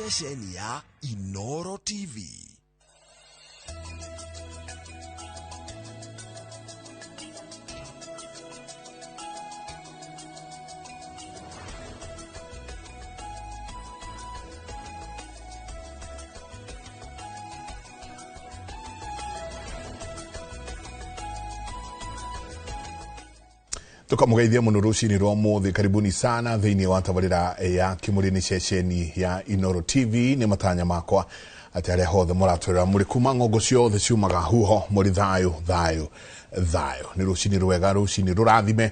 ceceni ya Inoro TV. Tukamugeithia muno rucini rwa muthi, karibuni sana thiini wa tabarira ya Kimuri ceceni ya Inoro TV. Ni matanya makwa ati aria hothe muratwira muri kuma ngongo ciothe ciumaga huho muri thayo ni rucini rwega, rucini rurathime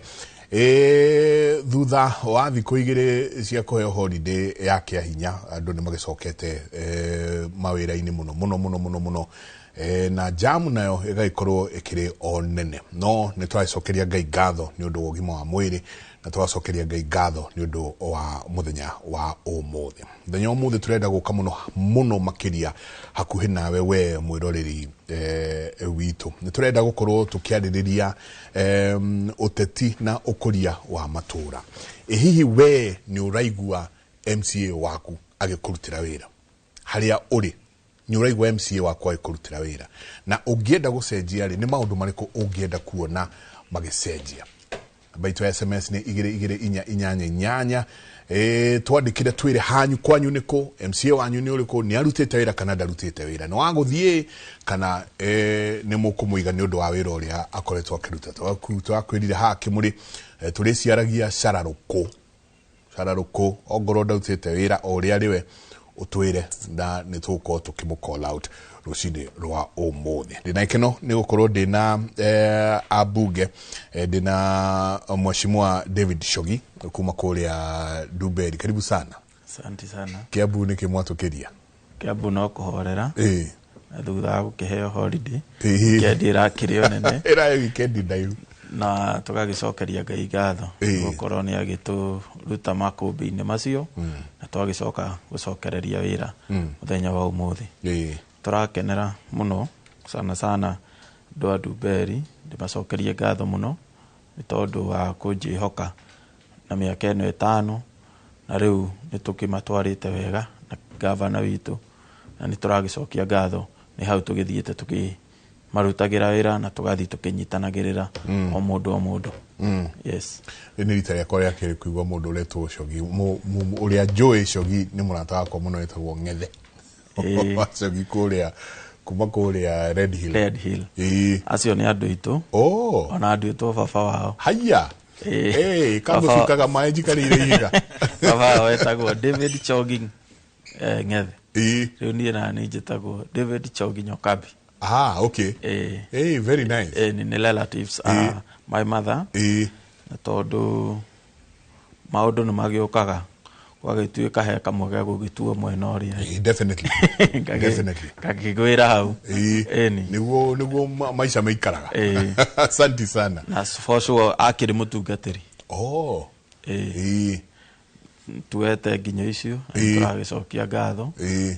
thutha wa thiku igiri cia kuheo holiday ya kiahinya. Andu ni magicokete mawira-ini muno na jamu nayo igaikorwo ikiri o nene, no ni twacokeria Ngai ngatho ni undu wa ugima wa mwiri, na twacokeria Ngai ngatho ni undu wa muthenya wa umuthi. Muthenya umuthi turenda guka muno makiria hakuhi nawe we mwiroreri witu. Ni turenda gukorwo tukiaririria uteti na ukuria wa matura. Hihi we ni uraigua MCA waku agikurutira wira haria uri? Ni uraigua MCA wakwa agikurutira wira na ungienda gucenjia ri? Ni maundu mariku ungienda kuona magicenjia? Baito ya SMS ni 2288 twandikire twire hanyu kwanyu niko MCA wanyu ni uriku, ni arutite wira kana ndarutite wira, no waguthie kana ni mukumuiga ni undu wa wira uria akoretwo akiruta. Twakwirire ha Kimuri turiciaragia cararuko ongoro ndarutite wira uria ariwe utwire na nituko tukimukall out rucini rwa umuthi. Ndina ikeno ni gukorwo ndina abunge ndina Mheshimiwa David Shogi kuma kuria Duberi. Karibu sana. Asante sana. Kiambu ni kimwatukiria? Kiambu no kuhorera na thutha gukiheo holiday kiendira kirio nene era weekend ndaiu na tugagicokeria Ngai ngatho gukorwo ni agituruta makumbi-ini macio na twagicoka gucokereria wira muthenya wa umuthi. Turakenera muno sana ndwa Duberi, ndimacokerie ngatho muno ni tondu wa kunjihoka na miaka eno 5 na riu nitukimatwarite wega na gavana witu, na nituragicokia ngatho ni hau tugithiete marutagira wira na tugathi tukinyitanagirira o mundu. Yes. Ni rita ya korea kiri kuigwa mundu uretwo Shogi uria Joy Shogi ni murata wako muno etagwo Ngethe. Shogi kuria kuma kuria Red Hill. Acio ni andu itu. Ona andu itu baba wao. Haya. Kama fikaga maji karire yiga. Baba wao etagwo David Chogi Ngethe. Riu ni na ni njitagwo David Chogi Nyokabi. Okay. Very nice. Ni relatives my mother. Na tondu maundu ni magiukaga gwagituika he kamwe ga gugituo mwena uria. Definitely. Kagigwira hau. Niguo maisha meikaraga. Asante sana. Na for sure akiri mutungatiri. Tuwete nginya icio turagicokia ngatho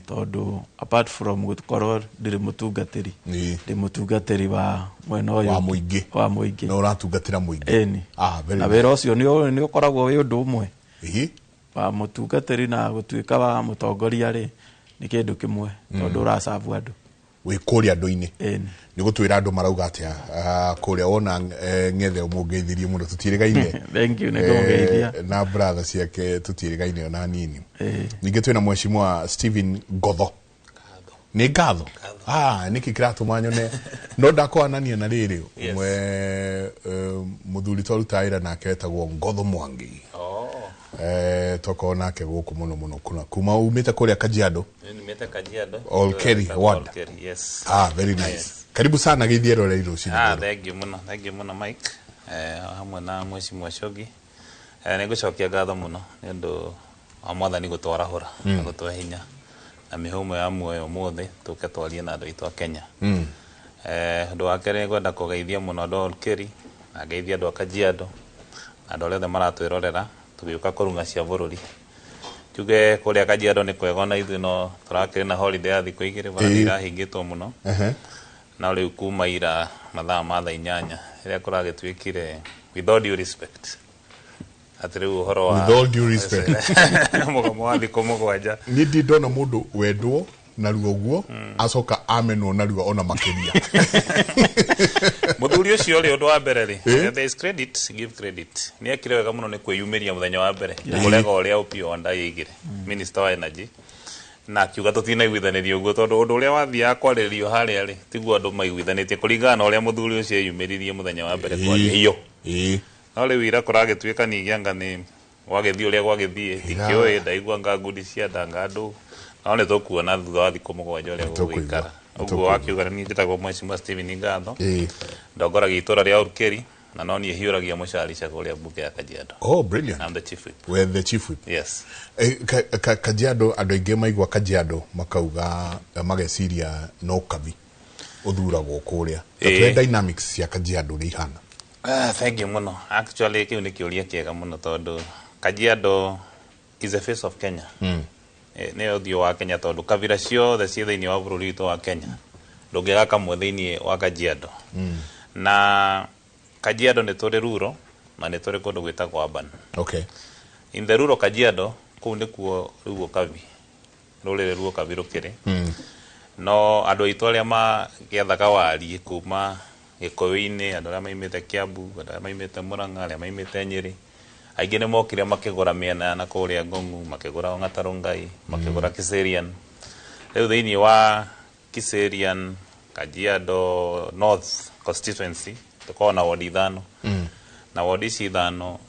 tondu apart from gukorwo ndiri mutungatiri ndi mutungatiri wa mwena uyu wa muingi no ratungatira muingi. Na wira ucio ni ukoragwo wi undu umwe wa mutungatiri na gutuika wa mutongoria ri ni kindu kimwe tondu urasavu andu wi kuria andu-ini. Ni gutwira andu marauga atia kuria wona Ngethe umugeithirie muno tutirigaine. Thank you, nigugeithia na brother ciake tutirigaine ona nini. Ninge twina Mheshimiwa Stephen Ngotho. Ni ngatho niki kiratuma nyone no ndakwanania na riri mwe muthuri twarutaira nake etagwo Ngotho Mwangi. Toko nake guku muno kuma umite kuria Kajiado. Nimete Kajiado. Olkeri ward. Yes. Very nice. Yes. Karibu sana githiero leiro cini. Thank you muno Mike. Hamwe na Mheshimiwa Shogi. Nigucokia ngatho muno ni undu amwathani gutwarahura na gutwa hinya na mihumo ya muoyo muthi tuke twarie na andu itu a Kenya. Ndu wakere gwenda kugeithia muno andu Olkeri na geithia andu a Kajiado andu othe maratwirorera tugiuka kurunga cia bururi. Tuge kuria Kajiado ni kwega na ithu no turakire na holiday ya thiku igiri barani irahingitwo muno. Na riu kuma ira mathaa 8 iria kuragitwikire with all due respect Atriu horo wa with all due respect Mugamo wa thiko mugwanja ni ndona mundu wendwo na ruo guo acoka amenwo na ruo ona makiria muthuri ucio ri undu wa mbere ri there is credit, give credit ni akire wega muno ni kwiyumiria muthenya wa mbere mulega uria upio onda yigire minister wa energy na kiuga tutina igwithanirio uguo tondu undu uria wathia kwaririo haria ri tiguo andu maigwithanitie kuringana na uria muthuri ucio yumiririe muthenya wa mbere kwaria iyo no ri wira kuragituika nigianga ni wagithii uria gwagithii tikioi ndaigua ngangudi cia ndanga andu aone tokuona thutha wa thiko mugwanja uria gugikara uguo wakiuga ni njitagwo Mheshimiwa Steven Ngatho ndongoragia itura ria Olkeri na no nie hiuragia mucarica kuria mbuge ya Kajiado. Oh, brilliant. I'm the chief whip. We're the chief whip. Yes. Kajiado andu aingi maigua Kajiado makauga mageciria no kavi uthuragwo kuria the dynamics ya Kajiado ni hana. Thank you muno. Actually kiu ni kiuria kiega muno tondu Kajiado is the face of Kenya. Ne uthio wa Kenya tondu kavira ciothe ci thiini wa bururi witu wa Kenya ndungiaga kamwe thiini wa Kajiado. Na Kajiado ni turi ruro na ni turi kundu gwitagwo urban. Okay. In the rural Kajiado kuu ni kuo ruo kavi rurire ruo kavi rukiri no andu aitu aria magiethaga wari kuma Gikuyu-ini andu aria maimite Kiambu andu aria maimite Murang'a aria maimite Nyeri aingi ni mokire makigura miena na kuria Ng'ong'u makigura Ngatarungai makigura Kiserian riu thiini wa Kiserian Kajiado North constituency tuko na ward ithano na ward ici ithano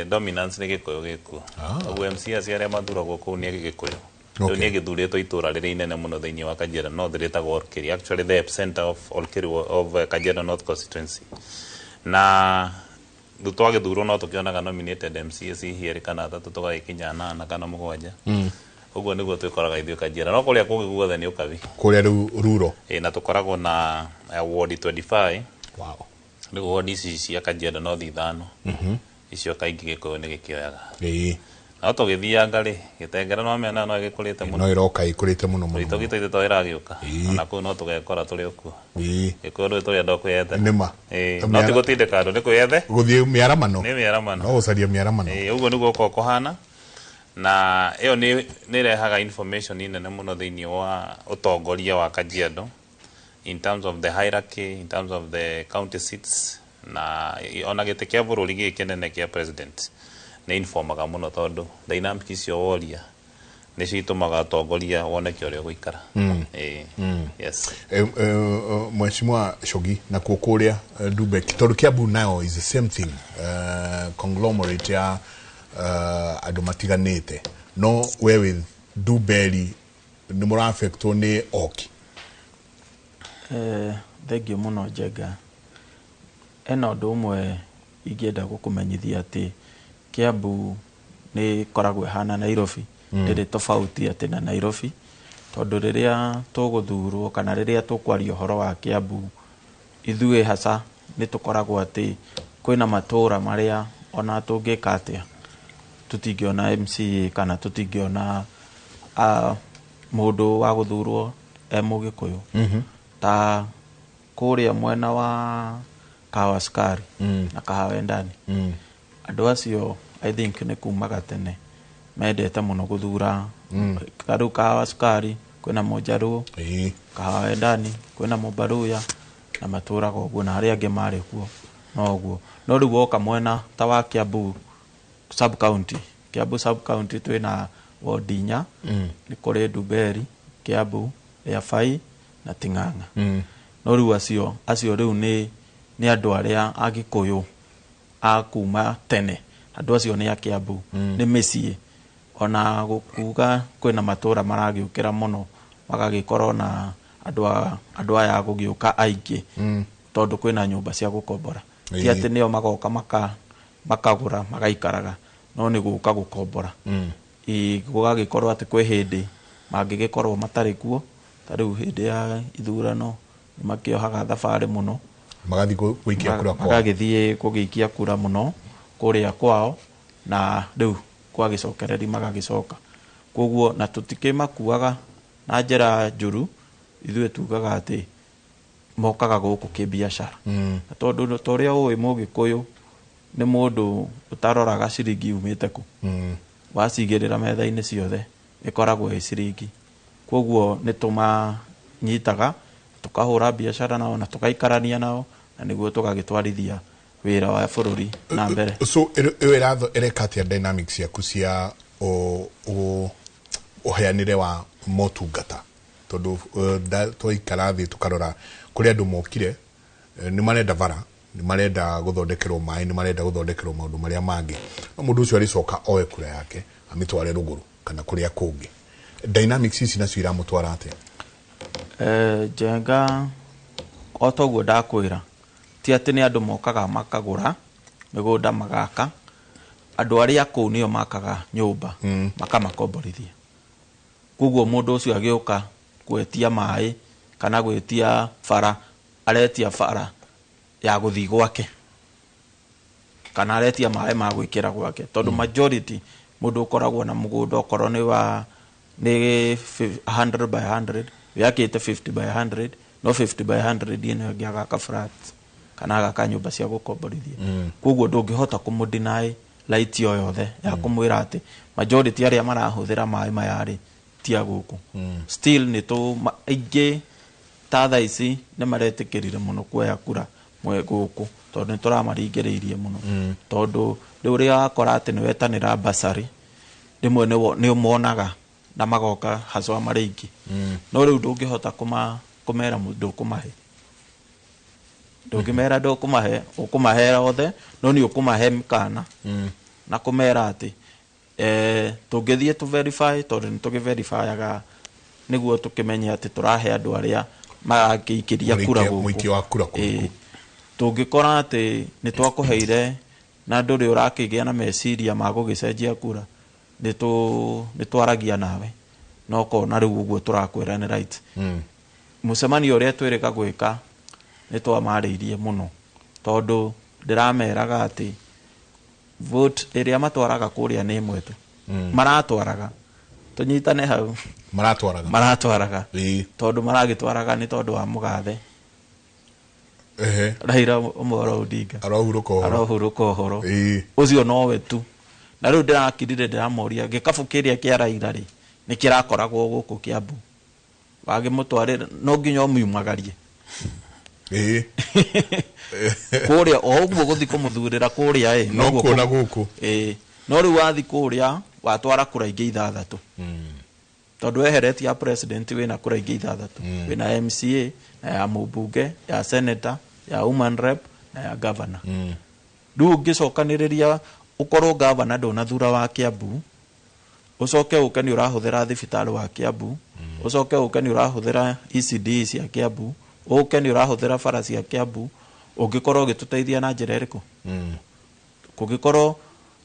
dominance ni Gikuyu gikuo uguo MCA cia aria mathuragwo kuu ni Gikuyu riu ni githuritwo itura riri inene muno thiini wa Kajiado North ritagwo Olkeri, actually the epicenter of Olkeri of Kajiado North constituency na thutwa githurwo no tukionaga nominated MCAs here kana thatu tugakinya 8 kana 7 uguo niguo twikoraga ithuĩ Kajiado no kuria kungi guothe ni ukavi kuria ruro na tukoragwo na ward 25. Wow. Niguo ward ici cia Kajiado North ithano icio kaingi Gikuyu ni gikioyaga no tugithianga ri gitengera no mena no gikurite muno no iroka ikurite muno muno ito gito ito iragiuka na ku no tugekora turi okuo Gikuyu ri turi ando kwiyete nima no tigutinde kando ni kwiyete guthie miaramano ni miaramano no ucaria miaramano uguo niguo kohana na iyo ni rehaga information inene muno thiini wa utongoria wa Kajiado in terms of the hierarchy, in terms of the county seats na ona gite kia bururi gikinene kia president ni informaga muno tondu dynamic icio woria ni citumaga utongoria woneke uria guikara. Yes. Mheshimiwa Shogi na kukuria Dubek tondu Kiambu nayo is the same thing conglomerate ya andu matiganite no we with Dubeli ni mura affectwo ni oki thengio muno Njenga eno ndu umwe ingienda gukumenyithia ati Kiambu ni koragwo hana Nairobi ndiri tofauti ati na Nairobi tondu riria tuguthurwo kana riria tukwaria horo wa Kiambu ithuĩ hasa ni tukoragwo ati kwina matura maria ona tungika atia tutingiona MCA kana tutingiona mundu wa guthurwo Mugikuyu ta kuria mwena wa Kawaskari na Kahawendani andu acio I think ni kumaga tene mendete muno guthura karu Kawaskari kwina Mojaruo Kahawendani kwina Mubaruya na matura goguo na aria angi mari kuo no guo no riu woka mwena ta wa Kiambu sub county Kiambu sub county twina Wodinya ni kuri Duberi Kiambu Yafai na Ting'ang'a no riu acio riu ni andu aria Agikuyu akuma tene andu acio ni a Kiambu ni micii ona gukuga kwina matura maragiukira muno magagikorwo na andu aya gugiuka aingi tondu kwina nyumba cia gukombora ti ati nio magoka makagura magaikaraga no ni guka gukombora gugagikorwo ati kwi hindi mangigikorwo matari kuo ta riu hindi ya ithurano makiohaga thabari muno magathi guikia kura kwao magagithie kugiikia kura muno kuria kwao na riu kwagicokereri magagicoka koguo na tutikimakuaga na njira njuru ithuĩ tugaga ati mokaga guku kibiashara tondu toria uwi Mugikuyu nĩ mũndũ ũtaroraga ciringi umĩte ku wacigĩrĩra metha-inĩ ciothe ĩkoragwo ĩ ciringi. Koguo nĩ tũmanyitaga tukahũra biacara nao na tukaikarania nao na nĩguo tũgagĩtwarithia wĩra wa bũrũri na mbere. So ĩreka atĩa dynamics yaku cia ũheanĩre wa motungata, tondũ twaikara thĩ tukarora kũrĩ andũ mokire nĩ marenda bara, nĩ marenda gũthondekerwo maĩ, nĩ marenda gũthondekerwo maũndũ marĩa mangĩ, no mũndũ ũcio aricoka oe kura yake amitware rũgũrũ kana kũrĩa kũngĩ. Dynamics ici nacio iramũtwara atĩa? Njenga o toguo ndakwĩra, ti atĩ nĩ andũ mokaga makagũra mĩgũnda magaka, andũ arĩa kũu nĩo makaga nyũmba makamakomborithia. Koguo mũndũ ũcio agĩũka gwĩtia maĩ kana gwĩtia bara, aretia bara ya gũthiĩ gwake kana aretia maĩ ma gwĩkĩra gwake, tondũ majority mũndũ ũkoragwo na mũgũnda okorwo nĩ wa nĩ 100 by 100 yakĩte 50 by 100, no 50 by 100 ĩno ĩngĩ agaka flat kana agaka nyũmba cia gũkomborithia. Koguo ndũngĩhota kũmũdeny right yo yothe ya kũmwĩra atĩ majority arĩa marahũthĩra maĩ maya rĩ tia gũkũ. Still nĩ aingĩ ta thaa ici nĩ maretĩkĩrire mũno kuoya kura gũkũ, tondũ nĩ tũramaringĩrĩirie mũno, tondũ rĩu ũrĩa wakora atĩ nĩ wetanĩra basarĩ rĩmwe nĩ ũmonaga na magoka haswa marĩ aingĩ, no rĩu ndũngĩhota kũmera ndũkũmahe, ndũngĩmera ndũkũmahe, ũkũmahera othe, no nĩ ũkũmahe mĩkana na kũmera atĩ tũngĩthiĩ tu verify, tondũ nĩ tũgĩ-verifyaga nĩguo tũkĩmenye atĩ tũrahe andũ arĩa magĩikĩria kura gũkũ. Tũngĩkora atĩ nĩ twakũheire na ndũrĩ ũrakĩgĩa na meciria ma gũgĩcenjia kura, nĩ twaragia nawe no kona rĩu ũguo tũrakwĩra nĩ right. Mũcemanio ũrĩa twĩrĩga gwĩka nĩ twamarĩirie mũno, tondũ ndĩrameraga atĩ vote ĩrĩa matwaraga kũrĩa nĩ ĩmwe tu, maratwaraga tũnyitane hau, maratwaraga tondũ maragĩtwaraga nĩ tondũ wa mũgathe Raila Amolo Odinga arohurũka ũhoro ũcio nowe tu. Na rĩu ndĩrakirire ndĩramoria gĩkabũ kĩrĩa kĩa Raila rĩ nĩ kĩrakoragwo gũkũ Kiambu, wagĩmũtwarĩra no nginya ũmiumagarie kũrĩa o ũguo gũthiĩ kũmũthurĩra kũrĩa no kuona gũkũ no rĩu wathiĩ kũrĩa watwara kura ingĩ 6, tondũ weheretie ya president wĩna kura ingĩ 6, wĩna MCA na ya mũmbunge, ya senator, ya woman rep na ya governor. Rĩu ũngĩcokanĩrĩria ũkorwo governor ndũnathura wa Kiambu, ũcoke ũke nĩ ũrahũthĩra thibitarĩ wa Kiambu, ũcoke ũke nĩ ũrahũthĩra ECD cia Kiambu, ũke nĩ ũrahũthĩra bara cia Kiambu, ũngĩkorwo ũgĩtũteithia na njĩra ĩrĩkũ? Kũngĩkorwo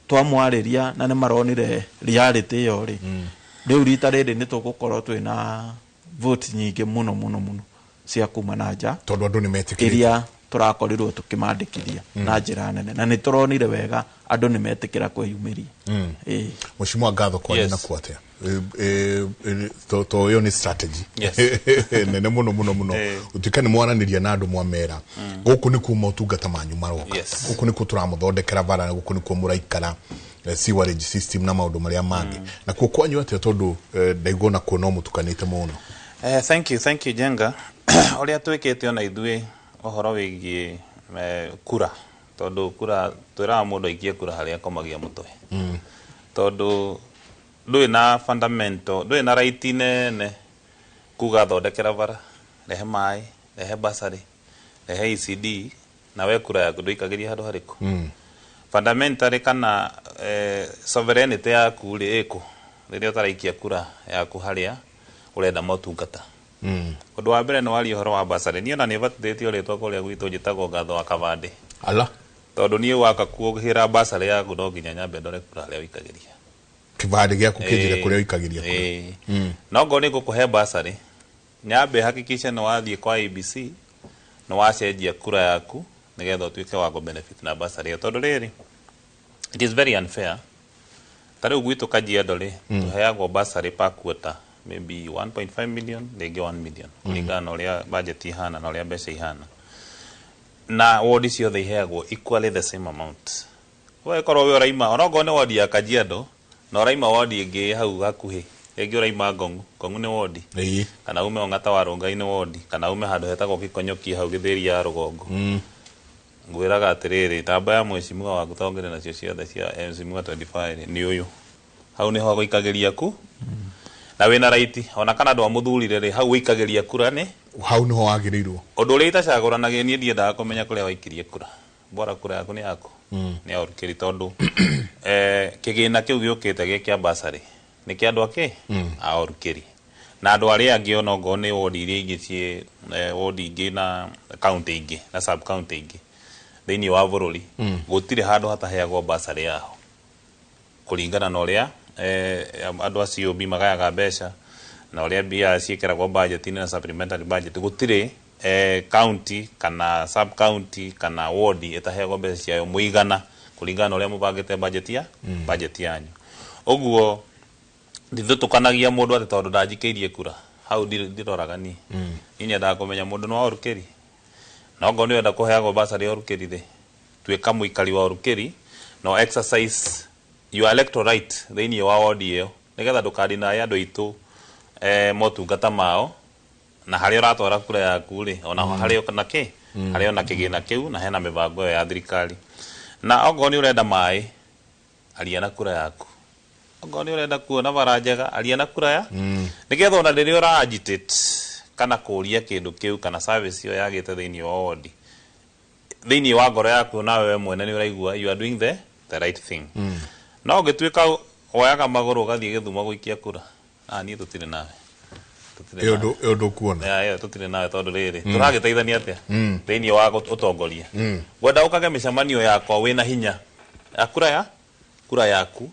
twamwarĩria na nĩ maronire reality ĩyo rĩ, rĩu rita rĩrĩ nĩ tũgũkorwo twĩna vote nyingĩ mũno mũno mũno cia kuma na nja, tondũ andũ nĩ metĩkĩrĩte iria tũrakorirwo tũkĩmandĩkithia na njĩra nene, na nĩ tũronire wega andũ nĩ metĩkĩra kwĩyumĩria. Mheshimiwa Ngatho kwanyu na kuatea to yo ni strategy nene muno muno muno utika ni mwaranĩria na andũ mwamera gũkũ nĩ kuma ũtungata manyu maroka, gũkũ nĩ kũ tũramũthondekera bara, gũkũ nĩ kũ mũraikara sewerage system na maũndũ marĩa mangĩ, na kũ kwanyu atĩa tondũ ndaigona kuona mũtukanĩte mũno. Thank you Jenga. Ũrĩa twĩkĩte ona ithuĩ ũhoro wĩgiĩ kura, tondũ kura twĩraga mũndũ aikie kura harĩa akomagia mũtwe, tondũ ndũĩ na fundamental, ndũĩ na right nene kuga thondekera bara, rehe maĩ, rehe basarĩ, rehe ECD, na we kura yaku ndũikagĩria handũ harĩkũ. Fundamentally kana sovereignty yaku ĩkũ rĩrĩa ũtaraikia kura yaku harĩa ũrenda motungata. Ũndũ wa mbere nĩ waria ũhoro wa basarĩ, niĩ ona nĩ vatithĩtie ũrĩtwa kũrĩa gwitũ njĩtagwo Ngatho wa Kavande. Ala, tondũ niĩ waka kuohĩra basarĩ yaku no nginya nyambe ndore kura harĩa ũikagĩria kĩbandĩ gĩaku kĩnjĩre kũrĩa ũikagĩria kura. No ngo nĩ ngũkũhe basarĩ, nyambe hakikisha nĩ wathiĩ kwa ABC nĩ wacenjia kura yaku nĩgetha ũtuĩke wa benefit na basarĩ, tondũ rĩrĩ it is very unfair. Tarĩu gwitũ Kajiado rĩ tũheagwo basarĩ per quarter maybe 1.5 million, rĩngĩ 1 million kũringana na ũrĩa budget ihana na ũrĩa mbeca ihana, na ward ciothe iheagwo equally the same amount. we korwo we oraima onogo ne wodi ya Kajiado na oraima wodi ingi hau hakuhi egi oraima Ngong'u ne wodi kana ume Ong'ata wa Rongai ne wodi kana ume handu hetagwo Gikonyoki hau Githeri ya Rugongo ngwiraga atiriri tamba ya mwecimuga waku tongere nacio ciothe cia MC 25 ni uyu hau ni ho guikagiria ku na wina right ona kana ndo muthurire ri hau guikagiria kura ni hau niho wagirirwo undu ri itacaguranagie nie ndiendaga kumenya kuria waikirie kura bora kura yaku ni yako ni aurukiri tondu kigina kiu giukite gi kia basari ni kia andu ake aurukiri na andu ari angi ona ngo ni wodi iri ingi cie wodi ingi na county ingi na sub county ingi thini wa bururi gutire handu hataheagwo basari yaho kuringana na uria andu acio bi magayaga mbeca na uria bia ciikiragwo budget na supplementary budget gutire county kana sub county kana ward etaheagwo mbeca ciayo muigana kuringana na uria mubangite budget yanyu oguo ndithutukanagia mundu ati tondu ndajikeirie kura hau ndiroraga ni nyendaga kumenya mundu no orukiri no ngo niwenda kuheagwo basari orukiri thi twika muikari wa orukiri no exercise your electoral right thini wa ward iyo nigetha ndukari na andu itu motungata mao na hari uratwara kura yaku ri ona hari ona ki hari ona kigina kiu na hena mibango ya thirikari na ongo ni urenda mai aria na kura yaku ongo ni urenda kuona bara njega aria na kura ya nigetha ona riri ura agitate kana kuria kindu kiu kana service yo yagite thini wa ward thini wa ngoro yaku na wewe mwene ni uraigua you are doing the right thing no gitwika oyaga maguru gathie githuma guikia kura ni tutire nawe eodo kuona ya tutire nawe tondu riri turagiteithania atia thini wa utongoria gwenda ukage micemanio yakwa wina hinya kura yaku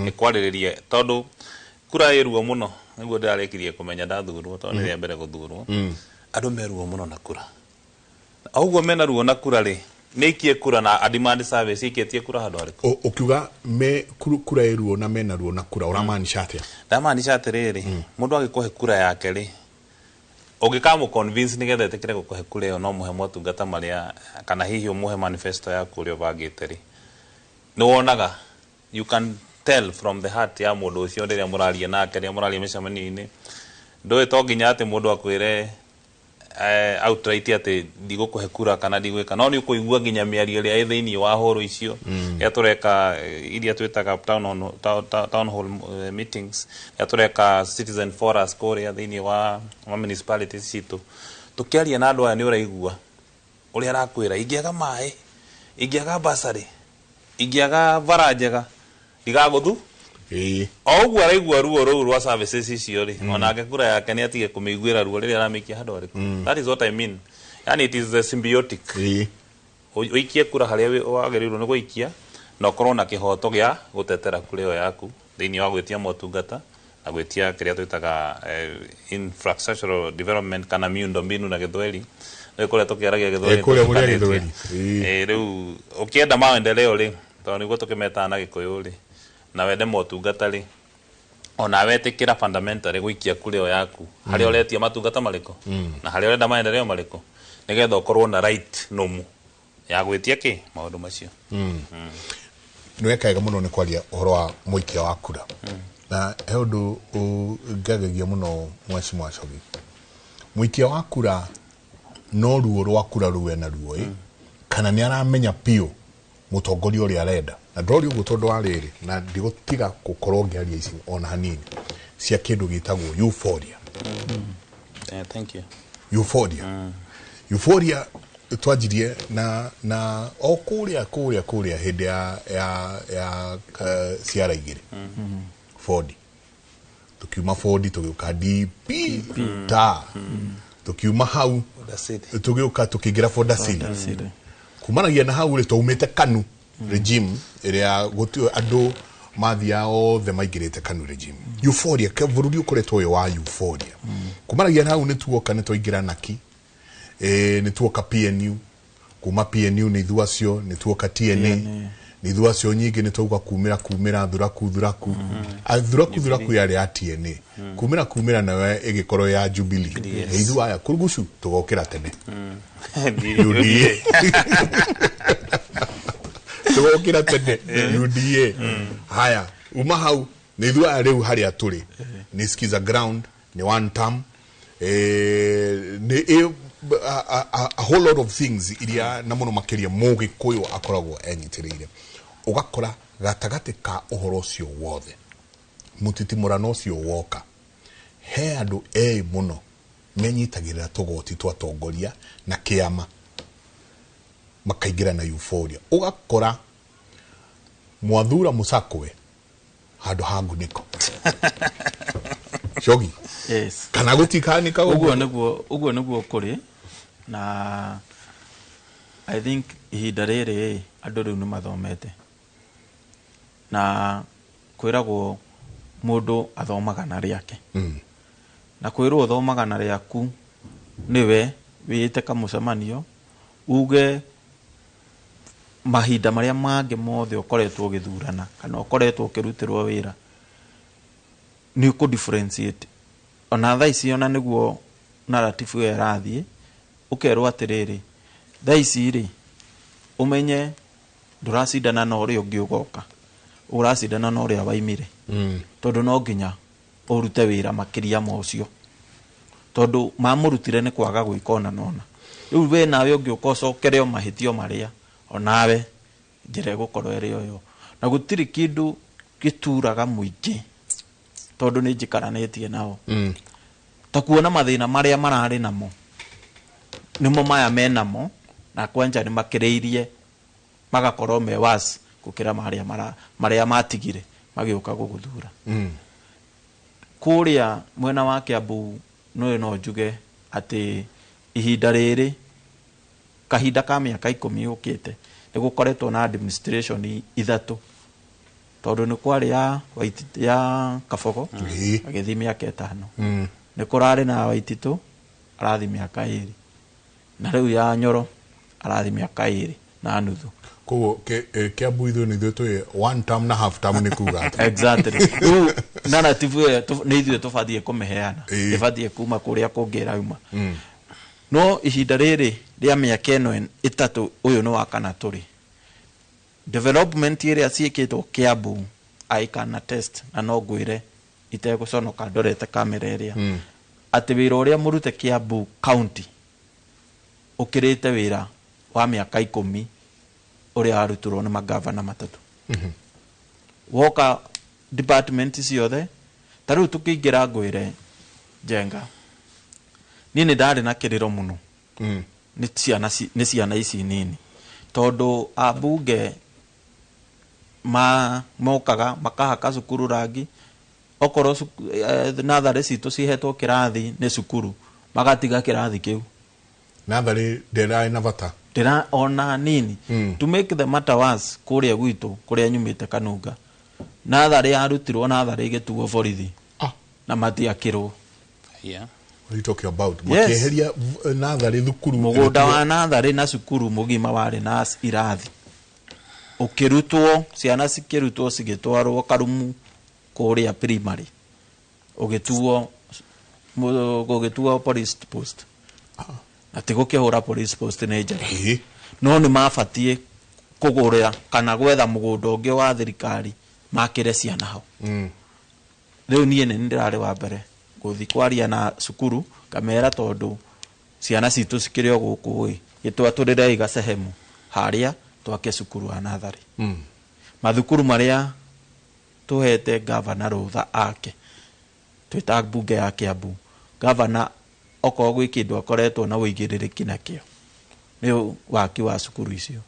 ikwariririe tondu kura iruo muno niguo ndirarekirie kumenya ndathurwo tondu ria mbere guthurwo andu meruo muno na kura auguo mena ruo na kura ri nikie kura na demand service iketie kura handu ariku ukiuga me kura iruo na mena ruo na kura uramaanisha atia ndamaanisha atiriri mundu agikuhe kura yake ri ugikamu convince nigetha etikire gukuhe kura iyo no muhe motungata maria kana hihi umuhe manifesto yaku uri ubangite ri ni wonaga you can tell from the heart ya mundu ucio ndiria muraria nake ria muraria micamani-ini ndoe to nginya ati mundu akwire outright ati ndigukuhe kura kana ndigwika no ni ukuigua nginya miario ria thini wa horo icio ya tureka iria twitaga town hall meetings ya tureka citizen forums korea thini wa municipalities citu tukiaria na andu aya ni uraigua uri arakwira ingiaga mai ingiaga basari ingiaga bara njega igaguthu oguo araigua ruo ruu rwa services icio ri onake kura yake ni atige kumiguira ruo riria aramikia handu ariku that is what I mean yani it is the symbiotic uikie kura haria wagerirwo ni guikia no korwo na kihoto gia gutetera kura iyo yaku thini wa gwitia motungata na gwitia kiria twitaga infrastructural development kana miundo mbinu na githweri ni kuria tukiaragia githweri riu ukienda maendeleo ri tondu niguo tukimeta na gikuyu ri na wende motungata ri ona wetikira fundamentally guikia kura iyo yaku hari oretia matungata mariko na hari orenda maendeleo mariko nigetha ukorwo na right nomu ya gwitia ki maundu macio nwekaga muno ni kwaria uhoro wa muikia wa kura na he undu ngagagia muno Mheshimiwa Mwachogi muikia wa kura no ruo rwa kura ruwe na ruo kana ni aramenya pio mutongoria uri arenda na ndori uguo tondu wa riri na ndigutiga gukorwo ngiaria ici ona hanini cia kindu gitagwo euphoria thank you euphoria twajirie na o kuria hindi ya ciara igiri Ford tukiuma Ford tugiuka DP ta tukiuma hau tugiuka tukigira Ford City kumanagia na hau ri tuumite KANU regime iria gutio andu mathia othe maigirite KANU regime euphoria ke bururi ukoretwo yo wa euphoria kumanagia na hau ni tuoka ni twaingira naki ni tuoka PNU kuma PNU ni thuacio ni tuoka TNA ni thuacio nyingi ni twauga kumira thuraku yari ya TNA kumira nawe igikorwo ya Jubilee ithu aya kurugucu tugokira tene ndogokira tene UDA haya uma hau nithua riu haria turi ni skiza ground ni one term ni a whole lot of things iria na muno makiria mugi kuyo akoragwo enyitirire ugakora gatagati ka uhoro ucio wothe mutitimurano ucio woka he andu muno menyitagirira tugoti twatongoria na kiama makaigira na euphoria ugakora mwathura musakwe hado hangu niko shogi yes kana gutikanika uguo niguo kuri na I think ihinda riri andu riu ni mathomete na kwiragwo mundu athomaga na riake na kwirwo thomaga na riaku niwe wiyite kamucemanio uge mahinda maria mange mothe ukoretwo githurana kana ukoretwo kirutirwo wira ni ku differentiate ona tha ici ona niguo narrative ya rathie ukerwo atiriri tha ici ri umenye nduracindana na uri ungi ugoka uracindana na uria waimire tondu no nginya urute wira makiria mo ucio tondu mamurutire ni kwaga gwikona nona riu we nawe ungi ukocokereo mahitio maria onawe njire gukorwo eri oyo na gutiri kindu gituraga muingi tondu ni njikaranetie nao ta kuona mathina maria marari namo nimo maya menamo na kwanja ni makireirie magakorwo me was gukira maria matigire magiuka guguthura kuria mwena wa Kiambu no njuge ati ihinda riri kahinda ka miaka 10 ukite ni gukoretwo na administration ithatu tondu ni kwari ya Kabogo agithi miaka 5 ni kurari na Waititu arathi miaka 2 na riu ya Nyoro arathi miaka 2 na nuthu ko Kiambu ithu ni thwe one term na half term ni kuga exactly narrative ni ithu tufadie kumeheana ifadie kuma kuria kungira uma no ihinda riri ria miaka eno itatu uyu no wakana turi development area ciikitwo Kiambu I can attest na no gwire iteguconoka ndorete kamera area ati wira uria murute Kiambu county ukirite wira wa miaka 10 uria aruturwo ni magavana matatu woka department ciothe taru tukiingira gwire jenga nini ndari na kiriro muno ni ciana ici nini tondu abunge mokaga makahaka cukuru rangi okoro nathari citu cihetwo kirathi ni cukuru magatiga kirathi kiu nathari ndera ina bata ndera ona nini to make the matter worse kuria gwitu kuria nyumite Kanunga nathari arutirwo nathari gituo borithi na matiakirwo what are you talking about makeheria nathari thukuru mugunda wa nathari na cukuru mugima wari na irathi ukirutwo ciana cikirutwo cigitwarwo Karumu kuria primary ugituo police post atigo kihura police post ne njari no ni mabatie kuguria kana gwetha mugunda ungi wa thirikari makire ciana hau riu nie ni ndirari wa mbere guthi kwaria na cukuru kamera tondu ciana citu cikirio guku gitwaturire iga sehemu haria twake cukuru wa nathari mathukuru maria tuhete governor rutha ake twita bunge ya Kiambu governor oko gwikindu akoretwo na uigiririki nakio ni waki wa cukuru icio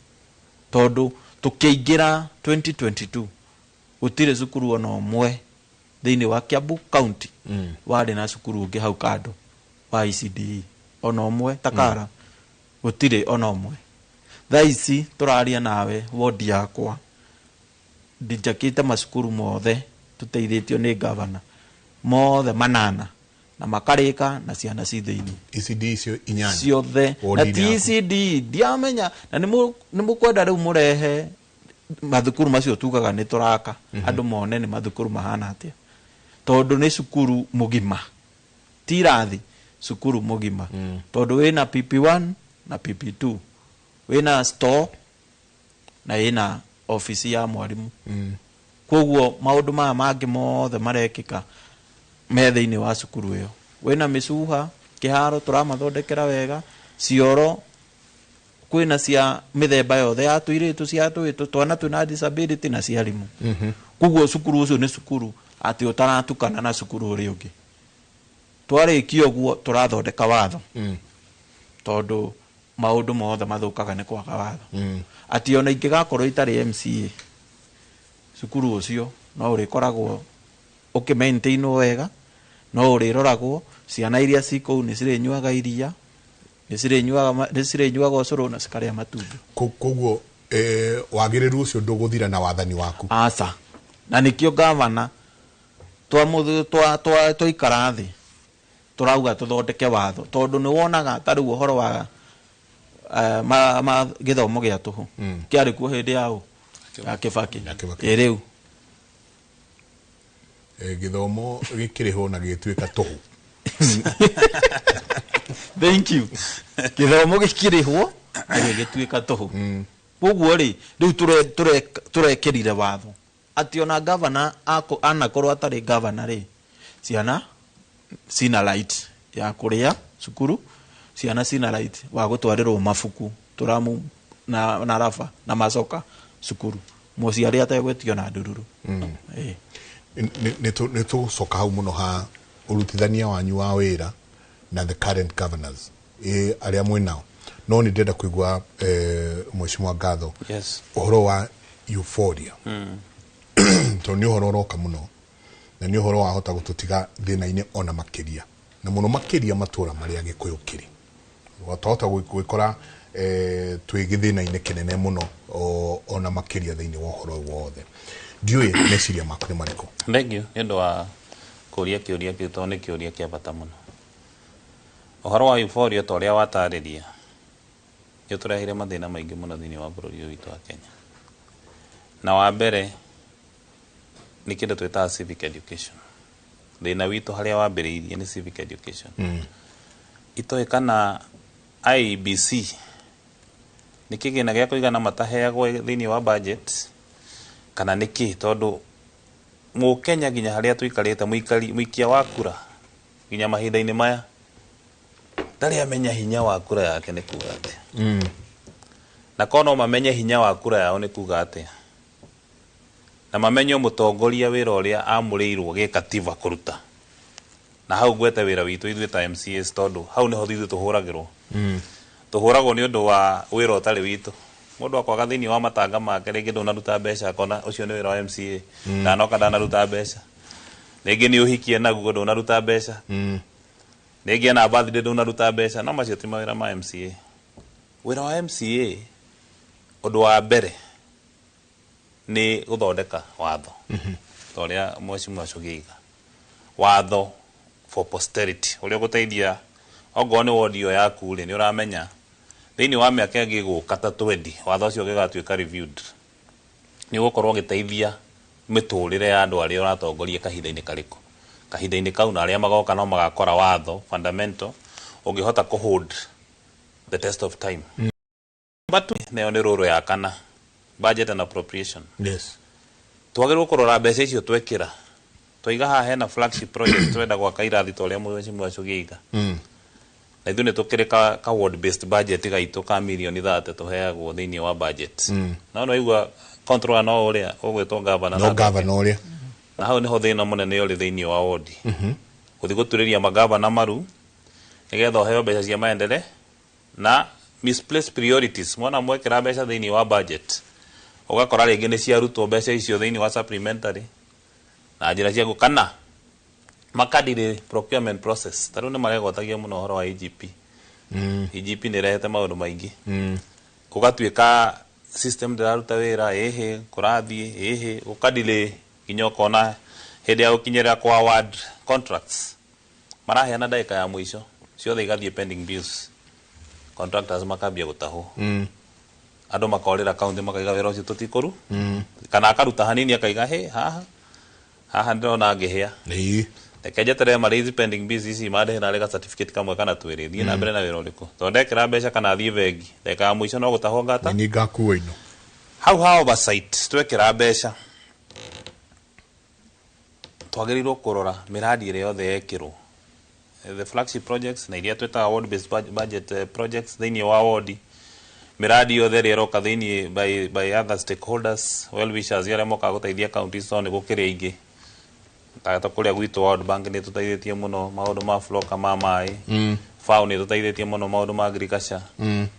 tondu tukiingira 2022 utire cukuru ona omwe thiini wa Kiambu county wari na cukuru ungi hau kando wa ECD ona omwe takara utire ona omwe thaici turaria nawe wodi yakwa ndijakite macukuru mothe tuteithitio ni governor mothe manana na makarika na ciana cithiini ECD icio inyanya ciothe na ECD diamenya na nimukwenda riu murehe mathukuru macio tugaga ni turaka andu mone ni mathukuru mahana atia tondu ni cukuru mugima tirathi cukuru mugima tondu wina PP1 na PP2 wina store na ina ofisi ya mwarimu koguo maundu maya mangi mothe marekika methe-ini wa cukuru iyo wina micuha kiharo turamathondekera wega cioro kwina cia mithemba yothe ya tuiritu cia tuitu twana twina disability na cia rimu koguo cukuru ucio ni cukuru ati utaratukana na cukuru uri ungi twarikio guo turathondeka watho tondu maundu mothe mathukaga ni kwaga watho ati ona ingigakorwo itari MCA cukuru ucio no urikoragwo ukimaintain wega no uriroragwo ciana iria cikou ni cirenyuaga iria ni cirenyuaga ucuru na cikaria matumbi koguo wagiriru ucio nduguthira na wathani waku asa na nikio gavana twaikara thi turauga tuthondeke watho tondu ni wonaga tariu uhoro wa githomo gia tuhu kiari kuo hindi yao ya Kibaki riu githomo gikiriho na gituika tuhu thank you githomo gikiriho na gituika tuhu koguo ri riu turekirire watho ati ona governor anakorwo atari governor ri ciana sina right ya kuria cukuru ciana sina right wa gutwarirwo mabuku turamu na rafa na macoka cukuru muciari ategwetio na ndururu ni tucoka hau muno ha urutithania wanyu wa wira na the current governors aria mwinao no ni ndenda kuigua mheshimiwa Ngatho uhoro wa euphoria to ni uhoro roka muno na ni uhoro wahota gututiga thina-ini ona makiria na muno makiria matura maria Gikuyu kiri watota gwikora twi githina-ini kinene muno ona makiria thiini wa uhoro wothe ndiui meciria maku ni mariko. Thank you ndo wa kuria kiuria kitu ni kiuria kia bata muno uhoro wa euphoria to ria watariria yo turahire mathina maingi muno thiini wa bururi witu wa Kenya na wa mbere ni kindu twita civic education thina witu haria wambiriirie ni civic education itoikana IBC ni kigina gia kuigana mataheagwo thiini wa budget kana niki tondu mu Kenya ginya haria tuikarite muikia wa kura ginya mahinda-ini maya ndari amenya hinya wa kura yake ni kuga atia na kono mamenye hinya wa kura yao ni kuga atia na mamenye mutongoria wira uria amurirwo gikatiba kuruta na hau gwete wira witu ithuĩ ta MCAs tondu hau niho ithuĩ tuhuragirwo tuhuragwo ni undu wa wira utari witu mundu akwaga thiini wa matanga make ringi ndunaruta mbeca akona ucio ni wira wa MCA ndanoka ndanaruta mbeca ringi ni uhikie naguo ndunaruta mbeca ringi na birthday ndunaruta mbeca no macio ti mawira ma MCA wira wa MCA undu wa mbere ni guthondeka watho toria mheshimiwa Shogiga watho for posterity uria guteithia ogone wodio yaku ri ni uramenya thiini wa miaka ingi guka ta 20 watho ucio gigatuika reviewed ni gukorwo giteithia miturire ya andu aria uratongoria kahinda-ini kariku kahinda-ini kau na aria magoka no magakora watho fundamental ungihota ku hold the test of time but ne oni ruru ya kana budget and appropriation twagirwo kurora mbeca icio twekira twiga haha hena flagship project twenda gwaka irathi toria mheshimiwa Shogiga na ithu ni tukire ka ward based budget gaitu ka milioni 30 tuheagwo thiini wa budget no igua control no uria ugwetwo governor uria na hau niho thina munene uri thiini wa ward uthi guturiria magavana maru nigetha uheo mbeca cia maendele na misplaced priorities mwana mwekera mbeca thiini wa budget ugakora ringi ni ciarutwo mbeca icio thiini wa supplementary na njira cia gukana makadire procurement process taru ni maregotagia muno horo wa IGP IGP ni rehete maundu maingi kugatuika system ndiraruta wira kurathie ukadile kinyoko na hede ya ukinyera kwa award contracts maraheana ndaika ya mwisho ciothe igathie pending bills contractors makambia gutaho andu makorira county makaiga wira ucio tutikuru kana akaruta hanini akaiga haha ndona ngihia Keja tere marizi pending bills ici made na lega certificate kamwe kana twiri thie na mbere na wira uriku to ndekira mbeca kana thie vengi ndeka mwisho no gutahwo ngata ni ngakuwa ino How oversight twekera mbeca twagĩrĩirwo kũrora miradi ĩrĩa yothe yekirwo, the flagship projects na iria twetaga ward based budget projects thĩinĩ wa ward, miradi yothe ĩrĩa ĩroka thĩinĩ by other stakeholders, well wishers arĩa mokaga gũteithia counties to nĩ gũkĩrĩa ingĩ ta kũrĩa gwitũ World Bank nĩ tũteithĩtie mũno maũndũ ma floka ma maĩ, FAO nĩ tũteithĩtie mũno maũndũ ma agriculture,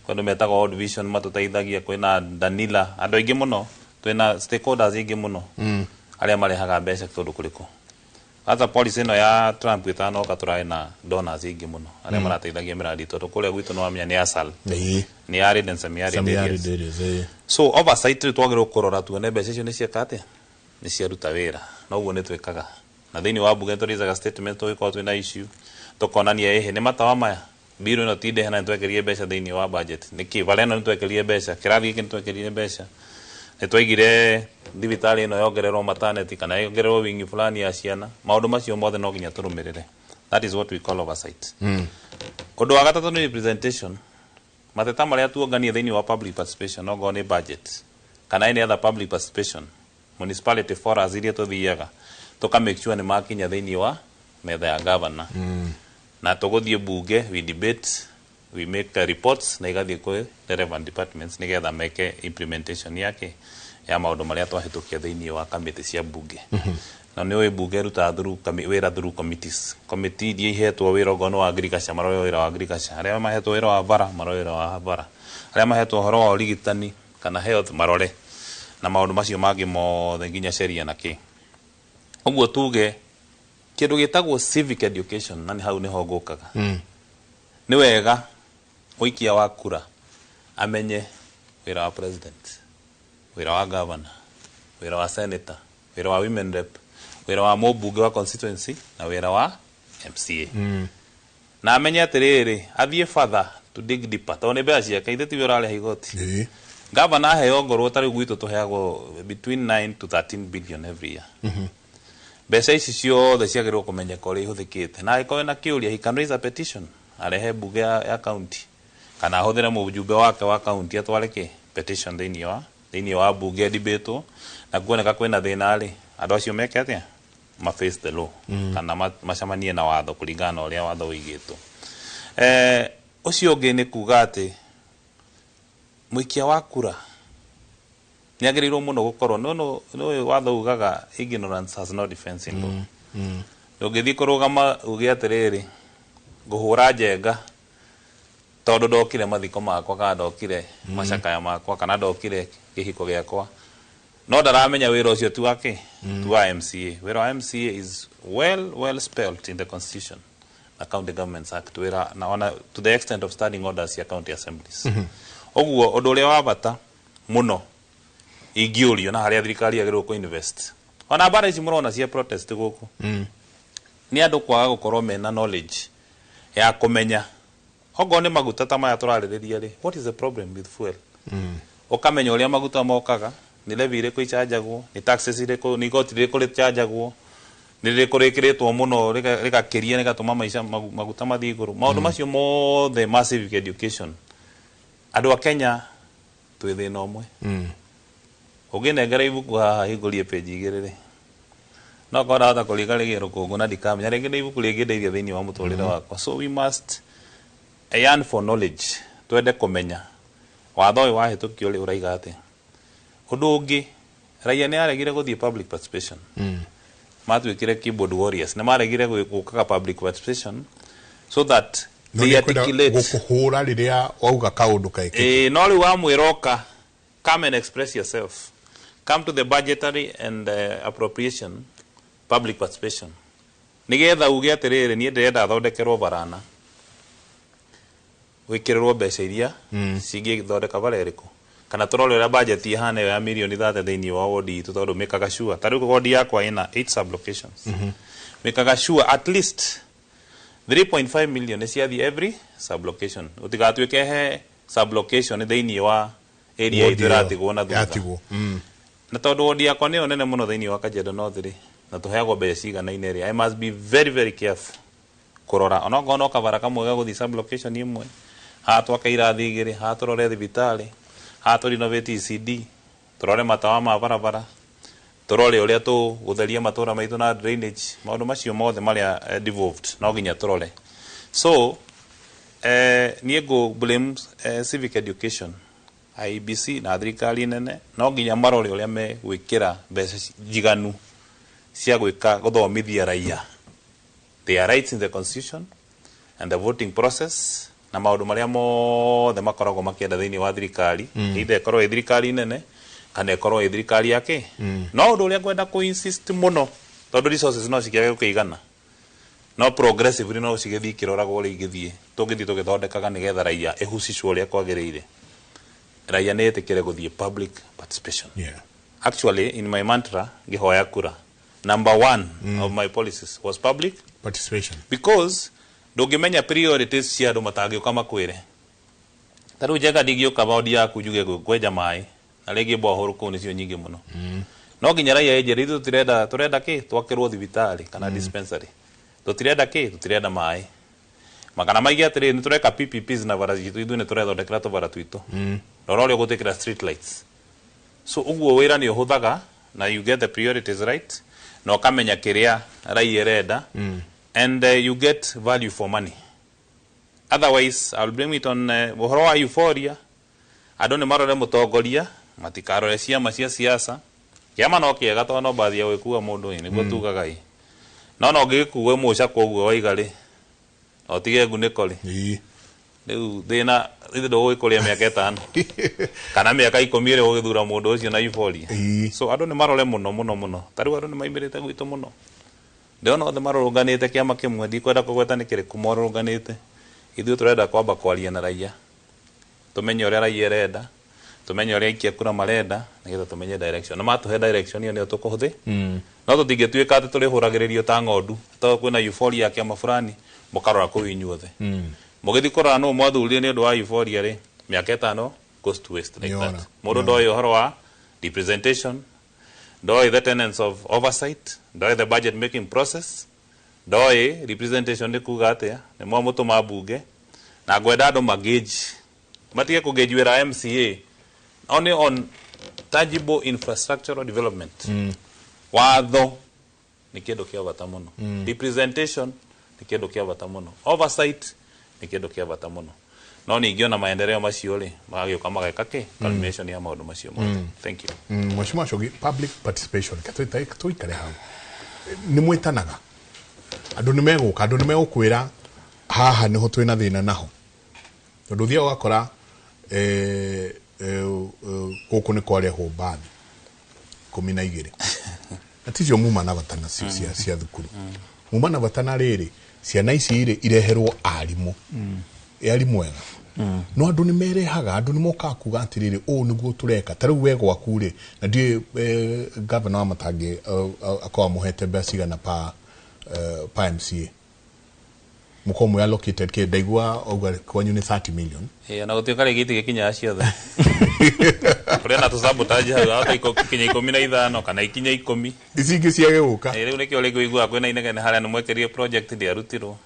kwendũ metaga World Vision matũteithagia, kwĩna Danila, andũ aingĩ mũno, twĩna stakeholders aingĩ mũno arĩa marehaga mbeca kũndũ kũrĩkũ. Hata policy ĩno ya Trump ĩtanoka tũraĩ na donors aingĩ mũno arĩa marateithagia miradi tondũ kũrĩa gwitũ no amenya nĩ ASAL, nĩ arid and semi-arid areas. So oversight twagĩrĩirwo kũrora tuone mbeca icio nĩ cieka atĩa, nĩ ciaruta wĩra, na ũguo nĩ twĩkaga. Na thĩinĩ wa bunge tũrĩzaga statement tũgĩkorwo twĩna issue tũkonania nĩ matawa maya biro ĩno ti ndehe na nĩtwekerie mbeca thĩinĩ wa budget, nĩkĩ bara ĩno nĩtwekerie mbeca, kĩrathi gĩkĩ nĩtwekerie mbeca, nĩtwaigire thibitarĩ ĩno yongererwo maternity kana yongererwo wingi fulani ya ciana, maũndũ macio mothe no nginya tũrũmĩrĩre. That is what we call oversight. Ũndũ wa gatatũ nĩ representation. Mateta marĩa tuonganie thĩinĩ wa public participation no nĩ budget kana any other public participation, municipality forums iria tũthiaga tuka make sure nĩ makinya thĩinĩ wa metha ya governor, na tũgũthiĩ bunge, we debate, we make reports na igathiĩ kwĩ relevant departments nĩgetha meke implementation yake ya maũndũ marĩa twahĩtũkia thĩinĩ wa committee cia bunge. Na nĩ bunge rutaga wĩra through committees, committee iria ihetwo wĩra ogono wa agriculture marore wĩra wa agriculture, arĩa mahetwo wĩra wa bara marore wĩra wa bara, arĩa mahetwo ũhoro wa ũrigitani kana health marore, na maũndũ macio mangĩ mothe nginya sheria na kĩ. Ũguo tuge kĩndũ gĩtagwo civic education, na hau nĩho ngũkaga. Nĩ wega mũikia wa kura amenye wĩra wa president, wĩra wa governor, wĩra wa senator, wĩra wa women rep, wĩra wa mũbunge wa constituency na wĩra wa MCA. Na amenye atĩrĩrĩ, athiĩ further to dig deeper, tondũ nĩ mbeca ciake ithe ti wĩra arĩa igoti. Governor aheo ngorwo tarĩ gwitũ tũheagwo between 9 to 13 billion every year. Mbeca ici ciothe ciagĩrĩirwo kũmenyeka ũrĩa ihũthĩkĩte, na angĩkorwo na kĩũria he can raise a petition, arehe bunge ya county kana ahũthĩre mũjumbe wake wa county atware petition thĩinĩ wa bunge debate, na kuoneka kwĩna thĩna rĩ, andũ acio meke atĩa ma face the law kana macamanie na watho kũringana na ũrĩa watho ũigĩtwo. Ũcio ũngĩ nĩ kuga atĩ mũikia wa kura nĩ agĩrĩirwo mũno gũkorwo nĩ watho ugaga ignorance has no defense in law. Ndũngĩthiĩ kũrũgama uge atĩrĩrĩ ngũhũra njenga tondũ ndokire mathiko makwa kana ndokire macakaya makwa kana ndokire kĩhiko gĩakwa, no ndaramenya wĩra ũcio tu wake tu wa MCA. Wĩra wa MCA is well spelled in the constitution na County Governments Act, wĩra na ona to the extent of standing orders ya county assemblies. Ũguo ũndũ ũrĩa wa bata mũno ingĩũrio na harĩa thirikari yagĩrĩirwo kũ invest, ona bara ici mũrona cia protest gũkũ nĩ andũ kwaga gũkorwo mena knowledge ya kũmenya ogo nĩ maguta ta maya tũrarĩrĩria rĩ, what is the problem with fuel? Ũkamenya ũrĩa maguta mokaga, nĩ levy irĩkũ ichanjagwo, nĩ taxes irĩkũ, nĩ igoti rĩrĩkũ rĩchanjagwo, nĩ rĩrĩkũ rĩkĩrĩtwo mũno rĩgakĩria rĩgatũma maica maguta mathiĩ igũrũ. Maũndũ macio mothe ma civic education andũ a Kenya twĩ thĩna ũmwe. Ũngĩnengera ibuku haha hingũrie page 2 rĩ, no korwo ndahota kũringa rĩgĩ rũkũngũ na ndikamenya rĩngĩ nĩ ibuku rĩngĩndeithia thĩinĩ wa mũtũrĩre wakwa. So we must yearn for knowledge, twende kũmenya watho ũyũ wahĩtũkio rĩ ũraiga atĩa. Ũndũ ũngĩ, raia nĩ aregire gũthiĩ public participation, matuĩkire keyboard warriors, nĩ maregire gũkaga public participation so that they articulate gũkũhũra rĩrĩa wauga kaũndũ kaĩkĩte. No rĩu wamwĩra oka, come and express yourself, come to the budgetary and appropriation public participation, nĩgetha uge atĩrĩrĩ niĩ ndĩrenda thondekerwo barana, wĩkĩrĩrwo mbeca iria cingĩthondeka bara ĩrĩkũ, kana tũrore ũrĩa budget ihana ya mirioni 30 thĩinĩ wa ward itũ, tondũ mĩkaga sure tarĩu ward yakwa ĩna 8 sublocations, mĩkaga sure at least 3.5 million ciathiĩ every sublocation, ũtigatuĩke he sublocation thĩinĩ wa area itũ ĩratigwo na thutha. Na tondũ ward yakwa nĩyo nene mũno thĩinĩ wa Kajiado North rĩ, na tũheagwo mbeca ciganaine rĩ, I must be very careful kũrora ona okorwo no kabara kamwe ga gũthiĩ sublocation imwe, haha twaka irathi igĩrĩ, haha tũrore thibitarĩ, haha tũ renovate ECD, turore matawa ma barabara, turore uria tu gutheria matura maitu na drainage, maundu macio mothe maria devolved no ginya turore. So nie go blame civic education, IBC na thirikari nene no ginya marore uria me gwikira mbeca jiganu cia gwika guthomithia raia their rights in the constitution and the voting process na maundu maria mothe makoragwo makienda thiini wa thirikari either ikorwo i thirikari nene kana ikorwo i thirikari yake no undu uria ngwenda ku insist muno tondu resources no cikiage kuigana no progressively no cigithii kiroragwo ri igithie tungithii tugithondekaga nigetha raia ihucicwo uria kwagiriire raia ni etikire guthie public participation. Actually in my mantra gihoya kura number 1 of my policies was public participation, because ndungimenya priorities cia andu matangiuka makwire taru jega digioka baudi yaku juge gweja mai na rigi bohoro ku nicio nyingi muno no ginya raia ejeri turenda ki twakirwo thibitari kana dispensary tutirenda ki tutirenda mai makana maigi atiri ni tureka PPPs na bara jitu ithu ni turethondekera tubara twitu rorori gutikira street lights. So uguo wira ni uhuthaga na you get the priorities right no kamenya kiria raia renda and you get value for money. Otherwise I'll blame it on uhoro wa euphoria andu ni marore mutongoria matikarore ciama cia siasa kiama no kiega to no bathi ya wikuwa mundu ni niguo tugaga i no ngikuwe muca koguo waigari otige ngunikori riu thina ithu ndo gwikuria miaka 5 kana miaka 10 ire ugithura mundu ucio na euphoria. So andu ni marore muno tariu andu ni maimirite gwitu muno ndio othe marorunganite kiama kimwe ndikwenda kugweta ni kiriku marorunganite ithuĩ turenda kwamba kwaria na raia tumenye uria raia renda tumenye uria ikia kura marenda nigetha tumenye direction na matuhe direction iyo nio tukuhuthi no tutingituika ati turi huragiririo ta ng'ondu to kwina euphoria ya kiama fulani mukarora kuu inyuothe mugithi kurora no mwathurire ni undu wa euphoria ri miaka 5 goes to waste like that. Mundu ndoi uhoro wa representation, ndoi the tenets of oversight, ndoi the budget making process, ndoi representation ni kuga atia ni mwa mutuma bunge na gwenda andu magage matige kugejuira MCA only on tangible infrastructural development. Watho ni kindu kia bata muno, representation ni kindu kia bata muno, oversight ni kindu kia bata muno no ningiona maendeleo macio ri magioka mageka ki culmination ya maundu macio mothe. Thank you. Mheshimiwa Shogi, public participation tuikare hau ni mwitanaga andu ni meguka andu ni megukwira haha niho twina thina naho tondu thia ugakora guku ni kwarehwo bathi 12 aticio muma na batana cia thukuru muma na batana riri ciana ici ireherwo arimu arimu wega no andu ni merehaga andu ni moka kuga atiriri niguo tureka tariu we gwaku ri na ndie governor wa Matangi akwa muhete basiga na pa MCA mukomo ya located ke daigwa ogwa kwanyu ni 30 million na gutioka rigiti gikinya ciothe kuri na tusabotage hata iko kinya 15 kana ikinya 10 icingi ciage guka riu nikio rigwa kwena inegene haria ni mwekerie project ndi arutirwo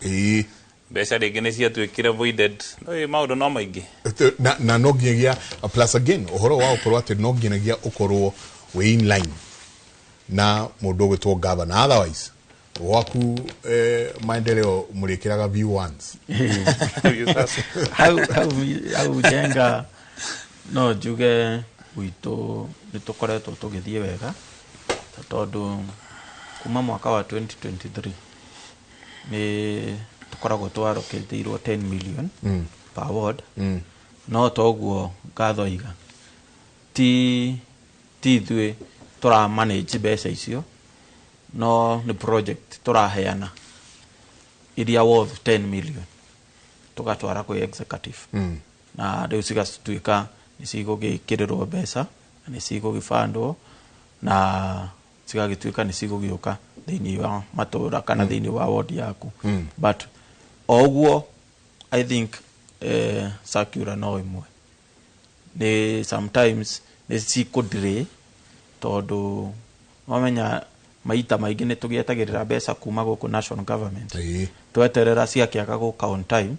mbeca ringi ni ciatuikire voided no maundu no maingi na no nginyagia plus again uhoro wa ukorwo ati no nginyagia ukorwo we in line na mundu gwitwo governor otherwise waku maendeleo murikiraga view once how jenga no juge wito nitukoretwo tugithie wega tondu kuma mwaka wa 2023 ni tukoragwo twaroketirwo 10 million per ward no toguo gathoiga ti thwe tura manage mbeca icio no ni project turaheana iria worth 10 million tugatwara kwa executive na riu cigatuika ni cigugikirwo mbeca ni cigugifandwo na cigagituika ni cigugiuka thiini wa matura kana thiini wa ward yaku but oguo I think circular no imwe ni sometimes ni cikudelay tondu wamenya maita maingi ni tugietagirira mbeca kuma guku national government tweterera ciakiaga guka on time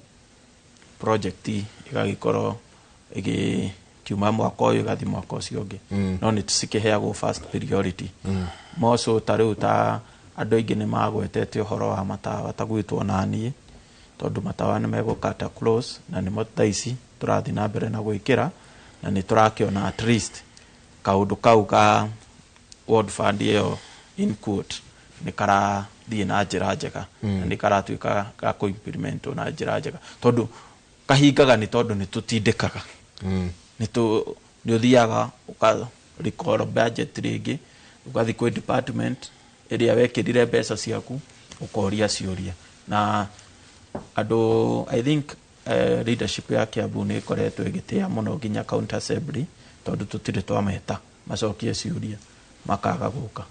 project igagikorwo tiuma mwaka uyu gathi mwaka ucio ungi no ni tusikiheagwo first priority moso tariu ta andu aingi ni magwetete uhoro wa matawa tagwitwo nani tondu matawa ni megukata close na ni motaici turathi na mbere na gwikira na ni turakiona at least kaundu kau ka ward fund yo in court ni kara thii na njira njega na ni karatuika ga ku implement na njira njega tondu kahingaga ni tondu ni tutindikaga ni uthiaga uka record budget ringi ukathi kwi department iria wekirire mbeca ciaku ukoria ciuria na andu I think leadership ya Kiambu ni ikoretwo igitia muno nginya county assembly tondu tutire twameta macokie ciuria makaga guka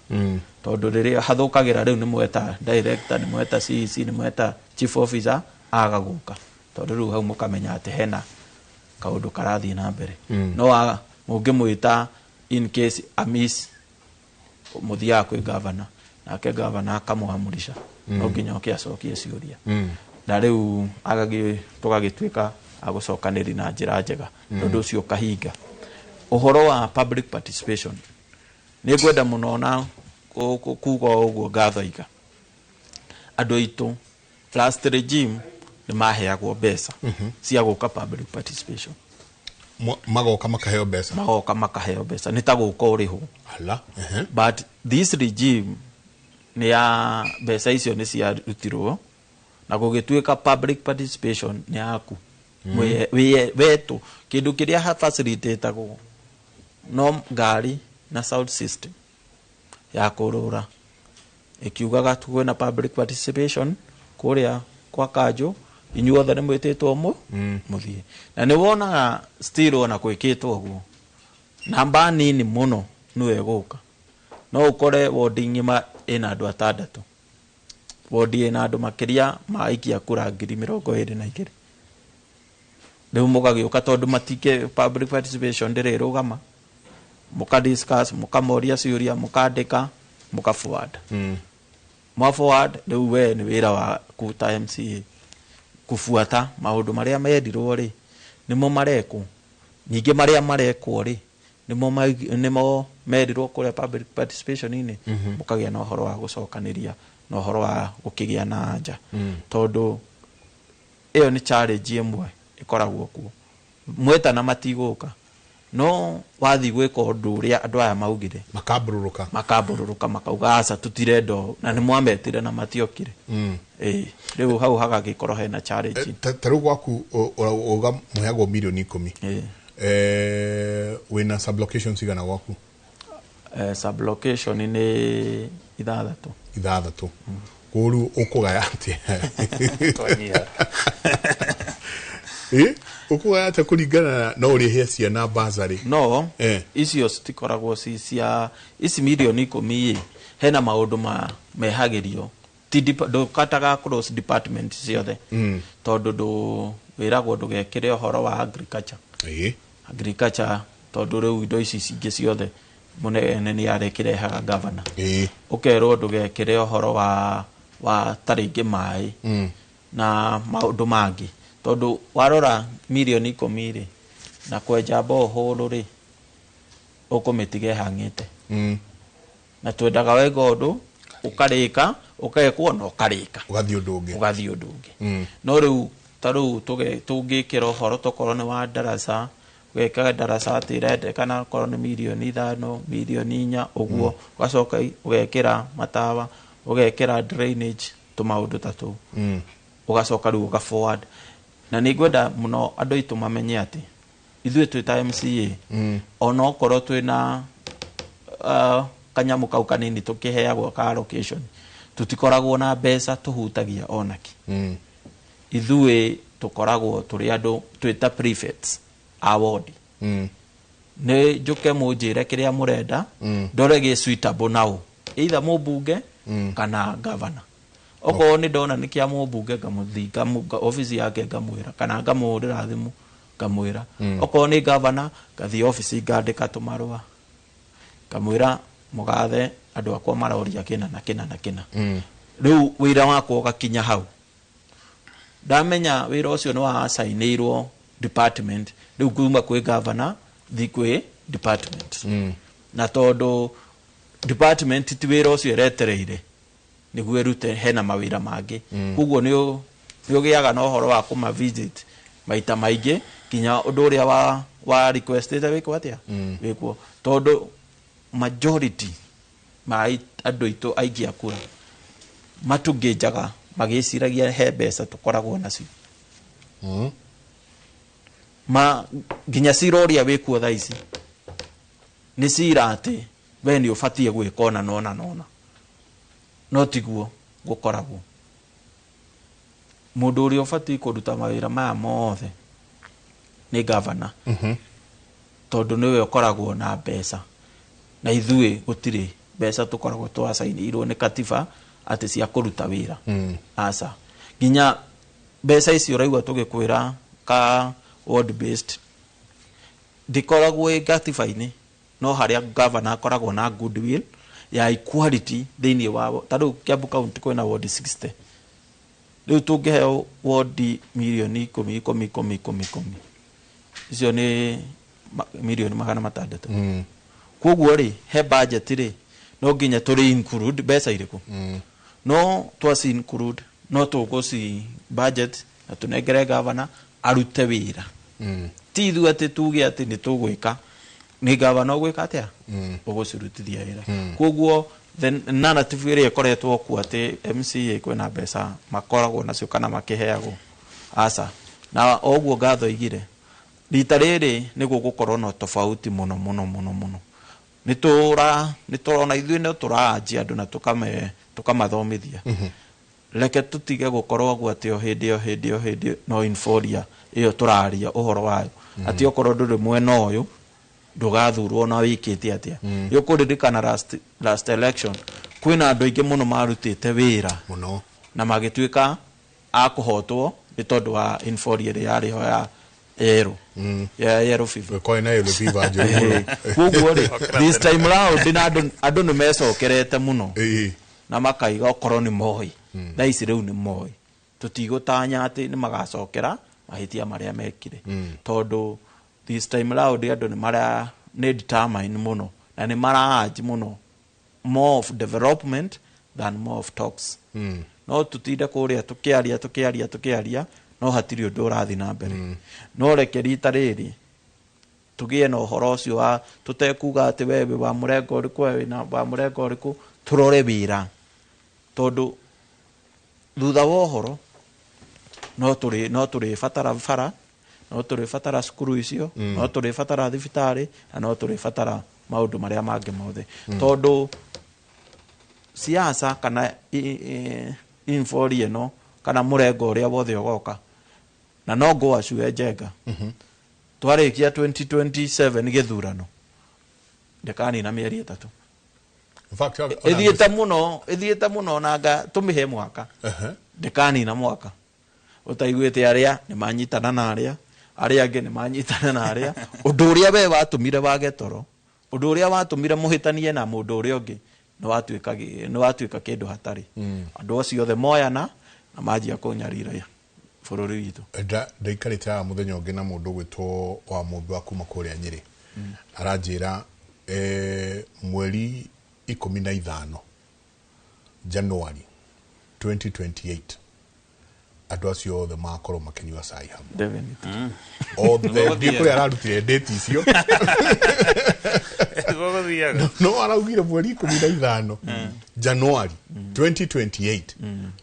tondu riria hathukagira riu ni mweta director ni mweta CEC ni mweta chief officer aga guka tondu riu hau mukamenya ati hena kaundu karathi na mbere no mungimwita in case amis muthia kwi governor nake governor akamwamurisha no nginya okiacokie ciuria na riu tugagituika agucokaniri na njira njega tondu ucio kahinga uhoro wa public participation ni gwenda muno na kuga uguo gathaiga andu aitu last regime ni maheagwo mbeca cia guka public participation magoka makaheo mbeca ni ta guka uriho ala but this regime ni ya mbeca icio ni cia rutirwo na gugituika public participation ni aku wetu kindu kiria ha facilitate go no ngari na sound system ya kurura ikiugaga tuwe na public participation kuria kwa Kanjo inyuothe ni mwititwo muthie na ni wonaga still ona kwikitwo guo namba nini muno niwe guka no ukore ward ngima ina andu 6 ward ina andu makiria maikia kura 22,000 riu mugagiuka tondu matike public participation ndirirugama muka discuss mukamoria ciuria mukandika muka forward forward riu we ni wira wa kuta MCA kufuata maundu maria mendirwo ri nimo mareko ninge maria marekwo ri nimo mendirwo kure public participation ini mukagia na uhoro wa gucokaniria na uhoro wa gukigia na nja tondu iyo ni challenge imwe ikoragwo kuo mweta na matiguka no wathi gwika undu uria andu aya maugire makabururuka makauga aca tutirendo na ni mwametire na matiokire riu hau hagagikorwo hena challenge taru gwaku uga muheagwo milioni 10 wina sublocation cigana gwaku sublocation ni 6 kuru ukugaya ati ukugaya ati kuringana na urihia ciana bazari no icio citikoragwo cia isi milioni 10 hena maundu mehagirio do kataga cross department ciothe tondu do wiragwo ndugekire uhoro wa agriculture tondu riu indo ici cingi ciothe munene ni arekirehaga governor ukerwo ndugekire uhoro wa taringi mai na maundu mangi tondu warora milioni 10 na kwenja boholo ri ukumitige hangite na twendaga wega undu ukarika ukekwo no karika ugathi undu ungi no riu taru tungikira uhoro tokorwo ni wa darasa weka darasa atirende kana korwo ni milioni 5 milioni 4 uguo ugacoka ugekira matawa ugekira drainage tumaundu tatu ugacoka riu uga forward na ni gwenda muno andu itu mamenye ati ithuĩ twita MCA ona okorwo twina kanyamu kau kanini tukiheagwo ka allocation tutikoragwo na mbeca tuhutagia onaki ithuĩ tukoragwo turi andu twita prefects award ne njuke munjire kiria murenda ndore gi suitable nao either mubunge kana governor oko ni ndona ni kia mubunge ngamuthinga office yake ngamwira kana ngamurira thimu ngamwira oko ni governor gathi office ngandika tumarua ngamwira mugathe andu akwa maroria kina na kina riu wira wakwa gakinya hau ndamenya wira ucio ni wa assignirwo department riu kuma kwi governor thikwe department na todo department tiwira ucio eretereire niguo erute hena mawira mangi kuguo ni ugiaga no horo wa kuma visit maita maingi kinya undu uria wa requested wiko atia wiko todo majority mai andu itu aingi akura matungijaga magiciragia he mbeca tukoragwo nacio ma ginya ciroria wikuo thaa ici ni cira ati we ni ubatie gwika ona nona no tiguo gukoragwo mundu uria ubatie kuruta mawira maya mothe ni governor tondu niwe ukoragwo na mbeca na ithui gutiri mbeca tukoragwo twasainirwo ni katiba ati cia kuruta wira asa ginya mbeca icio raigwa tugikwira ka ward based dikoragwo gatiba-ini no haria governor akoragwo na goodwill ya equality thini wa tadu Kiambu County kwina ward 60 riu tungiheo ward milioni 10 icio ni milioni 600 koguo ri he budget ri no nginya turi include mbeca iriku no twasi include no tuguci budget na tunengere governor arute wira ti thu ati tuge ati ni tugwika ni governor gwika atia ugucirutithia wira koguo then narrative iri ikoretwo ku ati MCA kwina mbeca makoragwo nacio kana makiheagwo asa na oguo gatho igire rita riri ni gugukorwo no tofauti muno niturona ithuĩ no turaanjia andu na tukamathomithia reke tutige gukorwo guo ati o hindi no inforia iyo turaria uhoro wayo ati okorwo nduri mwena uyu ndugathurwo na wikite atia yukuririkana last election kwina andu aingi muno marutite wira muno na magituika akuhotwo ni tondu wa inforia yari ho ya yellow fever ko ina yellow fever njuru kuguo ri this time round andu ni mecokerete muno na makaiga okorwo ni moi thaa ici riu ni moi tutigutanya ati ni magacokera mahitia maria mekire tondu this time round andu ni maria ni determine muno na ni maraanji muno more of development than more of talks no tutinde kuria tukiaria no hatiri undu urathi na mbere no reke rita riri tugie no horo ucio wa tutekuga ati wewe wa murengo uriku wewe na wa murengo uriku turore wira tondu thutha wa horo no turi fatara bara no turi fatara skuru icio no turi fatara thibitari no turi fatara maundu maria mangi mothe tondu siasa kana inforie no kana murengo uria wothe ugoka na no go acue njenga twarikia 2027 githurano ndekani na mieri 3 in fact ithiete muno nanga tumihe mwaka ndekani na mwaka utaiguite aria ni manyitana na aria angi ni manyitana na aria undu uria we watumire wage toro undu uria watumire muhitanie na mundu uria ungi ni watuika kindu hatari andu acio othe moyana na majia kunyarira bururi witu ndaikarite a muthenya ungi na mundu gwitwo wa mumbi wa kuma kuria Nyeri aranjira mweri 15 January 2028 andu acio othe makorwo makinyua cai hamwe othe ndikuri ararutire date icio no araugire mweri 15 January 2028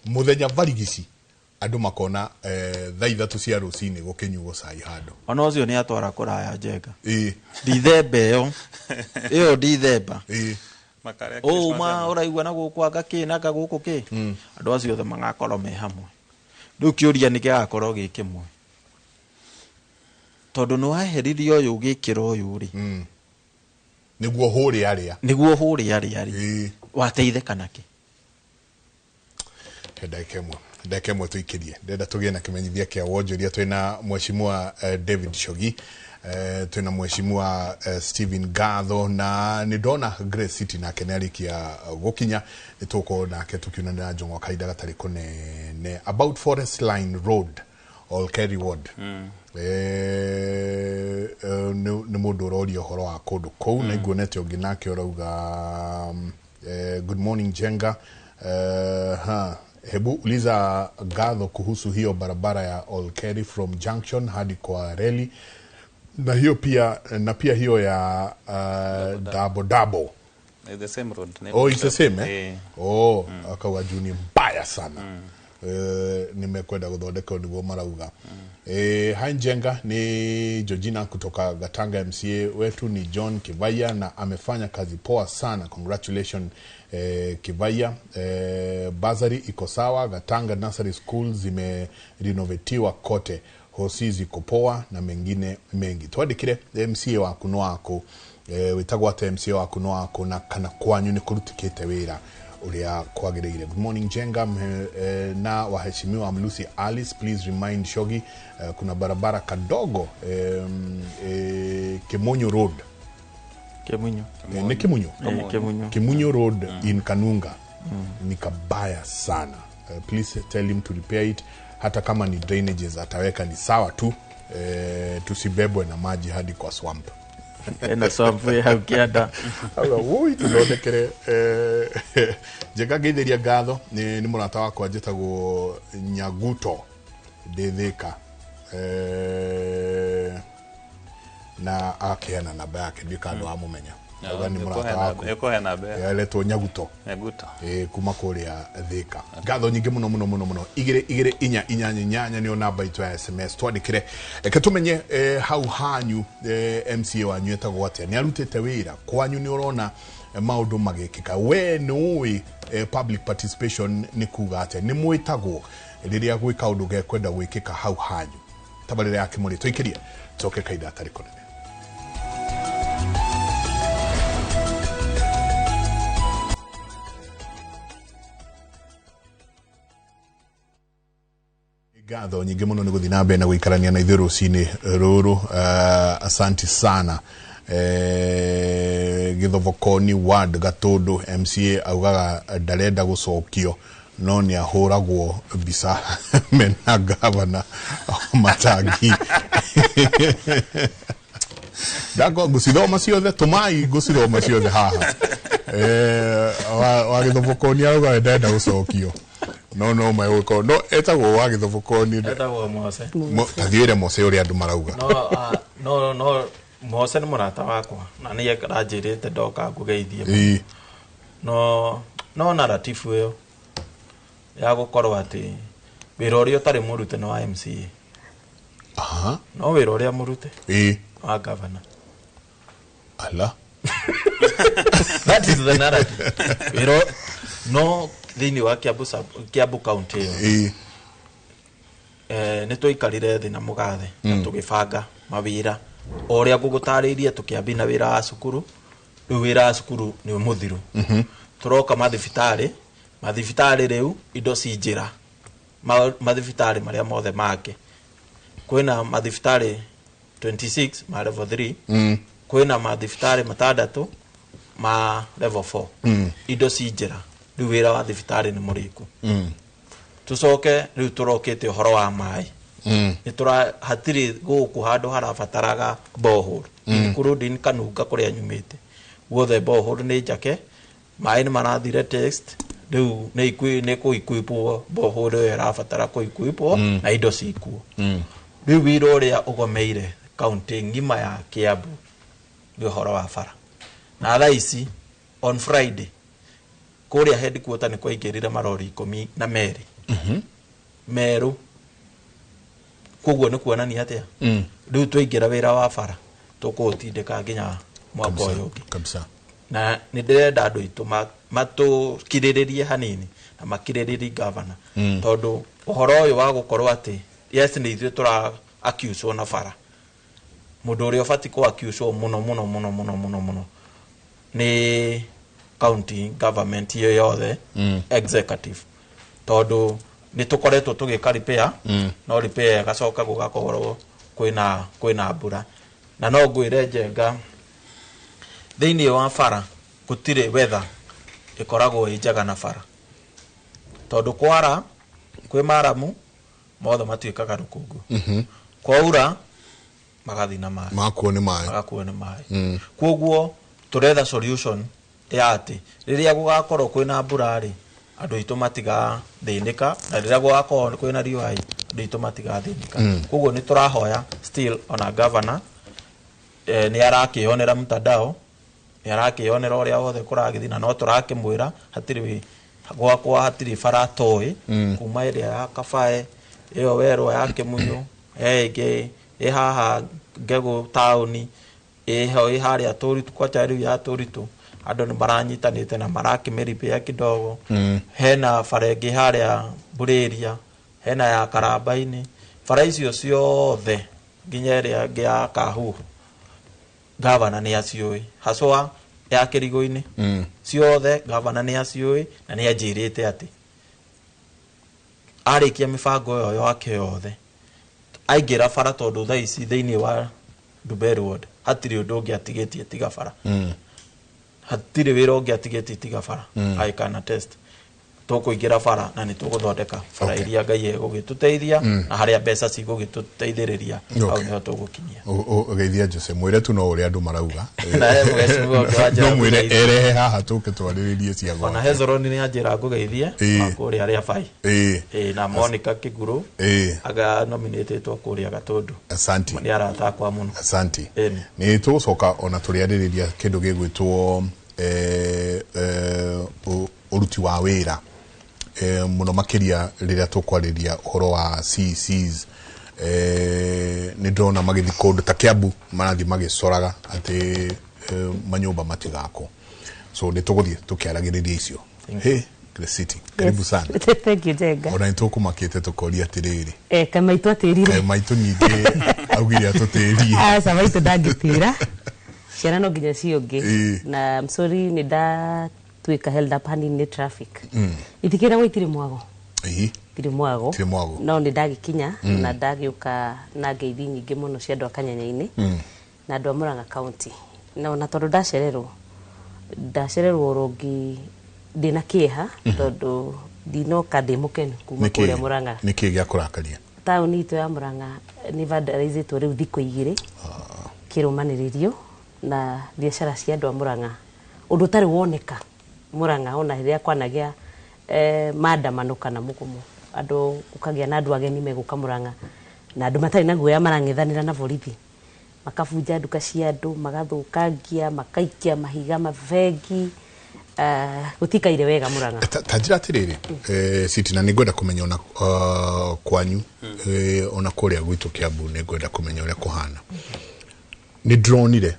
muthenya varigisi andu makona thaa 3 cia rucini gukinyuo cai handu ona ucio ni atwara kuraya njenga Dithemba iyo Dithemba ma uraigua na guku agaki na guku ki andu acio othe magakorwo me hamwe riu kiuria ni gigakorwo gi kimwe tondu no aheririo uyu gikiro uyu ri niguo huri aria wateitheka naki ndeke mwe tuikirie ndenda tugie na kimenyithia kia wonjoria twina mheshimiwa David Shogi twina mheshimiwa Stephen Gatho na ni ndona Grace City na kenerikia gukinya nituko nake tukiuna na Njong'o Kaida gatari kunene about Forest Line Road Olkeri Ward ni mundu rorio horo wa kundu kou na iguonete ungi nake urauga good morning Jenga hebu uliza Gadho kuhusu hiyo barabara ya Olkeri from Junction hadi kwa reli na hiyo pia hiyo ya Dabo the same road. It's the same akawa juni mbaya sana nimekwenda guthondeka niguo marauga Hanjenga ni Georgina kutoka Gatanga. MCA wetu ni John Kivaya na amefanya kazi poa sana, congratulations Kivaya. Bazari iko sawa, Gatanga Nursery School zimerenovatiwa kote, hosi ziko poa na mengine mengi. Twadikire MCA waku no wako witagwa ate MCA waku no wako na kana kwanyu ni kurutikite wira ulia kwagereire. Good morning Jenga na waheshimiwa Lucy Alice, please remind Shogi kuna barabara kadogo Kimunyu Road. Kimunyu Road in Kanunga ni kabaya sana. Please tell him to repair it. Hata kama ni drainages ataweka ni sawa tu, tusibebwe na maji hadi kwa swamp. Ena swamp ya ukienda woi tuthondekere Jenga ngetheria Gadho ni murata wakwa njitagwo Nyaguto Ndithika na akeana namba yake ndikando amumenya ni murata wakwa eko namba yaletwo Nyaguto kuma kuria Thika. Gadho nyingi muno igire inya ni namba itu ya SMS twandikire ketumenye hau hanyu MCA wanyu etagwo atia ni arutite wira kwanyu ni urona maundu magikika we no public participation ni kuga atia ni mwitagwo riria gwika undu gekwenda gwikika hau hanyu tabarire yake muri twikiria toke kaida tariko nene Gadho nyingi muno ni guthi nambe na guikarania na ithiru cini ruru. Asanti sana Githobokoni Ward Gatundu MCA augaga ndarenda gucokio no ni ahuragwo bisa mena gavana Matangi dago gucithoma ciothe tumai gucithoma ciothe haha wa Githobokoni augaga ndarenda gucokio no mayuko no etagwo wa Githobokoni etagwo Mose tathiire Mose uri andu marauga no Mose ni murata wakwa na ni ekanjirite ndoka ngugeithie no narrative yo ya gukorwo ati wira uria utari murute no wa MCA no wira uria murute wa governor ala that is the narrative wira no thini wa Kiambu County ni tuikarire thi na mugathe na tugibanga mawira oria gugutariirie tukiambina wira wa cukuru riu wira wa cukuru ni muthiru turoka mathibitari riu indo cinjira mathibitari maria mothe make kwina mathibitari 26 ma level 3 kwina mathibitari matandatu ma level 4 indo cinjira riu wira wa thibitari ni muriku tucoke riu turokete horo wa mai ni tura hatiri guku handu harabataraga borehole kurudi Kanunga kuria nyumite wothe borehole ni njake mai ni marathire text riu ni kuikuipwo borehole irabatara kuikuipwo na indo cikuo riu wira uria ugomeire county ngima ya Kiambu ni horo wa bara na thaa ici on Friday kuria headquarter ni kwaingirire marori 12 meru koguo ni kuonania atia riu twaingira wira wa bara tukutindika nginya mwaka uyu kabisa na ni ndirenda andu itu matukiriririe hanini na makiriririe governor tondu uhoro uyu wa gukorwo ati yes ni ithu tura accuse na bara mundu uria ubati ku accuse muno ni county government iyo yothe executive tondu ni tukoretwo tugika repair no repair gacoka gugakorwo kwina mbura na no ngwire Jenga thiini wa bara gutire weather ikoragwo injaga na bara tondu kwara kwi maramu mothe matuĩkaga rũkũngũ kwaura magathi na maĩ magakuo nĩ maĩ kwoguo tũretha solution ya atĩ rĩrĩa gũgakorwo kwĩna mbura rĩ andũ aitũ matigathĩnĩka na rĩrĩa gũgakorwo kwĩna riũa andũ aitũ matigathĩnĩka kwoguo nĩ tũrahoya still ona governor nĩ arakĩonera mtandao nĩ arakĩonera ũrĩa wothe kũragĩthi na no tũrakĩmwĩra hatirĩ gwakwa hatirĩ bara toĩ kuma ĩrĩa ya Kabae ĩyo werwo ya Kĩmunyũ ĩngĩ haha Ngegũ taũni ĩho harĩa Tũritu kwacha rĩu ya Tũritu andũ nĩ maranyitanĩte na marakĩmĩripia kidogo hena bara ĩngĩ harĩa Burĩria hena ya Karamba-inĩ bara icio ciothe nginya ĩrĩa ĩngĩ ya Kahuhu governor nĩ aciũĩ haswa ya Kĩrigũ-inĩ ciothe governor nĩ aciũĩ na nĩ anjĩrĩte atĩ arĩkia mĩbango ĩyo yake yothe aingĩra bara tondũ thaa ici thĩinĩ wa Dubai Road hatirĩ ũndũ ũngĩ atigĩtie tiga bara hatirĩ wĩra ũngĩ atigĩtie tiga bara I can attest tũkũingĩra bara na nĩ tũgũthondeka bara iria Ngai egũgĩtũteithia na harĩa mbeca cigũgĩtũteithĩrĩria au nĩho tũgũkinyia ũgeithia Jose mwĩre tu no ũrĩa andũ marauga no mwĩre erehe haha tũke twarĩrĩrie cia gwa ona Hezron nĩ anjĩra ngũgeithie kũrĩa arĩa bai na Monica Kiguru aga nominatetwo kũrĩa Gatũndũ asante nĩ arata kwa mũno asante nĩ tũgũcoka ona tũrĩarĩrĩria kĩndũ gĩgwĩtwo uruti wa wĩra muno makiria rĩrĩa tũkwarĩria ũhoro wa CCs nĩ ndona magĩthi kũndũ ta Kiambu marathi magĩcoraga atĩ manyũmba matigako so nĩ tũgũthiĩ tũkĩaragĩrĩria icio hey City karibu sana thank you Jenga ona nĩtũkũmakĩte tũkoria atĩrĩrĩ kamaitũ atĩrire maitũ nyingĩ augire atũtĩrie aca maitũ ndangĩtĩra ciana no nginya ciũngĩ na I'm sorry nĩ twika held up hand in the traffic itikira gwitirĩ mwago tirĩ mwago no nĩ ndagĩkinya na ndagĩũka na ngeithi nyingĩ mũno cia andũ Kanyanya-inĩ na andũ a Murang'a County na tondũ ndacererwo rongi ndĩna kĩeha tondũ ndinoka ndĩmũkenu kuma kũrĩa Murang'a nĩkĩ gĩa kũrakaria taũni itũ ya Murang'a nĩ vandalizĩtwo rĩu thikũ igĩrĩ kĩrũmanĩrĩrio na biacara cia andũ a Murang'a ũndũ ũtarĩ woneka Murang'a ona rĩrĩa kwanagĩa maandamano kana mũgomo andũ ũkagĩa na andũ ageni megũka Murang'a na andũ matarĩ na guoya marang'ethanĩra na borithi makabunja nduka cia andũ magathũkangia makaikia mahiga mabengi gũtikaire wega Murang'a tanjira atĩrĩrĩ City na nĩngwenda kũmenya ona kwanyu ona kũrĩa gwitũ Kiambu nĩngwenda kũmenya ũrĩa kũhana nĩ dronire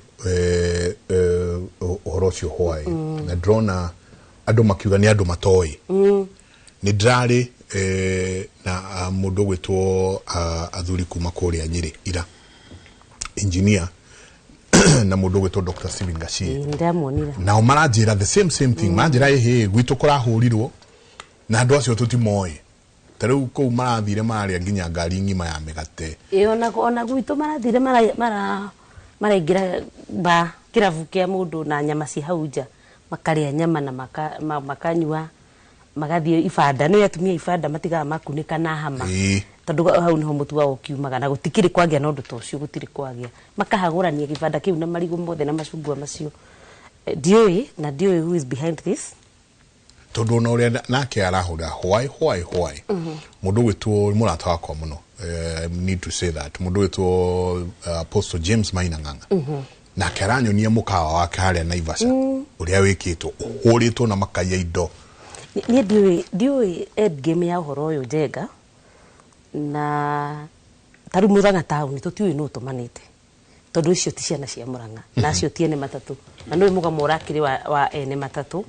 ũhoro ũcio hwaĩ na drona andũ makiuga nĩ andũ matoĩ nĩ ndarĩ na mũndũ gwĩtwo athuri kuma kũrĩa Nyĩrĩ ira engineer na mũndũ gwĩtwo Dr. Steven Gachi ndamuonira nao maranjĩra the same thing maranjĩra gwitũ kũrahũrirwo na andũ acio tũtimoĩ tarĩu kũu marathire marĩa nginya ngari ng'ima ya mĩgate ona gwitũ marathire maraingĩra kĩrabu kĩa mũndũ na nyama ci hau nja makarĩa nyama na makanyua magathiĩ ibanda nĩ atumia ibanda matigaga makunĩka na hama tondũ hau niho mũtu wao kiumaga na gũtikĩrĩ kwagĩa na ũndũ ta ũcio gũtirĩ kwagĩa makahagũrania kĩbanda kĩu na marigũ mothe na macungwa macio ndiũĩ who is behind this tondũ no ũrĩa nake arahũra hwaĩ mũndũ gwĩtwo mũrata wakwa mũno need to say that mũndũ gwĩtwo Apostle James Maina Ng'ang'a nake aranyonia mũkawa wake harĩa Naivasha ũrĩa wĩkĩtwo ũhũrĩtwo na makaiya indo niĩ ndiũĩ endgame ya ũhoro ũyũ Njenga na tarĩu Murang'a taũni tũtiũĩ nũ tũmanĩte tondũ icio ti ciana cia Murang'a na acio ti ene matatũ na nĩ mũgamo ũrakĩrĩ wa ene matatũ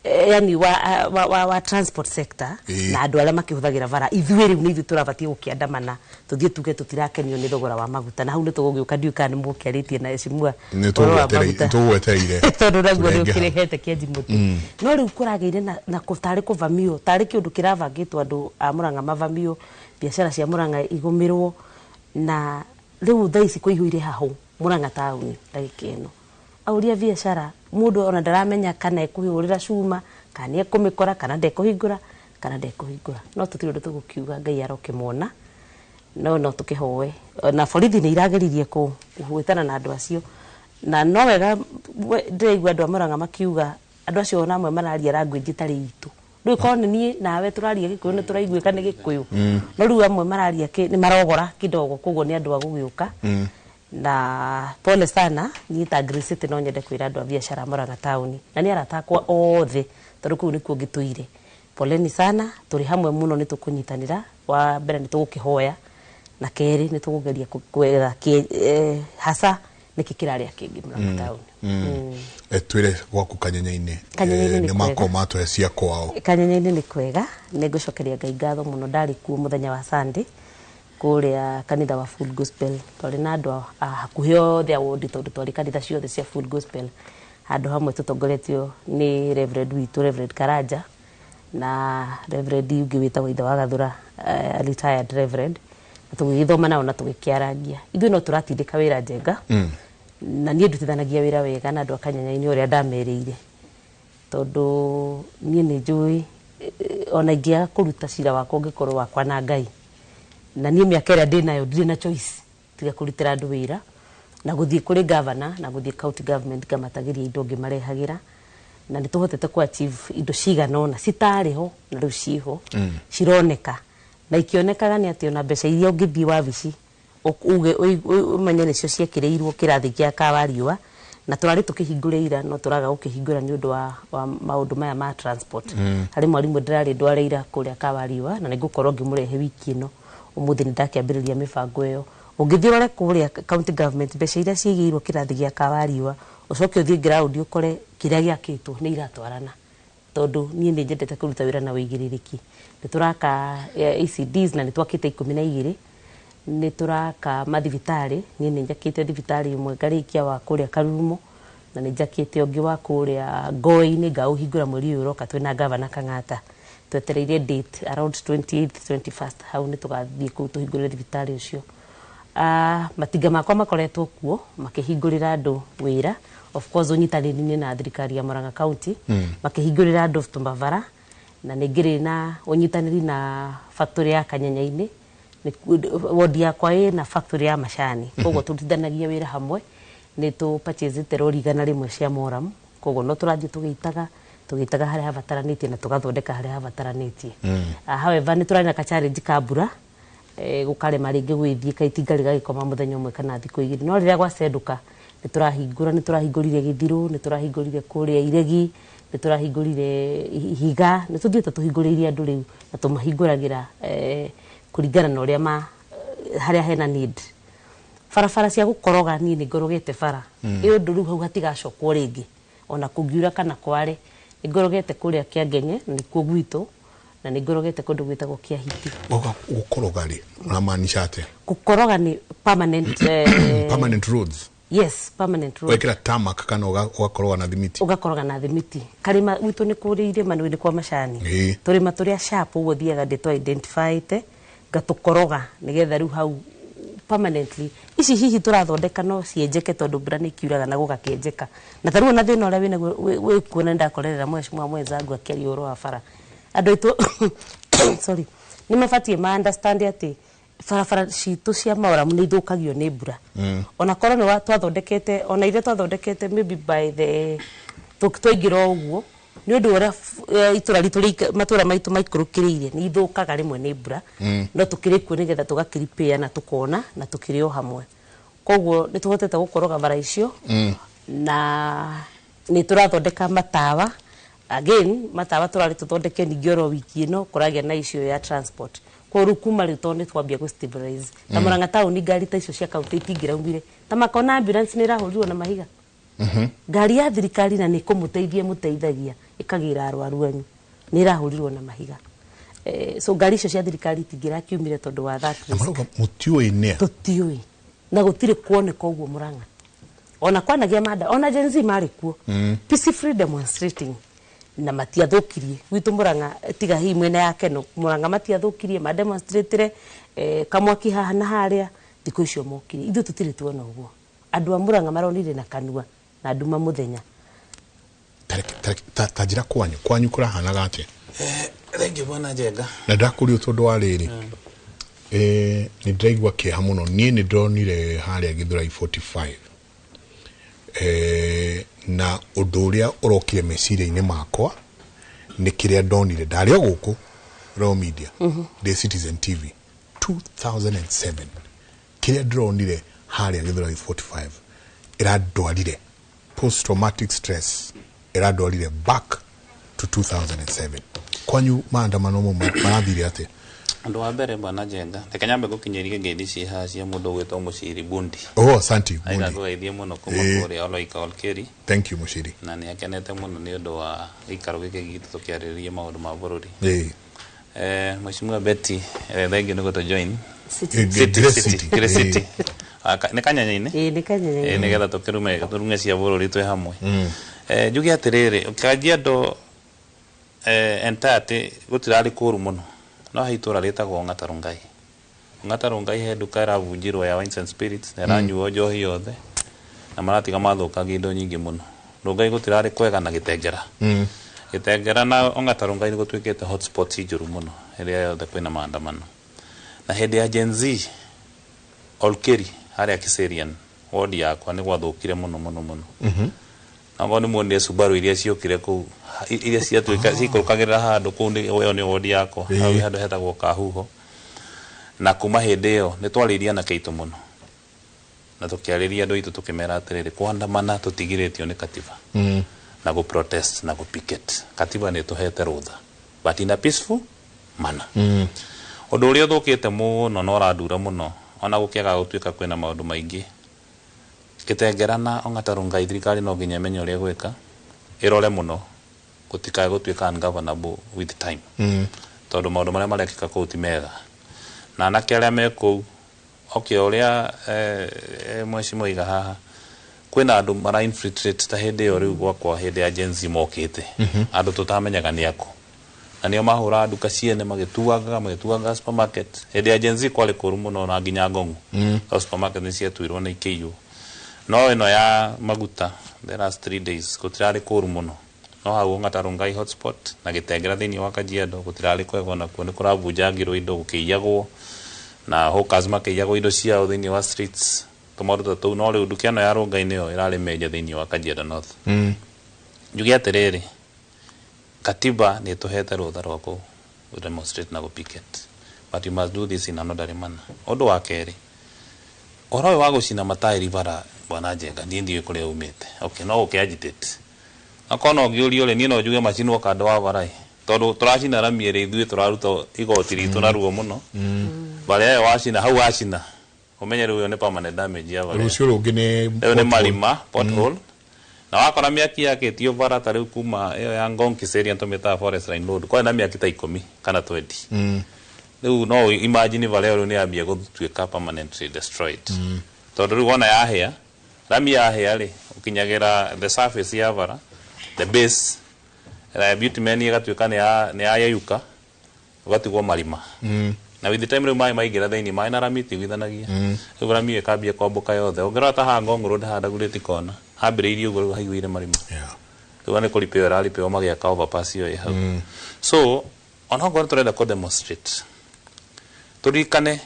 yani wa transport sector na andũ arĩa makĩhũthagĩra bara ithuĩ rĩu nĩ ithuĩ tũrabatie gũkĩandamana tũthiĩ tuge tũtirakenio nĩ thogora wa maguta na hau nĩ tũgũgĩũka ndiũka nĩ mũkĩarĩtie na Eshimua tũgwetereire tondũ naguo nĩ ũkĩrehete kĩenji mũtĩ no rĩu kũragĩire na tarĩ kũvamio tarĩ kĩũndũ kĩravangĩtwo andũ a Murang'a mavamio biacara cia Murang'a igũmĩrwo na rĩu thaa ici kũihũire hahũ Murang'a taũni ndagĩka ĩno auria biacara mũndũ ona ndaramenya kana ekũhĩũrĩra cuma kana ekũmĩkora kana ndekũhingũra kana ndekuhingura no tutire ndu tugukiuga Ngai aroke mona no tukihoe na borithi ni irageririe kuhwetana na andu acio na no wega ndiraigua andu a Murang'a makiuga andu acio na amwe mararia language itari itu ndu ikone nie nawe turaria Gikuyu ni turaiguika ni Gikuyu no riu amwe mararia ni marogora kidogo koguo ni andu a gugiuka na pole sana ni ta Grace no nyende kwira andu a biashara Murang'a town na ni aratakwa othe tondu kuu ni kuo gituire poleni sana turi hamwe muno ni tukunyitanira wa mbere ni tugukihoya na keri ni tugugeria kwetha hasa niki kiraria kingi Murang'a town twire gwaku Kanyenyaini ni mako matwe cia kwao Kanyenyaini ni kwega ni gucokeria Ngai ngatho muno ndari kuo muthenya wa Sunday kuria kanitha wa Full Gospel tori na andu hakuhi othe awodi tondu tori kanitha ciothe cia Full Gospel andu hamwe tutongoretio ni Reverend Karaja na Reverend Yugi witagwo ithe wa Gathura retired Reverend tugithoma nao na tugikiaragia ithuĩ no turatindĩka wĩra njenga na niĩ ndutithanagia wĩra wega na andũ a Kanyenyaini ũrĩa ndamerĩire tondũ niĩ nĩ njũĩ ona ingĩaga kũruta cira wakwa ũngĩkorwo wakwa na Ngai na niĩ mĩaka ĩrĩa ndĩnayo ndirĩ na choice tiga kũrutĩra andũ wĩra na gũthiĩ kũrĩ governor na gũthiĩ county government ngamatagĩria indo ngĩmarehagĩra na nĩ tũhotete ku achieve indo cigana ona citarĩ ho na rĩu ciho cironeka na ikionekaga nĩ atĩ ona mbeca iria ũngĩthiĩ wabici umenye nĩcio ciekĩrĩirwo kĩrathi gĩa kawariũa na tũrarĩ tũkĩhingũre ira no tũraga gũkĩhingũra nĩ ũndũ wa maũndũ maya ma transport harĩ mwarimũ ndĩrarĩ ndwareira kũrĩa kawariũa na nĩngũkorwo ngĩmũrehe wiki ĩno ũmũthĩ nĩ ndakĩambĩrĩria mĩbango ĩyo ũngĩthiĩ ũrore kũrĩa county government mbeca iria ciigĩirwo kĩrathi gĩa kawariũa ucoke uthie ground ukore kiria giakitwo ni iratwarana tondu nie ni njendete kuruta wira na wigiririki ni turaka ECDs na ni twakite 12 ni turaka mathibitari nie ni njakite thibitari imwe ngarikia wa kuria Karurumo na ni njakite ungi wa kuria Ngoi-ini ngauhingura mweri uroka twina governor Kang'ata twetereire date around 28th 21st hau ni tugathie ku tuhingure thibitari ucio matinga makwa makoretwo kuo makihingurira andu wira of course unyitanĩri na thirikari ya Murang'a County makihingurira andu Tumbavara na ningiri na unyitanĩri na factory ya Kanyenyaini wodi yakwa na factory ya macani koguo tutithanagia wira hamwe ni tu purchase terori gana rimwe cia moram koguo no turathie tugitaga haria habataranitie na tugathondeka haria habataranitie however ni turari na ka challenge ka mbura gukare maringi gwithie kaitingari gagikoma muthenya umwe kana thiku igiri no riria gwacenduka ni turahingurire Githiru ni turahingurire kuria Iregi ni turahingurire Higa ni tuthiete tuhinguririe andu riu na tumahinguragira kuringana na uria haria hena need farafara cia gukoroga ni ngorogete fara iyo ndu riu hau hatigacokwo ringi ona kungiura kana kware ngorogete kuria Kiangenye ni kuo gwitu na ni ngorogete kundu gwitagwo Kiahiti gukoroga ri unamaanisha ate gukoroga ni permanent permanent roads. Yes, permanent road. Wekira tarmac kana ugakoroga na thimiti. Ugakoroga na thimiti. Karima witu ni kurire manu ni kwa macani. Turima turia sharp ugo thiaga ndetwa identified gatukoroga nigetha riu hau permanently. Ici hihi turathondeka no cienjeke tondu mbura ni kiuraga na gugakienjeka. Na taruo na thina uria wina we kuona ndakorerera mweshimwa mwenzangu akeri oro wa fara. Andu itu sorry. Ni mafatie ma understand ati farafara citu cia maoramu ni thukagio ni mbura ona korwo ni twathondekete ona ile twathondekete maybe by the twaingira uguo ni undu uria itura ritu matura maitu maikurukiriire ni thukaga rimwe ni mbura no tukiri ku nigetha tugakiripia na tukona na tukiri o hamwe koguo ni tuhotete gukoroga bara icio na ni turathondeka matawa again matawa turari tuthondeke ningiro wiki ino kuragia na icio ya transport koru kuma ritone twambia ku stabilize na Murang'a town ngari ta icio cia county itingira umire ta makona ambulance ni rahurirwo na mahiga ngari ya thirikari na ni muteithagia ikagira arwaru anyu ni rahurirwo na mahiga so ngari icio cia thirikari itingira kiumire tondu wa that risk mutioi ne tutioi na gutire kuoneka uguo Murang'a ona kwanagia mada ona Gen Z mari kuo peaceful demonstrating na matiathukirie witu Murang'a tiga hi mwene yake no Murang'a matiathukirie ma demonstrate kamwaki haha na haria thiku icio mokire ithu tutire tuona uguo andu a Murang'a maronire na kanua na nduma muthenya tajira kwanyu kurahanaga ate Thank you bwana Jenga. Na ndakurio tondu wa riri ni ndaigua kĩeha mũno niĩ nĩ ndonire harĩa Githurai 45 na ũndũ ũrĩa ũrokire meciria-inĩ makwa nĩ kĩrĩa ndonire ndarĩ o gũkũ Raw Media The Citizen TV 2007 kĩrĩa ndĩronire harĩa Githurai 45 ĩrandwarire post traumatic stress ĩrandwarire back to 2007 kwanyu maandamano marathire atĩa? Andu wa mbere bwana Jenga reke nyambe gukinyeria ngeithi ciha cia mundu gwitwo Muciri Bundi. Asante Bundi. Aiga kugeithia muno kuma kuri Oloika Olkeri. Thank you Muciri. Na ni akenete muno ni undu wa ikaro giki gitu tukiarĩrĩria maundu ma bururi. Mheshimiwa Betty thank you ni guto join City. Ni kanyanya-ini? Ni kanyanya-ini. Ni getha turunge cia bururi twe hamwe. Njuge atiriri ukianjia ndo entate gutirari kuru muno. No hitura retagwo Ng'atarungai. Ng'atarungai he nduka ĩravunjirwo ya Wines and Spirits na ĩranyuo njohi yothe na maratiga mathukagia indo nyingĩ muno. Ndungai gutirari kwega na Gĩtengera. Gĩtengera na Ng'atarungai nĩgũtuĩkĩte hotspots njũru muno ĩrĩa yothe kwĩna maandamano. Na hĩndĩ ya Gen Z Olkeri harĩa Kiserian wodi yakwa nĩ gwathũkire muno. Na ngo nĩ muonire Subaru iria ciokire kũu iria ciatuĩka ciikũrũkagĩrĩra handũ kũu nĩ wodi yakwa hau handũ hetagwo Kahuho. Na kuma hĩndĩ ĩyo nĩ twarĩria na Keito muno na tũkĩarĩria andũ aitũ tũkĩmera atĩrĩrĩ kwandamana tũtigirĩtio nĩ katiba na go protest na go picket. Katiba nĩ tũhete rũtha but in a peaceful manner. Ũndũ ũrĩa ũthũkĩte mũno na ũrandura mũno ona gũkĩaga gũtuĩka kwĩna maũndũ maingĩ. Gĩtengera na Ng'atarungai thirikari no nginya ĩmenye ũrĩa gwĩka ĩrore mũno gũtikae gũtuĩka ungovernable with time. Tondũ maũndũ marĩa marekĩka kũu ti mega na anake arĩa me kũu ũrĩa mheshimiwa iga haha kwĩna andũ mara infiltrate ta hĩndĩ ĩyo rĩu gwakwa hĩndĩ ya Gen Z mokĩte andũ tũtamenyaga nĩ akũ na nĩo mahũra nduka ciene magĩtuanga supermarket. Hĩndĩ ya Gen Z kwarĩ kũru mũno na nginya Ngong'u supermarket nĩ ciatuirwo na ikĩiywo. No ĩno ya maguta the last 3 days gũtirarĩ kũru mũno. No hau Ng'atarungai hotspot na Gĩtengera thĩinĩ wa Kajiado gũtirarĩ kwega nakuo nĩ kũravunjangirwo indo gũkĩiyagwo na hawkers makĩiyagwo indo ciao thĩinĩ wa streets tũmaũndũ tũu. No rĩu nduka ĩno ya Rongai nĩyo ĩrarĩ menja thĩinĩ wa Kajiado North. Njuge atĩrĩrĩ katiba nĩ tũhete rũtha rwa kũ demonstrate na go picket but you must do this in another manner. Ũndũ wa kerĩ ũhoro ũyũ wa gũcina mataĩri bara bwana Jenga ndiĩ kũrĩa umĩte. Okay no ũkĩagitate akona ũngĩũrio rĩ niĩ no njuge macinwo kando wa bara tondũ tũracina rami ĩrĩ ithuĩ tũraruta igoti ritũ na ruo mũno. Bara ĩyo wacina hau wacina umenye rĩu nĩ permanent damage ya bara. Rũcio rũngĩ nĩ marima pothole na wakora mĩaki yakĩtio bara ta rĩu kuma ĩyo ya Ngong Kiserian tũmĩtaga Forest Line Road kwĩ na mĩaki ta 10 kana 20. Rĩu no imagine bara ĩyo rĩu nĩ yambia gũtuĩka permanently destroyed. Tondũ rĩu wona yahĩa rami yahĩa rĩ ũkinyagira the surface ya bara the base bitumen ĩgatuĩka nĩ yayeyuka ũgatigwo marima. Na with the time rĩu maĩ maingĩra thĩinĩ maĩ na rami tigithanagia rĩu rami ĩkambia kwambuka yothe. Ũngĩrora ta haha Ngong Road handagũrĩte kona hambĩrĩirie ũguo rĩu haihũire marima. Rĩu nĩ kũripĩo ĩraripĩo magĩaka overpass ĩyo ĩ hau. So onakorwo tũrenda kũ demonstrate tũririkane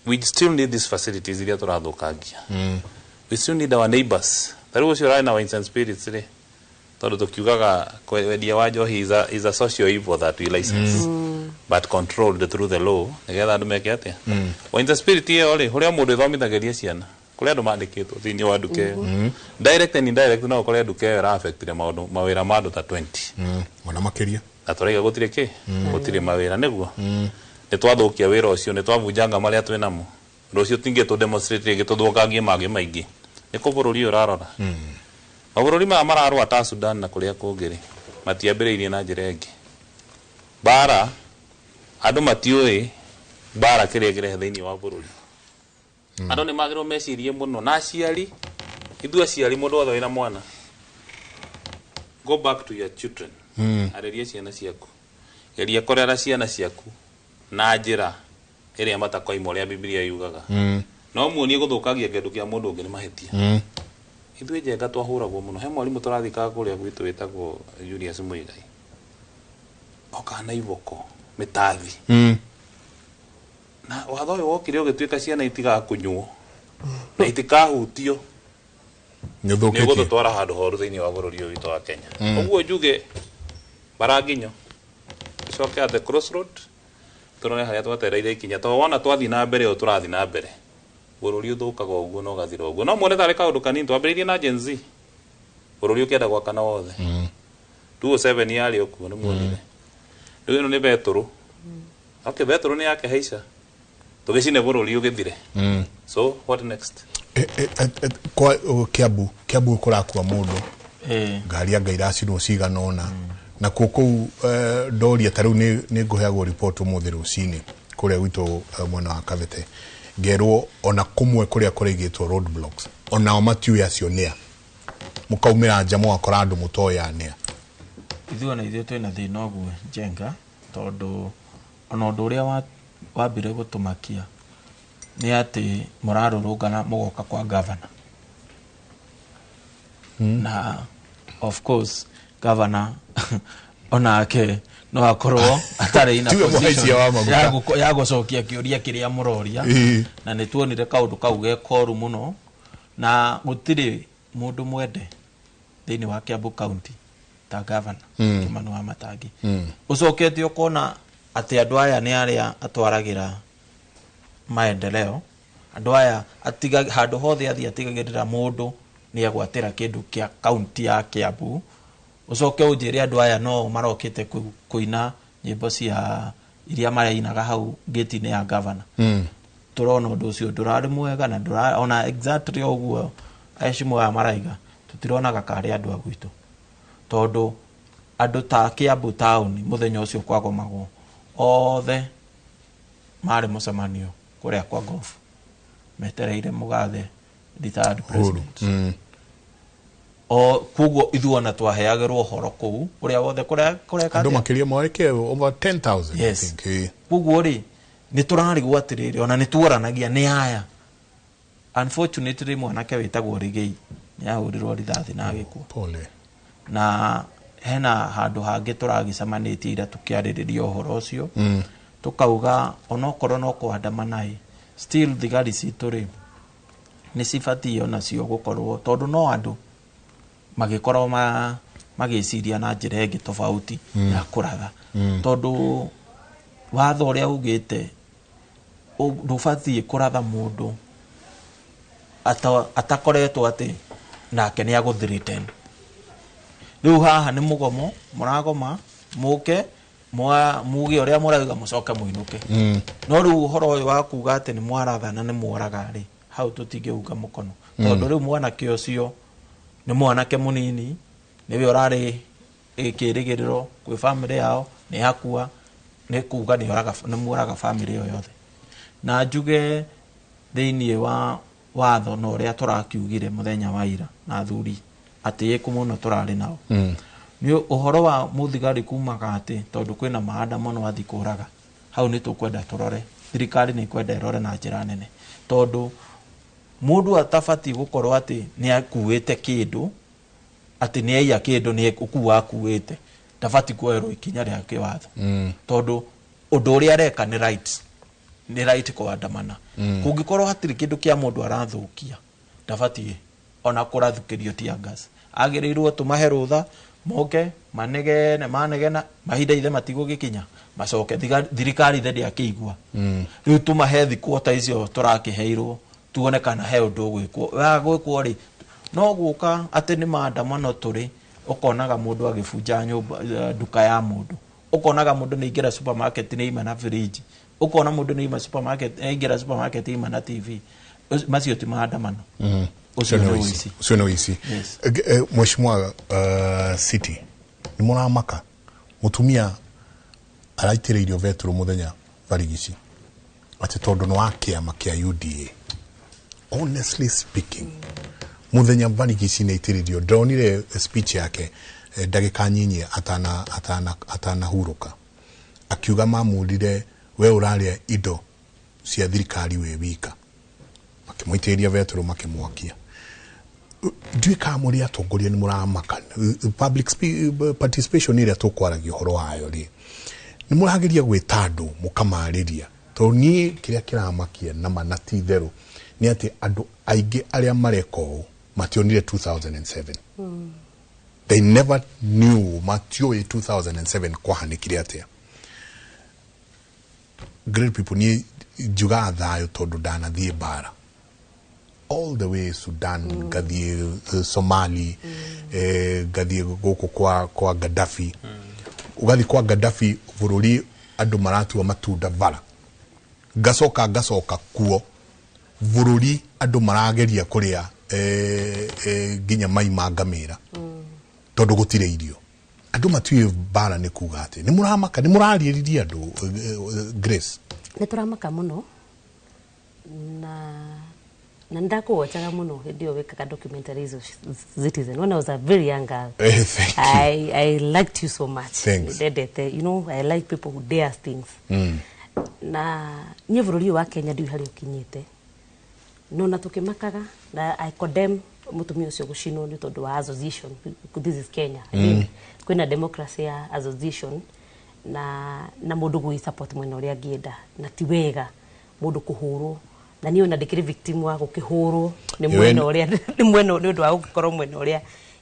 we still need these facilities iria tũrathũkangia. We still need our neighbors. Tarĩu ũcio ũrarĩ na Wines and Spirits rĩ tondũ tũkiugaga wendia wa njohi is a social evil that we license but controlled through the law nĩgetha andũ meke atĩa. Wines and Spirits ĩyo rĩ ũrĩa mũndũ ĩthomithagĩria ciana kũrĩa andũ mandĩkĩtwo thĩinĩ wa nduka ĩyo direct and indirect no ũkore nduka ĩyo ĩra-affectire mawĩra ma andũ ta 20 ona makĩria na tũraiga gũtirĩ gũtirĩ mawĩra nĩguo nĩ twathũkia wĩra ũcio nĩ twavunjanga marĩa twĩ namo rũciũ tingĩ tũ demonstrate rĩngĩ tũthũkangie mangĩ maingĩ nĩ kũ bũrũri ũrarora. Mabũrũri maya mararũa ta Sudan na kũrĩa kũngĩ rĩ matiambĩrĩirie na njĩra ĩngĩ. Bara andũ matiũĩ bara kĩrĩa kĩrehe thĩinĩ wa bũrũri. Andũ nĩ magĩrĩirwo mecirie mũno na aciari ithuĩ aciari mũndũ wothe wĩna mwana go back to your children. Arĩria ciana ciaku geria kũrera ciana ciaku na njĩra ĩrĩa matakoima ũrĩa Biblia yugaga. No muonie gũthũkagia kĩndũ kĩa mũndũ ũngĩ nĩ mahĩtia. Ithuĩ Njenga twahũragwo mũno he mwarimũ tũrathikaga kũrĩa gwitũ wĩtagwo Julius Muigai okana iboko mitathi na watho yo kire ogituika ciana itiga kunyuo na itikahutio nĩ thũkĩtie nĩguo tũtwara handũ horu thĩinĩ wa bũrũri ũyũ witũ wa Kenya ũguo njuge Baranginyo coke at the crossroad turone harĩa twetereire ikinya to wona twathi na mbere o turathi na mbere bũrũri ũthũkaga ũguo no gathira ũguo no muone tarĩ kaũndũ kanini twambĩrĩirie na Gen Z bũrũri ũkĩenda gwakana wothe 207 yarĩ okuo nĩ muonire rĩu ĩno nĩ Betũrũ okay Betũrũ nĩ yake haica tũgĩcine bũrũri ũgĩthire so what next kwa Kiambu kũrakua mũndũ ngari anga iracinwo cigana ũna na kũu ndoria ta rĩu nĩ ngũheagwo report ũmũthĩ rũcinĩ kũrĩa gwitũ mwena wa Kabete ngerwo ona kũmwe kũrĩa kũrĩgĩtwo road blocks onao matiũĩ acio nĩa mũkaumĩra nja mwakora andũ mũtoya nĩa ithuĩ twĩna thĩna ũguo Njenga tondũ ona ũndũ ũrĩa wambire gũtũmakia nĩ atĩ mũrarũrũngana mũgoka kwa governor na of course governor onake no akorwo atarĩ ina position ya gũcokia kĩũria kĩrĩa mũroria na nĩ tuonire kaũndũ kau gekoru mũno na gũtirĩ mũndũ mwende thĩinĩ wa Kiambu County ta governor Kimani Wamatangi ũcokete ũkona atĩ andũ aya nĩ arĩa atwaragĩra maendeleo andũ aya handũ hothe athi atigagĩrĩra mũndũ nĩ agwatĩra kĩndũ kĩa kaunti ya Kiambu ucoke ũnjĩre andũ aya no marokĩte kũina nyĩmbo cia iria marainaga hau gate-inĩ ya governor turona ũndũ ũcio ndũrarĩ mwega na ona exactly ũguo Aishimu ya maraiga tutironaga karĩ andũ a gwitũ tondũ andũ ta Kiambu town mũthenya ũcio kwagomagwo othe marĩ mũcemanio kũrĩa kwa golf metereire mũgathe retired president o kugo ithuona twaheagĩrwo ũhoro kũu ũrĩa wothe kũrĩa andũ makĩria moeke over 10,000 yes. I think kugo rĩ nĩ tũrarigwo atĩrĩrĩ ona nĩ tuoranagia nĩ aya unfortunately mwanake wĩtagwo Rigei nĩ ahũrirwo rithathi na agĩkua pole na hena handũ hangĩ tũragĩcemanĩtie ira tũkĩarĩrĩria ũhoro ũcio tukauga onokorwo no kwandamana still thigari citũ rĩ nĩ cibatiĩ onacio gũkorwo tondũ no andũ magĩkorwo magĩciria na njĩra ĩngĩ tofauti ya kũratha tondũ watho ũrĩa ugĩte ndũbatiĩ kũratha mũndũ atakoretwo atĩ nake nĩ agũthirĩten rĩu haha nĩ mũgomo mũragoma mũke muge ũrĩa mũrauga mũcoke mũinũke no rĩu ũhoro ũyũ wa kuga atĩ nĩ mwaratha na nĩ mworaga rĩ hau tũtingĩuga mũkono tondũ rĩu mwanake ũcio nĩ mwanake mũnini nĩwe ũrarĩ kĩrĩgĩrĩro kwĩ family yao nĩ hakua nĩ kuga nĩ mworaga family ĩyo yothe na njuge thĩinĩ wa watho na ũrĩa tũrakiugire mũthenya wa ira na athuri atĩ mũno tũrarĩ nao nĩ ũhoro wa mũthigari kumaga atĩ tondũ kwĩna maandamano athi kũraga hau nĩ tũkwenda tũrore thirikari nĩ kwenda ĩrore na njĩra nene tondũ mũndũ atabatiĩ gũkorwo atĩ nĩ akuĩte kĩndũ atĩ nĩ aiya kĩndũ nĩ ũkuua akuĩte ndabatiĩ kuoerwo ikinya rĩa kĩwatho tondũ ũndũ ũrĩa areka nĩ right kwandamana kũngĩkorwo hatirĩ kĩndũ kĩa mũndũ arathũkia ndabatiĩ ona kũrathukĩrio tear gas agĩrĩirwo tũmahe rũtha moke manegena mahinda ithe matigũgĩkinya macoke thirikari ithe ndĩakĩigua rĩu tũmahe thikũ ta icio tũrakĩheirwo tuone kana he ũndũ gwĩkwo rĩ no gũka atĩ nĩ maandamano tũrĩ ũkonaga mũndũ agĩbunja nyũmba nduka ya mũndũ ũkonaga mũndũ nĩ ingĩra supermarket nĩ ima na fridge ũkona mũndũ nĩ ima supermarket ingĩra supermarket ima na TV macio ti maandamano ucio nĩ ũici Mheshimiwa City nĩ mũramaka mũtumia araitĩrĩirio Betũrũ mũthenya barigici atĩ tondũ nĩ wa kĩama kĩa UDA honestly speaking muthenya barigici nĩ aitĩrĩirio ndonire speech yake ndagĩka nyinyi atanahurũka akiuga mamũrire we ũrarĩa indo cia thirikari we wika makĩmũitĩrĩria Betũrũ makĩmwakia ndwĩka mũrĩ atongoria nĩ mũramaka public participation ĩrĩa tũkwaragia ũhoro wayo rĩ ni murageria gwita andu mukamariria to ni kiria kiramakia na manati theru ni ati andu aige aria mareko mationire 2007 they never knew matio 2007 kwa hanikire atia great people ni juga thayo tondu ndanathie bara all the way Sudan gathie Somali gathie goko kwa Gaddafi ugathi kwa Gaddafi bururi andu maratua matunda bara gacoka kuo bururi andu marageria kuria ginya mai mangamira tondu gutire irio andu matue bara ni kuga ati ni muramaka ni muraririria andu Grace ni turamaka muno na ndakuwachaga muno ndio weka documentaries of Citizen when I was a very young girl. Thank you. I liked you so much. Thanks. You know, I like people who dare things. Na nye bururi wa Kenya ndio hari ukinyite no na tukimakaga na I condemn mutumia ucio gucino ni tondu wa association. This is Kenya. I mean, kwina democracy ya association na mundu gui support mwena uria ngienda na ti wega mundu kuhurwo na niyo na ndikiri victim wa gukihurwo ni mwena uria ni mwena ni undu wa gukorwo mwena uria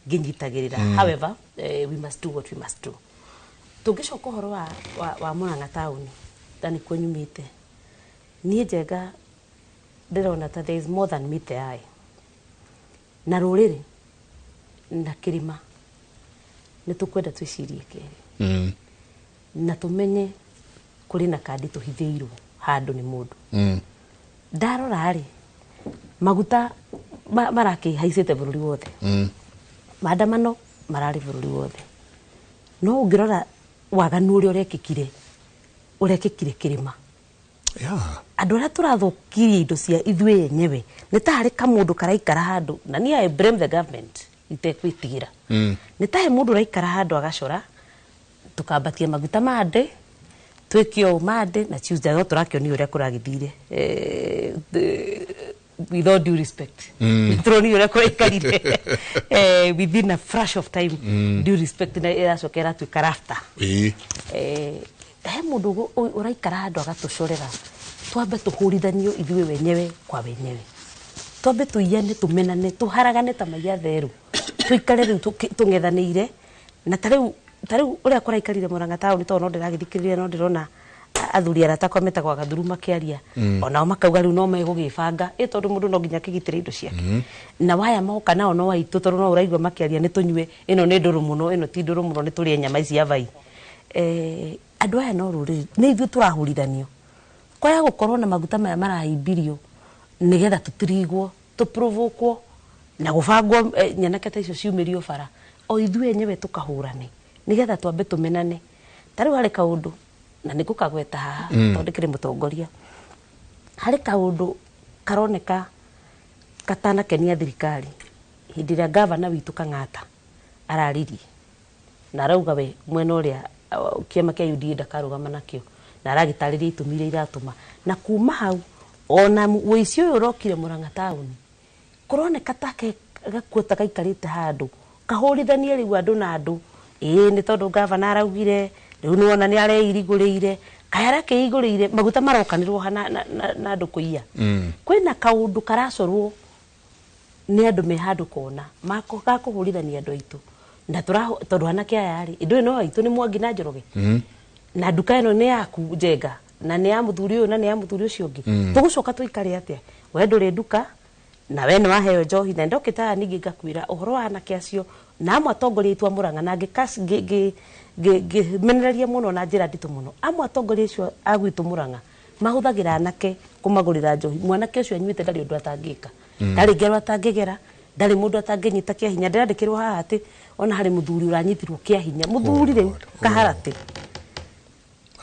nginyitagirira. However, we must do what we must do. Tungicoka uhoro wa Murang'a town tani kwenyumite nie njega ndirona ta there is more than meet the eye na ruriri na kirima ni tukwenda twicirie keri na tumenye kuri na kandi tuhithiirwo handu ni mundu ndarora ri maguta maraki haicite bururi wothe maandamano marari bururi wothe no ungirora waganu uri urekikire kirima andu aria turathukirie indo cia ithue yenyewe ni ta hari kamundu karaikara handu na ni I blame the government itekwitigira ni ta he mundu raikara handu agacora tukambatia maguta mande twikio mande na Tuesday no turakio ni uria kuragithire with all due respect troni uria kuraikarire within a flash of time due respect na iracokera twikarafta he mundu uraikara handu agatucorera twambe tuhurithanio ithue wenyewe kwa wenyewe twambe tuiyane tumenane tuharagane ta maiya theru tuikare riu tungethaniire na tariu uria kuraikarire Murang'a town to no ndiragithikiriria no ndirona athuri arata kometa kwa gathuru makiaria onao makauga riu no megugibanga tondu mundu no nginya kigitire indo ciake na waya moka nao no waitu tondu no uraigwa makiaria ni tunywe ino ni nduru muno ino ti nduru muno ni turi nyama ici avai andu aya no ruri ni ithu turahurithanio kwaya gukorwo na maguta maya marahimbirio nigetha tutirigwo tuprovokwo na gubangwo nyanake ta icio ciumirio bara o ithu yenyewe tukahurane nigetha twambe tumenane tariu hari kaundu na nikukagweta haha tondu kiri mutongoria hari kaundu karoneka katana kenia thirikari hindi ria gavana witu Kang'ata araririe na arauga we mwena uria kiama kia UDA ndakarugama nakio na aragitariria itumire iratuma na kuma hau ona wici uyu urokire Murang'a town kuroneka take gakuota gaikarite handu kahurithanie riu andu na andu ni tondu gavana araugire riu ni wona ni areirigurire kayara keigurire maguta marokanirwo hana na andu kuiya kwina kaundu karacorwo ni andu me handu kona mako gakuhurithania andu aitu na tondu anake aya ri indu no aitu ni Mwangi na Njoroge na duka ino ni yaku Njenga na ni ya muthuri uyu na ni ya muthuri ucio ungi tugucoka tuikare atia we nduri duka na we ni waheo njohi na ndokita ningi ngakwira uhoro wa anake acio na amwe atongoria itwa Murang'a na menereria muno na njira nditu muno amwe atongoria acio agwitu Murang'a mahuthagira anake kumagurira njohi mwanake ucio anyuite ndari undu atangika ndari ngero atangigera ndari mundu atanginyita kia hinya ndirandikirwo haha ati ona hari muthuri uranyitirwo kia hinya muthuri riu kaharati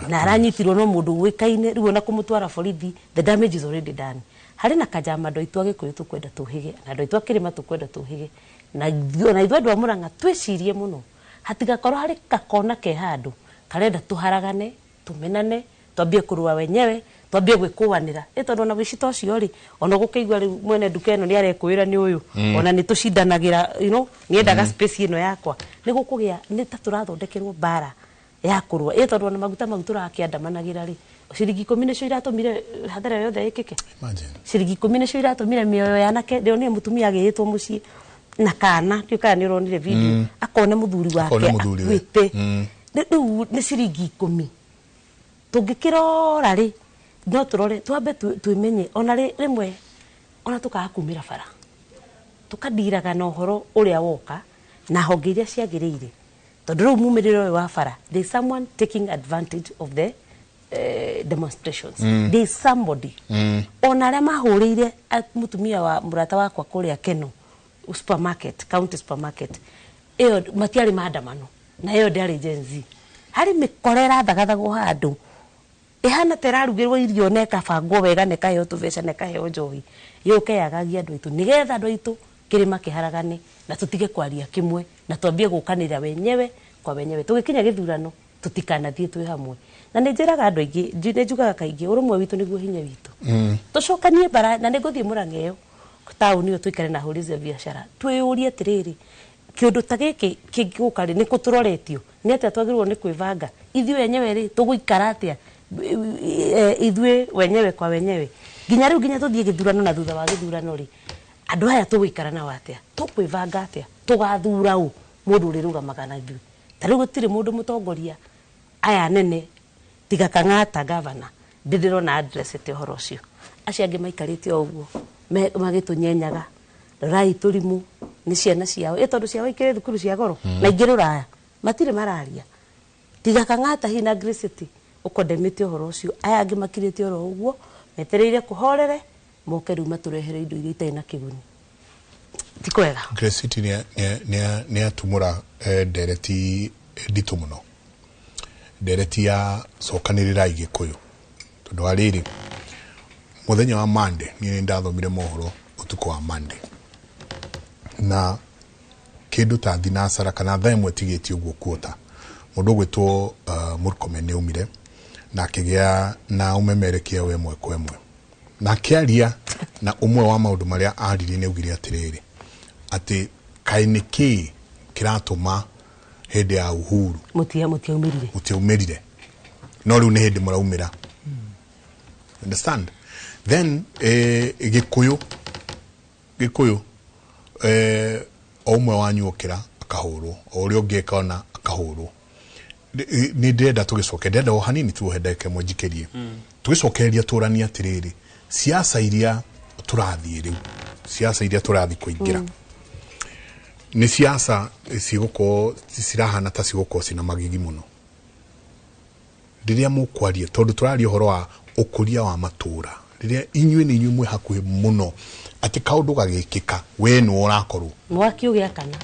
na aranyitirwo no mundu wikaine riu na kumutwara borithi the damage is already done hari na kajama ndo itwa gikuyu tukwenda tuhige na ndo itwa kirima tukwenda tuhige na itwa andu a Murang'a twicirie muno hatigakorwo hari kakona ke handu karenda tuharagane tumenane twambie kurua wenyewe twambie gwikuanira tondu na wicito cio ri ona gukeigwa ri mwene duka ino ni arekwira ni uyu ona ni tucindanagira ni endaga space ino yakwa ni gukugia ni ta turathondekerwo bara ya kurwa tondu na maguta mau turakiandamanagira ri ciringi 10 nicio iratumire hathara yothe ikike. Imagine Ciringi 10 nicio iratumire mioyo yanake ndio ni mutumia agitwo mucii na kana ndio kana ni uronire video akone muthuri wake wite riu ni ciringi 10 tungikirora ri no turore twambe twimenye ona rimwe ona tukakumira bara tukadiraga na uhoro uria woka na honge iria ciagirire tondu riu mumiriro wa bara there is someone taking advantage of the demonstrations. There is somebody ona aria mahurire mutumia wa murata wakwa kuria Keno supermarket county supermarket iyo matiari maandamano na iyo ndiari Gen Z hari mikorera thagathagwo handu ihana terarugirwo irio neka bangwo wega neka yo tubeca neka yo njohi yuke yagagia andu itu nigetha andu itu kirima kiharagane na tutige kwaria kimwe na twambie gukanira wenyewe kwa wenyewe tugikinya githurano tutikanathie twi hamwe na ninjiraga andu aingi njine njugaga kaingi urumwe witu niguo hinya witu tucokanie bara na niguthie Murang'a tauni yo twikare na huri cia biashara twiyurie tiriri kiundu ta giki kingukari ni kuturoretio ni atia twagirwo ni kwivanga ithio wenyewe ri tuguikara atia ithwe wenyewe kwa wenyewe ginya riu ginya tuthie githurano na thutha wa githurano ri andu aya tuguikara na watia tukwivanga atia tugathura u mundu ri rugamaga na ithui tariu gutire mundu mutongoria aya nene tiga Kang'ata governor ndirona address te horo cio acio angi maikarite oguo magitunyenyaga rai turimu ni ciana ciao tondu ciao ikire thukuru cia goro na ingĩ ruraya matire mararia tiga Kang'ata hina Gracity ukodemete horo cio aya angi makirite oro uguo metereire kuhorere moke riu maturehere indo iria itai na kiguni tikwega. Gracity ni atumura ndereti nditu muno ndereti ya cokanirira igikuyu tondu ariri muthenya wa Monday ni ndathomire mohoro utuko wa Monday na kindu ta thinasara kana thaa imwe tigiti uguo kuota mundu gwitwo Murkomen ni umire na akigia na umemerekia we mwe kwa mwe na kiaria na umwe wa maundu maria ariri ni ugire atiriri ati kainiki kiratuma hende ya uhuru mutiaumirire no riu ni hindi muraumira understand then gikuyu omwe wanyukira akahurwo uria ungeka ona akahurwo ni ndenda tugicoke ndenda o hanini tu hendeke mwenjikerie tugicokeria turania atiriri siasa iria turathie riu siasa iria turathi kuingira ni siasa ciguko cirahana ta ciguko cina magigi muno riria mukwaria tondu turaria horo wa ukuria wa matura riria inyue ni inyue hakuhi muno ati kaundu gagikika we no urakorwo mwaki ugia kana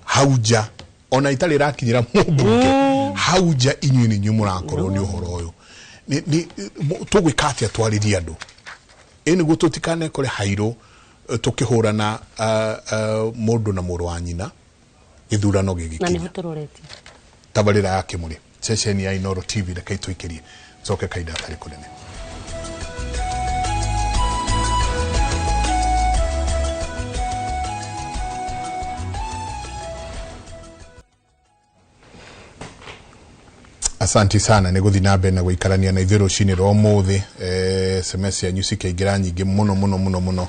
hauja ona itali rakinyira mubunge hauja inyue ni inyue murakorwo ni uhoro uyu ni tugwikatia twariria andu eni gututikane kore hairo tukihurana mundu na muru wa nyina ithurano gigikinya na ni huturoretie tabarira yake muri session ya Inoro TV da kaito ikirie zoke kaida tari kunene. Asanti sana ni guthi nambe na guikarania na ithiro cini ro muthi SMS ya nyusi kaigira nyingi muno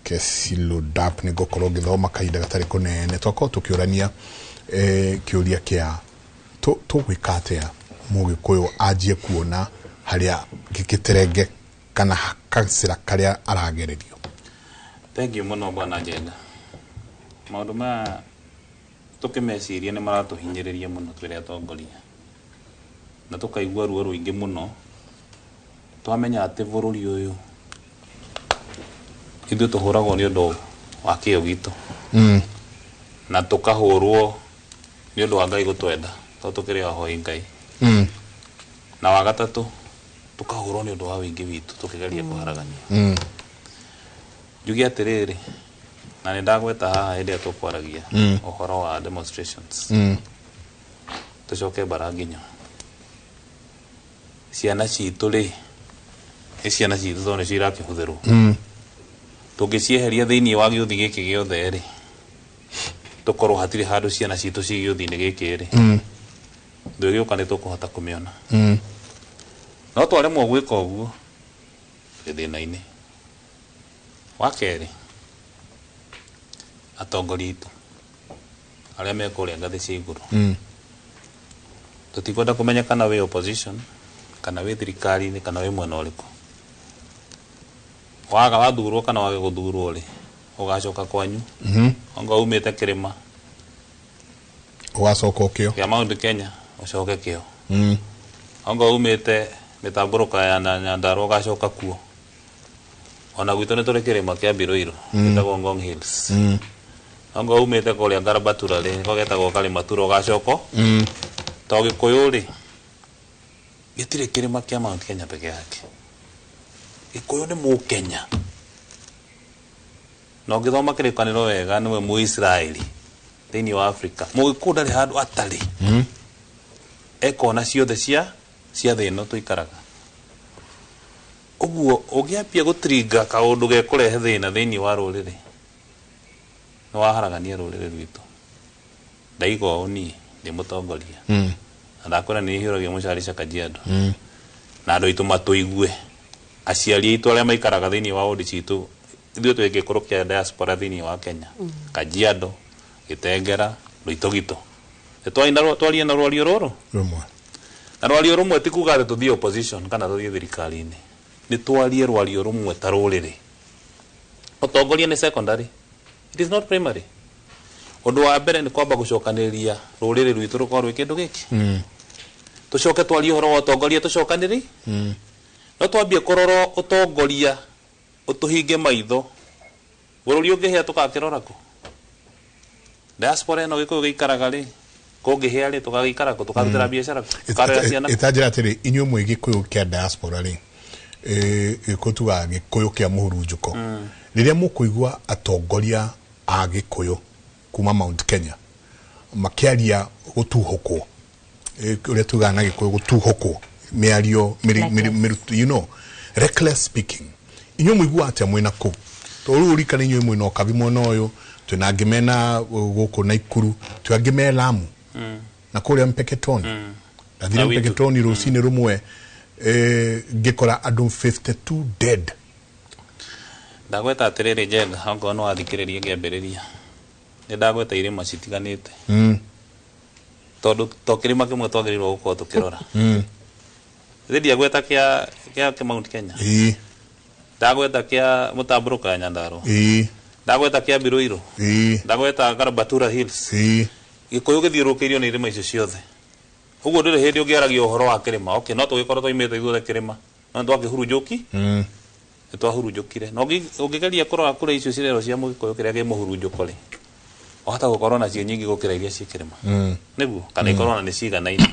kesilu dap ni gokoro githoma kaida gatari kunene twako tukiurania kiuria kia to gwikatea mugikuyu ajie kuona haria gikiterenge kana kansira karia aragererio. Thank you muno bwana Jenda. Maundu ma tukimeciria ni maratuhinyiriria muno twire atongoria na tukaigua ruo ruingi muno twamenya ati bururi uyu ithu tuhuragwo ni undu wa kio gitu na tukahurwo ni undu wa Ngai gutwenda to tukiri ahoi Ngai na wa gatatu tukahurwo ni undu wa wingi witu tukigeria kuharagania jugi atiriri na ni ndagweta haha hende tukwaragia uhoro wa demonstrations tucoke baranginya ciana citu ri ciana citu tone cirakihutherwo tungicieheria thiini wa giuthi giki giothe ri tukorwo hatiri handu ciana citu cigio thini gikiri ndu gioka ni tukuhota kumiona no twaremwo gwika uguo thina-ini wa keri atongoria itu aria mekuria ngathi cia iguru tutikwenda kumenya kana wi opposition kana wi thirikari-ini kana wi mwena uriku waga wathurwo kana wage guthurwo ri ugacoka kwanyu onga umite kirima ugacoka kio ya Mount Kenya ucoke kio onga umite mitamburuka ya Nyandarua ugacoka kuo ona gwitu ni turi kirima kia Biroiro kitagwo Ngong Hills onga umite kuria Ngarabatura ri ko getagwo Kalimatura ugacoka to Gikuyu ri gitire kirima kia Mount Kenya peke yake Gikuyu ni mu Kenya no githoma kirikaniro wega niwe mu Israeli thini wa Africa Mugikuyu ndari handu atari ekona ciothe cia thino tuikaraga uguo ugiambia gutriga kaundu gekurehe thina thini wa ruriri no waharagania ruriri rwitu ndaigo uni ndi mutongoria ndakwira ni hiragia mucarica Kajiado na andu itu matuigue aciari itu aria maikaraga thini wa odi citu ithuĩ twĩ gĩkũrũ kĩa diaspora thĩinĩ wa Kenya Kajiado Gĩtengera Rũitũgitũ twaria na rwario rũrũ na rwario rũmwe ti kuga atĩ tũthiĩ opposition kana tũthiĩ thirikari-inĩ nĩ twarie rwario rũmwe ta rũrĩrĩ ũtongoria nĩ secondary it is not primary ũndũ wa mbere nĩ kwamba gũcokanĩrĩria rũrĩrĩ rwitũ rũkorwo rwĩ kĩndũ gĩkĩ tũcoke twarie ũhoro wa ũtongoria tũcokanĩrĩi no twambie kũrora ũtongoria utuhinge maitho bururi ungihia tukakirora ku diaspora no gikuyu gikaraga ri kungihia ri tukagikara ku tukarutira biashara tukarera ciana itajira atiri inyu mwe gikuyu kia diaspora ri ikutuga gikuyu kia muhurunjuko riria mukuigwa atongoria a gikuyu kuma Mount Kenya makiaria gutuhukwo uria tuga na gikuyu gutuhukwo miario you know reckless speaking inyo muigua atia mwena ku toru urikana inyo mwena okabi mwena oyo twina ngimena guku na Ikuru twangime Lamu na kuria Mpeketoni ndathire Mpeketoni rucini rumwe ngikora andu 52 dead ndagweta atiriri jenga ongo no athikiririe ngiambiriria ni ndagweta irima citiganite tondu tokirima kimwe twagirirwo gukorwo tukirora thidi agweta kia Mount Kenya ndagweta kia mutamburuka Nyandarua ndagweta kia Biroiro ndagweta Ngarabatura Hills Gikuyu githiurukirio ni irima icio ciothe uguo ndire hindi ungiaragia uhoro wa kirima okay no tugikorwo twaimite ithuothe kirima no twakihurunjuki ni twahurunjukire no ungigeria kurora kure icio cirero cia Mugikuyu kiria gi muhurunjuko ri ohata gukorwo na cie nyingi gukira iria cia kirima niguo kana ikorwo na ni ciganaine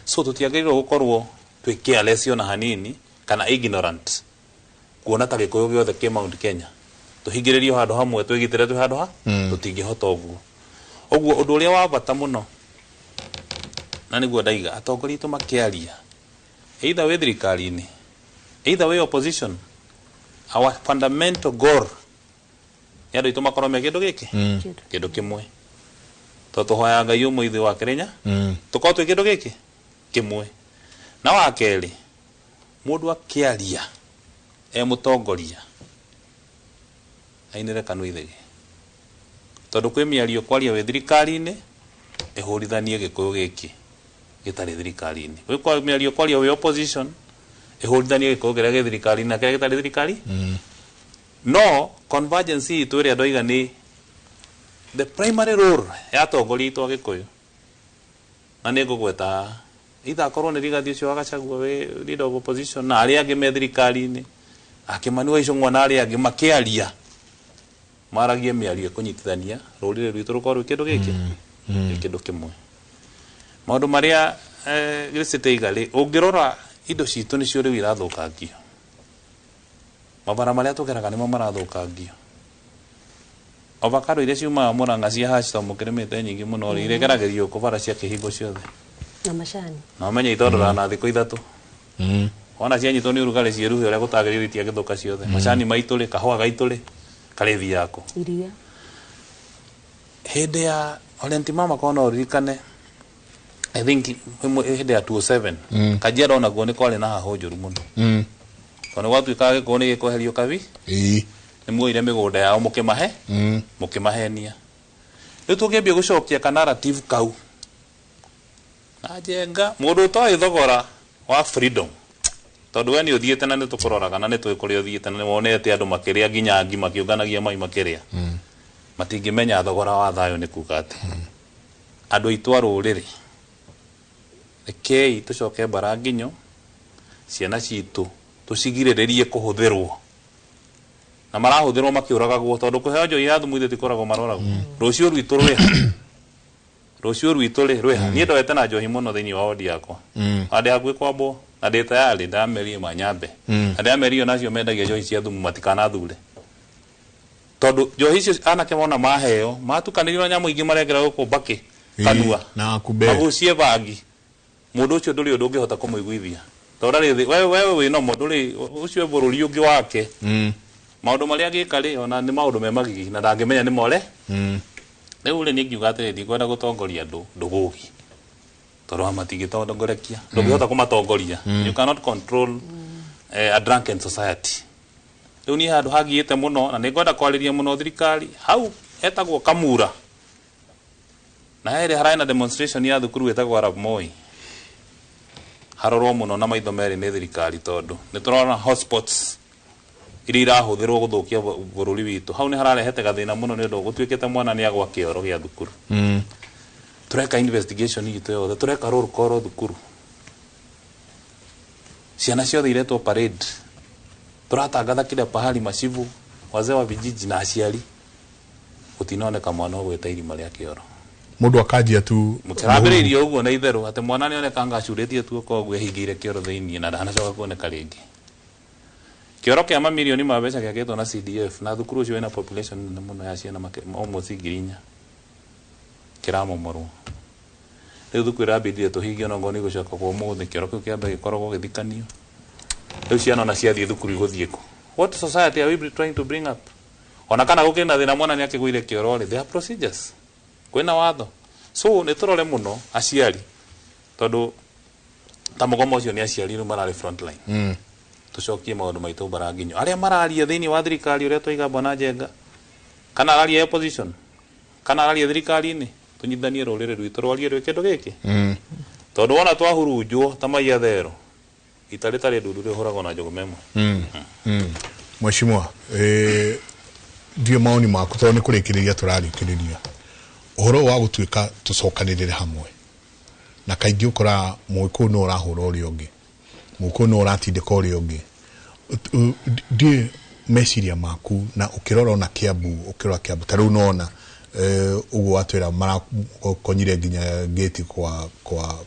so tutiagĩrĩirwo gukorwo twi careless ona hanini kana ignorant kuona ta Gikuyu giothe ki Mount Kenya tuhingĩrĩrio handu hamwe twigitire twi handu ha tutingihota uguo undu uria wa bata muno na niguo ndaiga atongoria itu makiaria either wi thirikari-ini either wi opposition our fundamental goal ya ndu makorwo me kindu giki kindu kimwe to tuhoya Ngai umwe ithuĩ wa Kenya tukorwo twi kindu giki kimwe na wa keri mundu akiaria mutongoria ainire kanu ithegi tondu kwi miario kwaria we thirikari-ini ihurithanie Gikuyu giki gitari thirikari-ini we kwa miario kwaria we opposition ihurithanie Gikuyu giria gi thirikari-ini na kiria gitari thirikari no convergence itu iria ndoiga ni the primary role ya atongoria itu a Gikuyu na ni ngugweta itha korwo ni rigathi ucio agacagua we leader of opposition na aria angi me thirikari-ini akimani wa icung'wa na aria angi makiaria maragie miario kunyitithania rurire rwitu rukorwo kindu giki kindu kimwe maundu maria gicite igari ungirora indo citu nicio riu irathukangio mabara maria tugeraga nimo marathukangio avocado iria ciumaga Murang'a cia hashto mukirimite nyingi muno iregeragerio kubara cia kihingo ciothe na macani na menya itondora na thiku ithatu ona cianyitwo ni urugari cieruhe uria gutagiririo githuka ciothe macani maituri kahua gaituri karithi yako iria hede ya olenti mama kono rikane I think hede ya 27 Kajiado na gone kwale na hojoru muno kono watu ikage kone ko helio kavi ni muire migoda ya mukimahenia rĩu tũngĩambia gũcokia ka narrative kau na njenga mũndũ ũtoĩ thogora wa freedom tondũ we nĩ ũthiĩte na nĩ tũkũroraga na nĩ tũĩ kũrĩa ũthiĩte na nĩ wonete andũ makĩrĩa nginya ngi makĩũnganagia mai makĩrĩa matingĩmenya thogora wa thayũ nĩ kuuga atĩ andũ aitũ a rũrĩrĩ rekei tũcoke mbara nginyo ciana citũ tũcigirĩrĩrie kũhũthĩrwo na marahũthĩrwo makĩũragagwo tondũ kũheo njohi ya thumu ithe tikoragwo maroragwo rũciũ rwitũ rwĩha niĩ ndoete na njohi mũno thĩinĩ wa wodi yakwa handĩ hakuhĩ kwambwo na ndĩ tayari ndamerie manyambe na ndamerio nacio mendagia njohi cia thumu matikanathure tondũ njohi icio anake mona maheo matukanĩrio na nyamũ ingĩ marengera gũkũ mbakĩ kanua magucie bangi mũndũ ũcio ndũrĩ ũndũ ũngĩhota kũmũiguithia tondũ wewe wĩna mo ndũrĩ ũcio bũrũri ũngĩ wake maũndũ marĩa angĩka rĩ ona nĩ maũndũ me magigi na ndangĩmenya nĩ more rĩu rĩ nĩ ngiuga atĩrĩ ndikwenda gũtongoria andũ ndũgũgi tondũ matingĩtongorekia ndũngĩhota kũmatongoria you cannot control a drunken society rĩu niĩ handũ hagiĩte mũno na nĩ ngwenda kwarĩria mũno thirikari hau hetagwo Kamura na hĩrĩ hararĩ na demonstration ya thukuru ĩtagwo Arap Moi harorwo mũno na maitho merĩ nĩ thirikari tondũ nĩ tũrona hotspots iria irahũthĩrwo gũthũkia bũrũri witũ hau nĩ hararehete gathĩna mũno nĩ ũndũ gũtuĩkĩte mwana nĩ agwa kĩoro gĩa thukuru tureka investigation itũ yothe tureka roll call thukuru ciana ciothe iretwo parade turatangatha kila pahali mashivu wazee wa vijiji na aciari gũtinoneka mwana ũgwĩta irima rĩa kĩoro mũndũ akanjia tu mũkĩrambĩrĩirio ũguo na itherũ atĩ mwana nĩ onekanga acurĩtie tu koguo ehingĩire kĩoro thĩinĩ na ndanacoka kuoneka rĩngĩ kĩoro kĩa mamirioni ma mbeca gĩakĩtwo na CDF na thukuru ũcio wĩna population nene mũno ya ciana almost 4,000 kĩramomorwo rĩu thukuru ĩrambindire tũhingie onokorwo nĩ gũcoka kwa ũmũthĩ kĩoro kĩu kĩambe gĩkoragwo gĩthikanio rĩu ciana ona ciathiĩ thukuru igũthiĩ kũ what society are we trying to bring up ona kana gũkĩrĩ na thĩna mwana nĩ akĩgũire kĩoro rĩ there are procedures kwĩna watho so nĩ tũrore mũno aciari tondũ ta mũgomo ũcio nĩ aciari rĩu mararĩ front line tucokie maũndũ maitũ mbara nginyo arĩa mararia thĩinĩ wa thirikari ũrĩa twaiga Bwana Njenga kana araria opposition kana araria thirikari-inĩ tunyithanie rũrĩrĩ rwitũ rwarie rwĩ kĩndũ gĩkĩ tondũ wona twahurunjwo ta maiya therũ itarĩ ndundu rĩhũragwo na njogo memo Mheshimiwa ndiyo maoni maku tondũ nĩ kũrĩkĩrĩria tũrarĩkĩrĩria ũhoro wa gũtuĩka tũcokanĩrĩre hamwe na kaingĩ ũkora mũĩkũyũ nĩ ũrahũra ũrĩa ũngĩ mũĩkũyũ nĩ ũratindĩka ũrĩa ũngĩ ndiĩ meciria maku na ũkĩrora ona Kiambu ũkĩrora Kiambu ta rĩu nona ũguo atwĩra marakonyire nginya gate kwa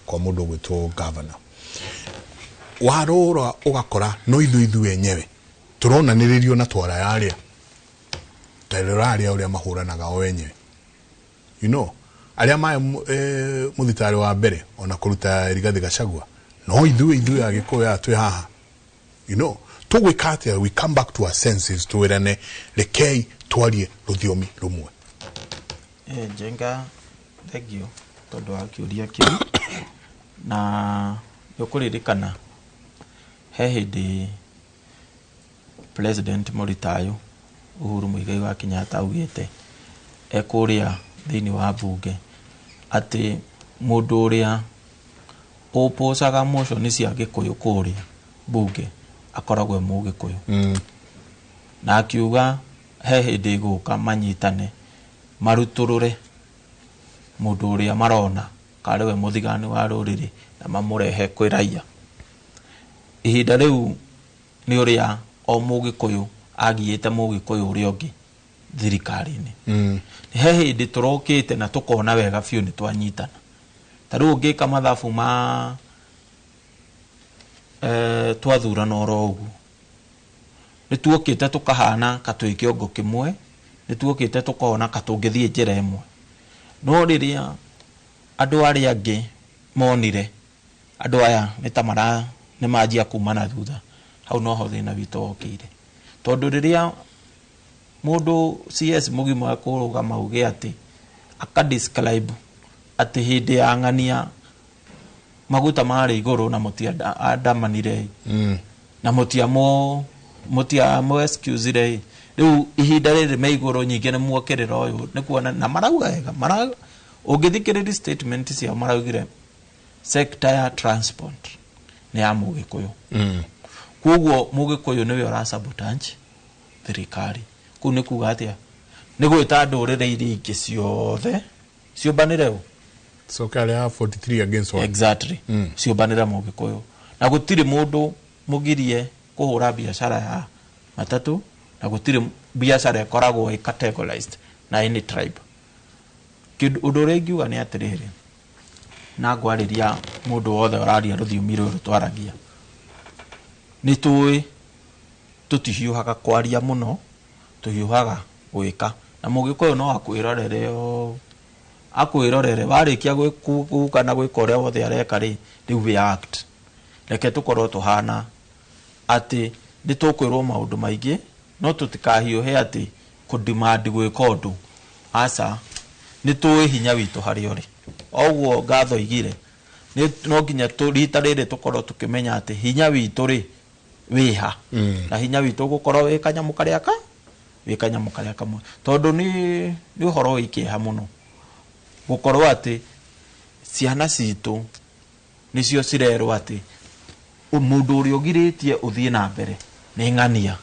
mũndũ ũgwĩtwo governor warora ũgakora no ithuĩ enyewe tũronanĩrĩrio na twara yarĩa tarĩrarĩa ũrĩa mahũranaga o wenyewe you know arĩa maĩ mũthitari wa mbere ona kũruta Rigathĩ Gachagua no ithuĩ agĩkũyũ twĩ haha you know tũgwĩka atĩa we come back to our senses twĩrane rekei twarie rũthiomi rũmwe Njenga thegio tondũ wa kĩũria kĩu na nĩũkũririkana he hĩndĩ President Mũritayo Uhuru Muigai wa Kenyatta augĩte ekũrĩa thĩinĩ wa mbunge atĩ mũndũ ũrĩa ũpocaga motion cia Gĩkũyũ kũrĩa mbunge akoragwo Mũgĩkũyũ na akiuga he hĩndĩ gũka manyitane marutũrũre mũndũ ũrĩa marona karĩ we mũthigani wa rũrĩrĩ na mamũrehe kwĩ raia ihinda rĩu nĩ ũrĩa o Mũgĩkũyũ agiĩte Mũgĩkũyũ ũrĩa ũngĩ thirikari-inĩ he hĩndĩ tũrokĩte na tũkona wega biũ nĩ twanyitana ta rĩu ũngĩka mathabu ma twathurana oro ũguo nĩ tuokĩte tũkahana katwĩ kĩongo kĩmwe nĩ tuokĩte tũkona katũngĩthiĩ njĩra ĩmwe no rĩrĩa andũ arĩa angĩ monire andũ aya nĩ ta nĩ manjia kumana thutha hau noho thĩna witũ wokĩire tondũ rĩrĩa mũndũ CS mũgima kũrũgama uge atĩ akadescribe ati hindi ya ng'ania maguta marĩ igũrũ na mũtiandamanire na mũtiamo excuse rĩ rĩu ihinda rĩrĩ me igũrũ nyingĩ nĩ muokĩrĩra ũyũ nĩ kuona na marauga wega ũngĩthikĩrĩria statement cia maraugire sector ya transport nĩ ya Mũgĩkũyũ koguo Mũgĩkũyũ nĩwe ũrasabotage thirikari kũu nĩ kuga atĩa nĩ gwĩta ndũrĩrĩ iria ingĩ ciothe ciũmbanĩre ũũ so kale ya 43 against 1 exactly ciũmbanĩre Mũgĩkũyũ na gũtirĩ mũndũ mũgirie kũhũra biacara ya matatũ na gũtirĩ biacara ĩkoragwo categorized na any tribe ũndũ ũrĩa ingiuga nĩ atĩrĩrĩ na ngwarĩria mũndũ wothe ũraria rũthiomi rũrũ twaragia nĩ tũĩ tũtihiũhaga kwaria mũno tũhiũhaga gwĩka na Mũgĩkũyũ no akwĩrorere warĩkia gũka na gwĩka ũrĩa wothe areka rĩ rĩu we act reke tũkorwo tũhana atĩ nĩ tũkwĩrwo maũndũ maingĩ no tũtikahiũhe atĩ kũdemand gwĩka ũndũ aca nĩ tũĩ hinya witũ harĩa ũrĩ oguo ngatho igire no nginya rita rĩrĩ tũkorwo tũkĩmenya atĩ hinya witũ rĩ wĩha na hinya witũ gũkorwo wĩ kanyamũ karĩa kamwe tondũ nĩ ũhoro wĩkĩeha mũno gũkorwo atĩ ciana citũ nĩcio cirerwo atĩ mũndũ ũrĩa ũgirĩtie ũthiĩ na mbere nĩ ng'ania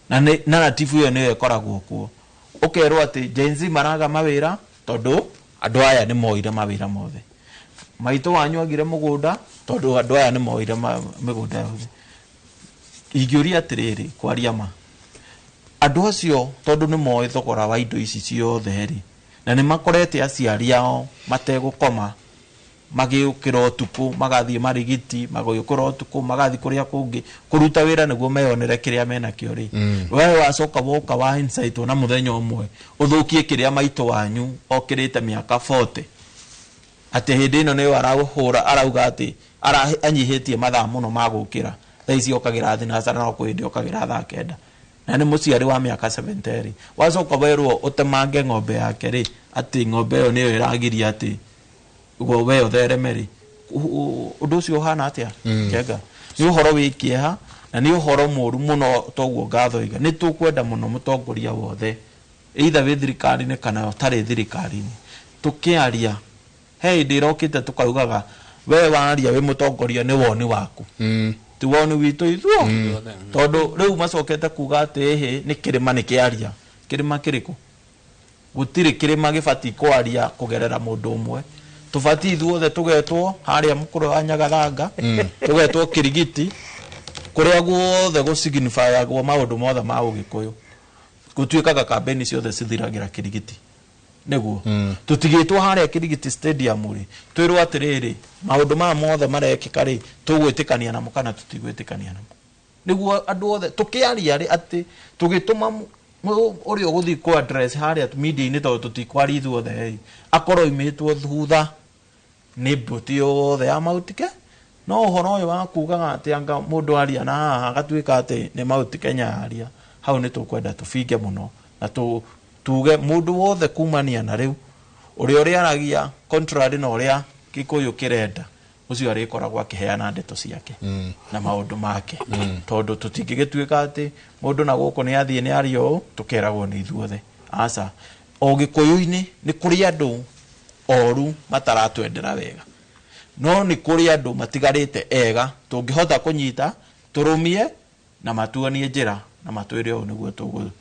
na narrative ĩyo nĩyo ĩkoragwo kuo ũkerwo atĩ Gen Z maraga mawĩra tondũ andũ aya nĩ moire mawĩra mothe maitũ wanyu agire mũgũnda tondũ andũ aya nĩ moire mĩgũnda yothe ingĩũria atĩrĩrĩ kwaria ma andũ acio tondũ nĩ moĩ thogora wa indo ici ciothe rĩ na nĩ makorete aciari ao mategũkoma magĩũkĩra ũtukũ magathiĩ marigiti magĩũkĩra ũtukũ magathiĩ kũrĩa kũngĩ kũruta wĩra nĩguo meyonere kĩrĩa menakĩo rĩ wewe wacoka woka wa insight na mũthenya ũmwe ũthũkie kĩrĩa maitũ wanyu okĩrĩte mĩaka 40 atĩ hĩndĩ ĩno nĩyo arahũra arauga atĩ anyihĩtie mathaa mũno ma gũkĩra thaa ici okagĩra thinacara no kwĩndĩ okagĩra thaa 9 na nĩ mũciari wa mĩaka 70 rĩ wacoka werwo ũtemange ng'ombe yake rĩ atĩ ng'ombe ĩyo nĩyo ĩragiria atĩ we ũthereme rĩ ũndũ ũcio ũhana atĩa Njenga nĩ ũhoro wĩkĩeha na nĩ ũhoro mũru mũno toguo ngatho iga nĩ tũkwenda mũno mũtongoria wothe either wĩ thirikari-inĩ kana ũtarĩ thirikari-inĩ tũkĩaria he hĩndĩ ĩrokĩte tũkaugaga we waria wĩ mũtongoria nĩ woni waku ti woni witũ ithuĩ tondũ rĩu macokete kuga atĩ nĩ kĩrĩma nĩ kĩaria kĩrĩma kĩrĩkũ gũtirĩ kĩrĩma gĩbatiĩ kwaria kũgerera mũndũ ũmwe tũbatiĩ ithuothe tũgetwo harĩa mũkũrũ wa Nyagathanga tũgetwo Kĩrigiti kũrĩa guothe gũsignifyagwo maũndũ mothe ma Ũgĩkũyũ gũtuĩkaga kambeni ciothe cithiragĩra Kĩrigiti nĩguo tũtigĩtwo harĩa Kĩrigiti stadium rĩ twĩrwo atĩrĩrĩ maũndũ maya mothe marekĩka rĩ tũgwĩtĩkania namo kana tũtigwĩtĩkania namo nĩguo andũ othe tũkĩaria rĩ atĩ tũgĩtũma ũrĩa ũgũthiĩ ku address harĩa media-inĩ tondũ tũtikwaria ithuothe akorwo imĩtwo thutha nĩ mbũti yothe ya Mautike no ũhoro ũyũ wa kugaga atĩ anga mũndũ aria na haha agatuĩka atĩ nĩ Mautike nyaria hau nĩ tũkwenda tũbinge mũno na tuge mũndũ wothe kumania na rĩu ũrĩa aragia contrary na ũrĩa Gĩkũyũ kĩrenda ũcio arĩkoragwo akĩheana ndeto ciake na maũndũ make tondũ tũtingĩgĩtuĩka atĩ mũndũ na gũkũ nĩ athiĩ nĩ aria ũũ tũkeragwo nĩ ithuothe aca o Gĩkũyũ-inĩ nĩ kũrĩ andũ oru mataratwendera wega no nĩ kũrĩ andũ matigarĩte ega tũngĩhota kũnyita tũrũmie na matuanie njĩra na matwĩre ũũ nĩguo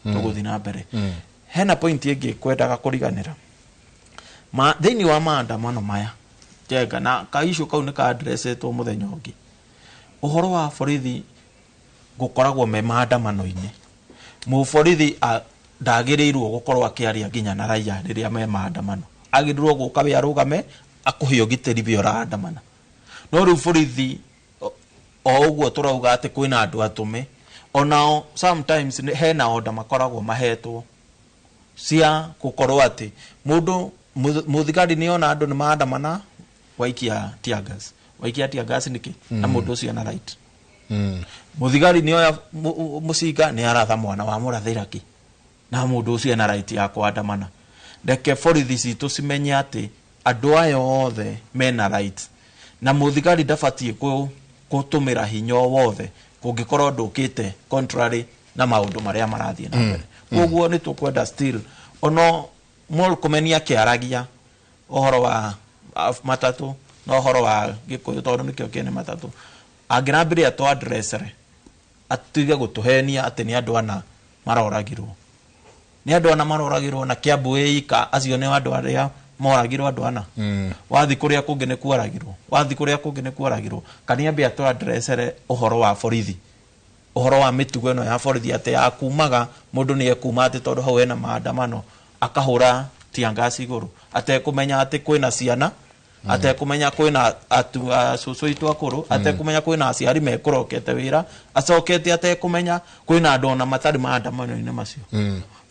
tũgũthiĩ na mbere hena point ĩngĩ kwendaga kũriganĩra thĩinĩ wa maandamano maya Njenga na kaishu kau nĩ ka addressetwo mũthenya ũngĩ ũhoro wa borithi gũkoragwo me maandamano-inĩ mũborithi ndagĩrĩirwo gũkorwo akĩaria nginya na raia rĩrĩa me maandamano agĩrĩirwo gũka we arũgame akũhe ũgitĩri we ũraandamana no rĩu borithi o ũguo tũrauga atĩ kwĩna andũ atũme onao sometimes hena order makoragwo mahetwo cia gũkorwo atĩ mũndũ mũthigari nĩ ona andũ nĩ maandamana waikia tear gas nĩkĩ na mũndũ ũcio na right mũthigari nĩ oya mũcinga nĩ aratha mwana wa mũrathĩra kĩ na mũndũ ũcio na right ya kwandamana reke borithi citũ cimenye atĩ andũ aya othe mena right na mũthigari ndabatie gũtũmĩra hinya wothe kũngĩkorwo ndũkĩte contrary na maũndũ marĩa marathiĩ na mbere koguo nĩ tũkwenda still ono Murkomen akĩaragia ũhoro wa matatũ na ũhoro wa Gĩkũyũ tondũ nĩkĩo kĩene matatũ angĩrambĩrĩria to addressere atige gũtũhenia atĩ nĩ andũ ana maroragirwo nĩ andũ ana maroragirwo na Kiambu ĩika acio nĩ andũ arĩa moragirwo andũ ana wathi kũrĩa kũngĩ nĩ kuoragirwo wathi kũrĩa kũngĩ nĩ kuoragirwo Kaniambia to addressere ũhoro wa borithi ũhoro wa mĩtugo ĩno ya borithi atĩ ya kumaga mũndũ nĩ ekuma atĩ tondũ hau ena maandamano akahũra tiangasi igũrũ atekũmenya atĩ kwĩna ciana atekũmenya kwĩna cũcũ itũ akũrũ atekũmenya kwĩna aciari mekũrokete wĩra acokete atekũmenya kwĩna andũ ona matarĩ maandamano-inĩ macio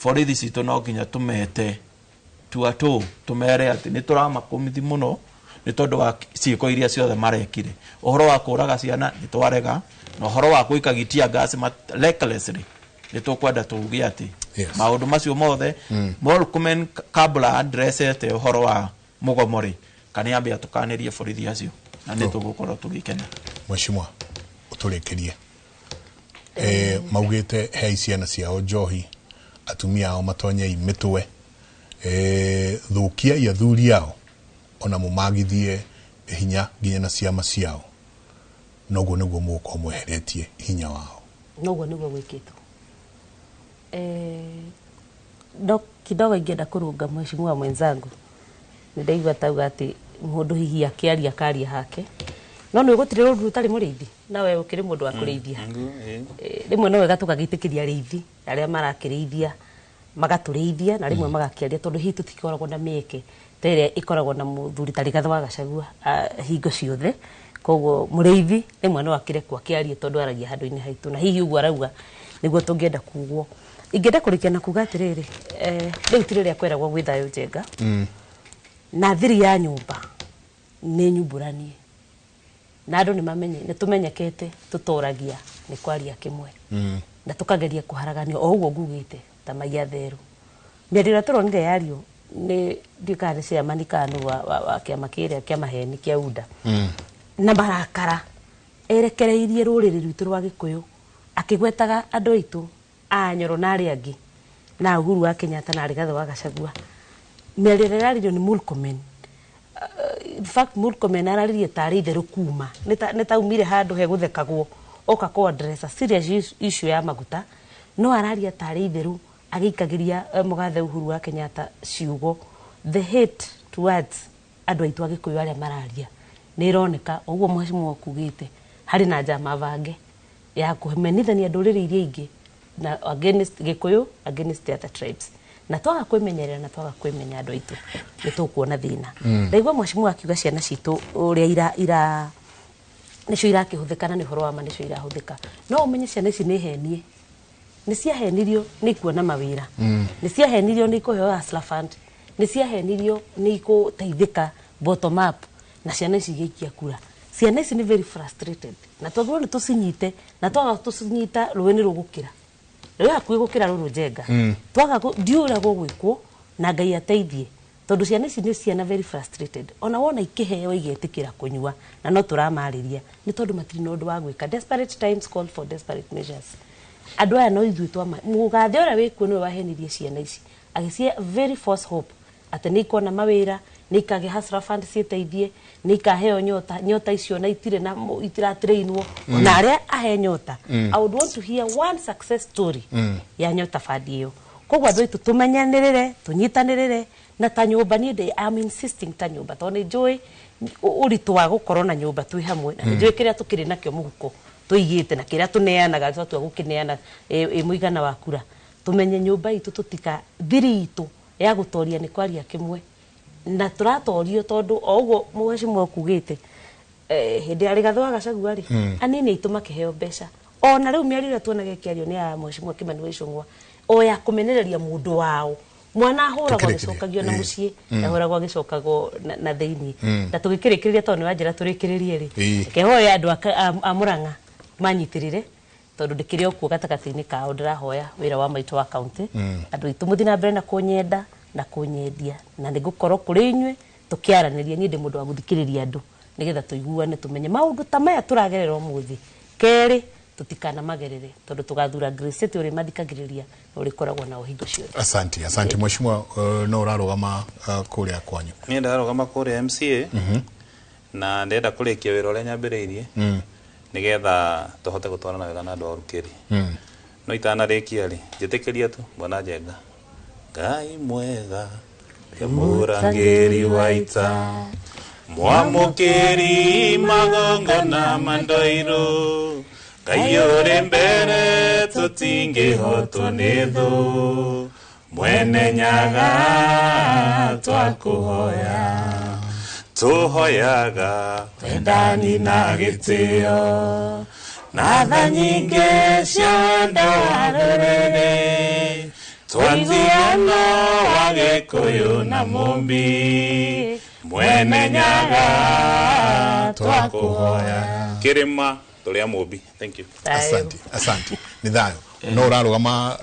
borithi citũ no nginya tũmete tuatũ tũmere atĩ nĩ tũramakomithi mũno nĩ tondũ wa ciĩko iria ciothe marekire ũhoro wa kũraga ciana nĩ twarega na ũhoro wa gũikagitia gas recklessly nĩ tũkwenda tuuge atĩ maũndũ macio mothe Murkomen kabla addressete ũhoro wa mũgomori Kaniambia tukanĩrie borithi acio na nĩ tũgũkorwo tũgĩkena Mheshimiwa ũtũrĩkĩrie maugĩte he ciana ciao njohi atumia ao matonyei mĩtwe thukia athuri yao ona mumagithie hinya nginya na ciama ciao noguo nĩguo mũgũkorwo mweheretie hinya wao noguo nĩguo gwĩkĩtwo kidogo ingĩenda kũrũnga mheshimiwa mwenzangu nĩ ndaigua tauga atĩ mũndũ hihi akĩaria karia hake no nĩ gũtirĩ rũndũ rutarĩ mũrĩithi nawe ũkĩrĩ mũndũ wa kũrĩithia rĩmwe no wega tũgagĩtĩkĩria arĩithi arĩa marakĩrĩithia magatũrĩithia na rĩmwe magakĩaria tondũ hihi tũtikoragwo na mĩeke ta ĩrĩa ĩkoragwo na mũthuri ta Rigathĩ wa Gachagua hingo ciothe koguo mũrĩithi rĩmwe no akĩrekwo akĩarie tondũ aragia handũ-inĩ haitũ na hihi ũguo arauga nĩguo tũngĩenda kugwo ingĩenda kũrĩkia na kuga atĩrĩrĩ rĩu ti rĩrĩa kweragwo gwĩ thayũ njenga na thiri ya nyũmba nĩ nyumbũranie na andũ nĩ tũmenyekete tũtoragia nĩ kwaria kĩmwe na tũkageria kũharaganio o ũguo ngugĩte ta maiya therũ mĩario ĩrĩa tũronire yario nĩ ndikana nĩ chairman kanu wa kĩama kĩrĩa kĩa maheni kĩa UDA na marakara erekereirie rũrĩrĩ rwitũ rwa Gĩkũyũ akĩgwetaga andũ aitũ a Nyoro na arĩa angĩ na Uhuru wa Kenyatta na Rigathĩ wa Gachagua mĩario ĩrĩa yaririo nĩ Murkomen in fact Murkomen araririe tarĩ itherũ kuma nĩ taumire handũ he gũthekagwo oka ko address serious issue ya maguta no araria tarĩ itherũ agĩikagĩria mũgathe Uhuru wa Kenyatta ciugo the hate towards andũ aitũ a Gĩkũyũ arĩa mararia nĩ ironeka ũguo mheshimiwa kugĩte harĩ na njama bange ya kũmenithania ndũrĩrĩ iria ingĩ na against Gĩkũyũ against the other tribes na twaga kwĩmenyerera na twaga kwĩmenya andũ aitũ nĩ tũkuona thĩna ndaigua mheshimiwa akiuga ciana citũ ũrĩa nĩcio irakĩhũthĩka na nĩ ũhoro wa ma nĩcio irahũthĩka no ũmenye ciana ici nĩ henie nĩ ciahenirio nĩ kuona mawĩra nĩ ciahenirio nĩ kũheo Hustler Fund nĩ ciahenirio nĩ gũteithĩka bottom up na ciana ici igĩikia kura ciana ici nĩ very frustrated na twagĩrĩirwo nĩ tũcinyite na twaga tũcinyita rũĩ nĩ rũgũkĩra rĩu hakuhĩ gũkĩra rũrũ njenga twaga ndiũragwo gwĩkwo na Ngai ateithie tondũ ciana ici nĩ ciana very frustrated ona wona ikĩheo igetĩkĩra kũnyua na no tũramarĩria nĩ tondũ matirĩ na ũndũ wa gwĩka desperate times call for desperate measures andũ aya no ithuĩ twama mũgathe ũrĩa wĩkuo nĩwe wahenirie ciana ici agĩcie very false hope atĩ nĩ ikona mawĩra nĩ ikage Hustler Fund citeithie nĩ ikaheo nyota icio na itirĩ na itiratrainwo na arĩa ahe nyota I would want to hear one success story ya nyota fund ĩyo koguo andũ aitũ tũmenyanĩrĩre tũnyitanĩrĩre na ta nyũmba niĩ I'm insisting ta nyũmba tondũ nĩ njũĩ ũritũ wa gũkorwo na nyũmba twĩ hamwe na nĩ njũĩ kĩrĩa tũkĩrĩ nakĩo mũhuko tũigĩte na kĩrĩa tũneanaga twatua gũkĩneana mũigana wa kura tũmenye nyũmba itũ tũtika thiri itũ ya gũtoria nĩ kwaria kĩmwe na tũratorio tondũ o ũguo mheshimiwa kugĩte hĩndĩ ya Rigathĩ wa Gachagua rĩ anini aitũ makĩheo mbeca ona rĩu mĩario ĩrĩa tuonaga ĩkĩario nĩ ya mheshimiwa Kimani wa Ichung'wa o ya kũmenereria mũndũ wao mwana ahũragwo agĩcokagio na mũciĩ ahũragwo agĩcokagwo na thĩinĩ na tũgĩkĩrĩkĩrĩria tondũ nĩ wanjĩra tũrĩkĩrĩrie rĩ kehoya andũ a Mũrang'a manyitĩrĩre tondũ ndĩkĩrĩ okuo gatagatĩ-inĩ kao ndĩrahoya wĩra wa maitũ wa county andũ aitũ mũthi na mbere na kũnyenda na kunyendia na nigukorwo kuri inywe tukiaraniria ni ndi mundu wa guthikiriria andu nigetha tuiguane tumenye maundu ta maya turagerera umuthi keri tutikana magerere tondu tugathura Grace ati uri mathikagiriria uri koragwo na uhingo cio. Asante mheshimiwa, no urarugama kuria kwanyu. Ni ndarugama kuria MCA na ndenda kurikia wira uria nyambiriirie nigetha tuhote gutwarana wega na andu a Rukiri. No itanarikia ri njitikiria tu mbona njenga Ngai mwega Murangiri waita mwamukiri magongo na mandoiro Ngai uri mbere tutingihotwo ni thu mwene nyaga twakuhoya tuhoyaga wendani na gitio na tha nyingi cia ndararere twanziano wa Gikuyu na Mumbi mwene nyaga twakuhoya kirima turia Mumbi. Thank you. Asante ni thayo. No urarugama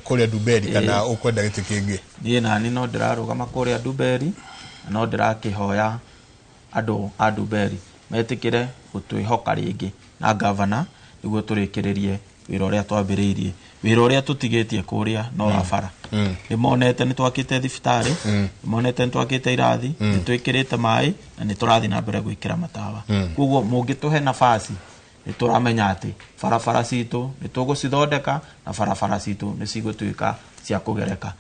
kuria Duberi kana ukwenda giti kingi? Ni nani no ndirarugama kuria Duberi no ndirakihoya andu a Duberi metikire gutwihoka ringi na governor niguo turikiririe wira uria twambiriirie wira uria tutigitie kuria no rafara nimonete ni twakite thibitari nimonete ni twakite irathi ni twikirite mai na ni turathi na mbere gwikira matawa koguo mungituhe nafasi ni turamenya ati farafara citu ni tugucithondeka na farafara citu ni cigutuika cia kugereka.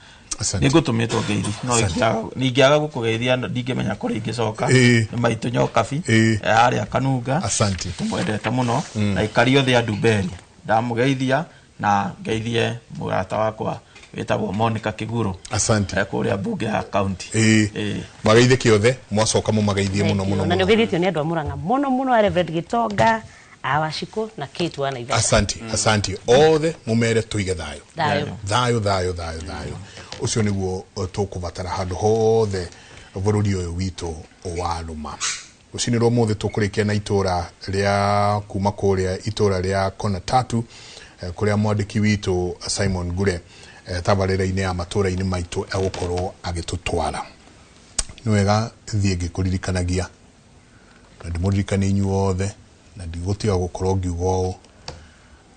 Nigutumitwo ngeithi no ningiaga gukugeithia ndingimenya kuri ingicoka ni maitu nyokabi aria kanunga tumwendete muno na ikari othe a Duberi ndamugeithia na ngeithie murata wakwa wetagwo Monica Kiguru kuria bunge ya county magaithie othe mwacoka mu magaithie muno na ngeithitio ni andu a Murang'a muno a Reverend Gitonga awashiko na Kate wana Iveta. Asante othe mumere tuige thayo ucio niguo tukubatara handu hothe bururi uyu witu wa Ruma. Ucinirwo muthe tukurikia na itura ria kuma kuria itura ria Kona Tatu kuria mwandiki witu Simon Gure tabarira-ini ya matura-ini maitu egukorwo agitutwara. Niwega thie ngikuririkanagia na ndimuririkane inyuothe na ndigutiga gukorwo ngiugo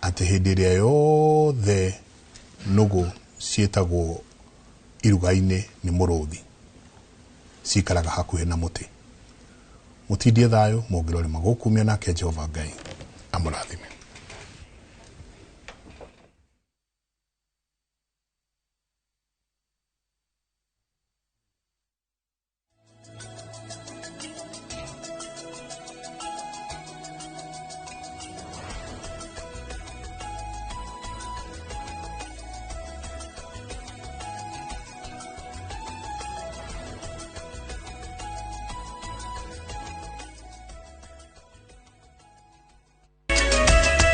ati hindi iria yothe nugu cietagwo iruga-ini ni muruthi cikaraga hakuhe na muti mutindie thayo mongirore magukumia nake Jehova Ngai amurathime.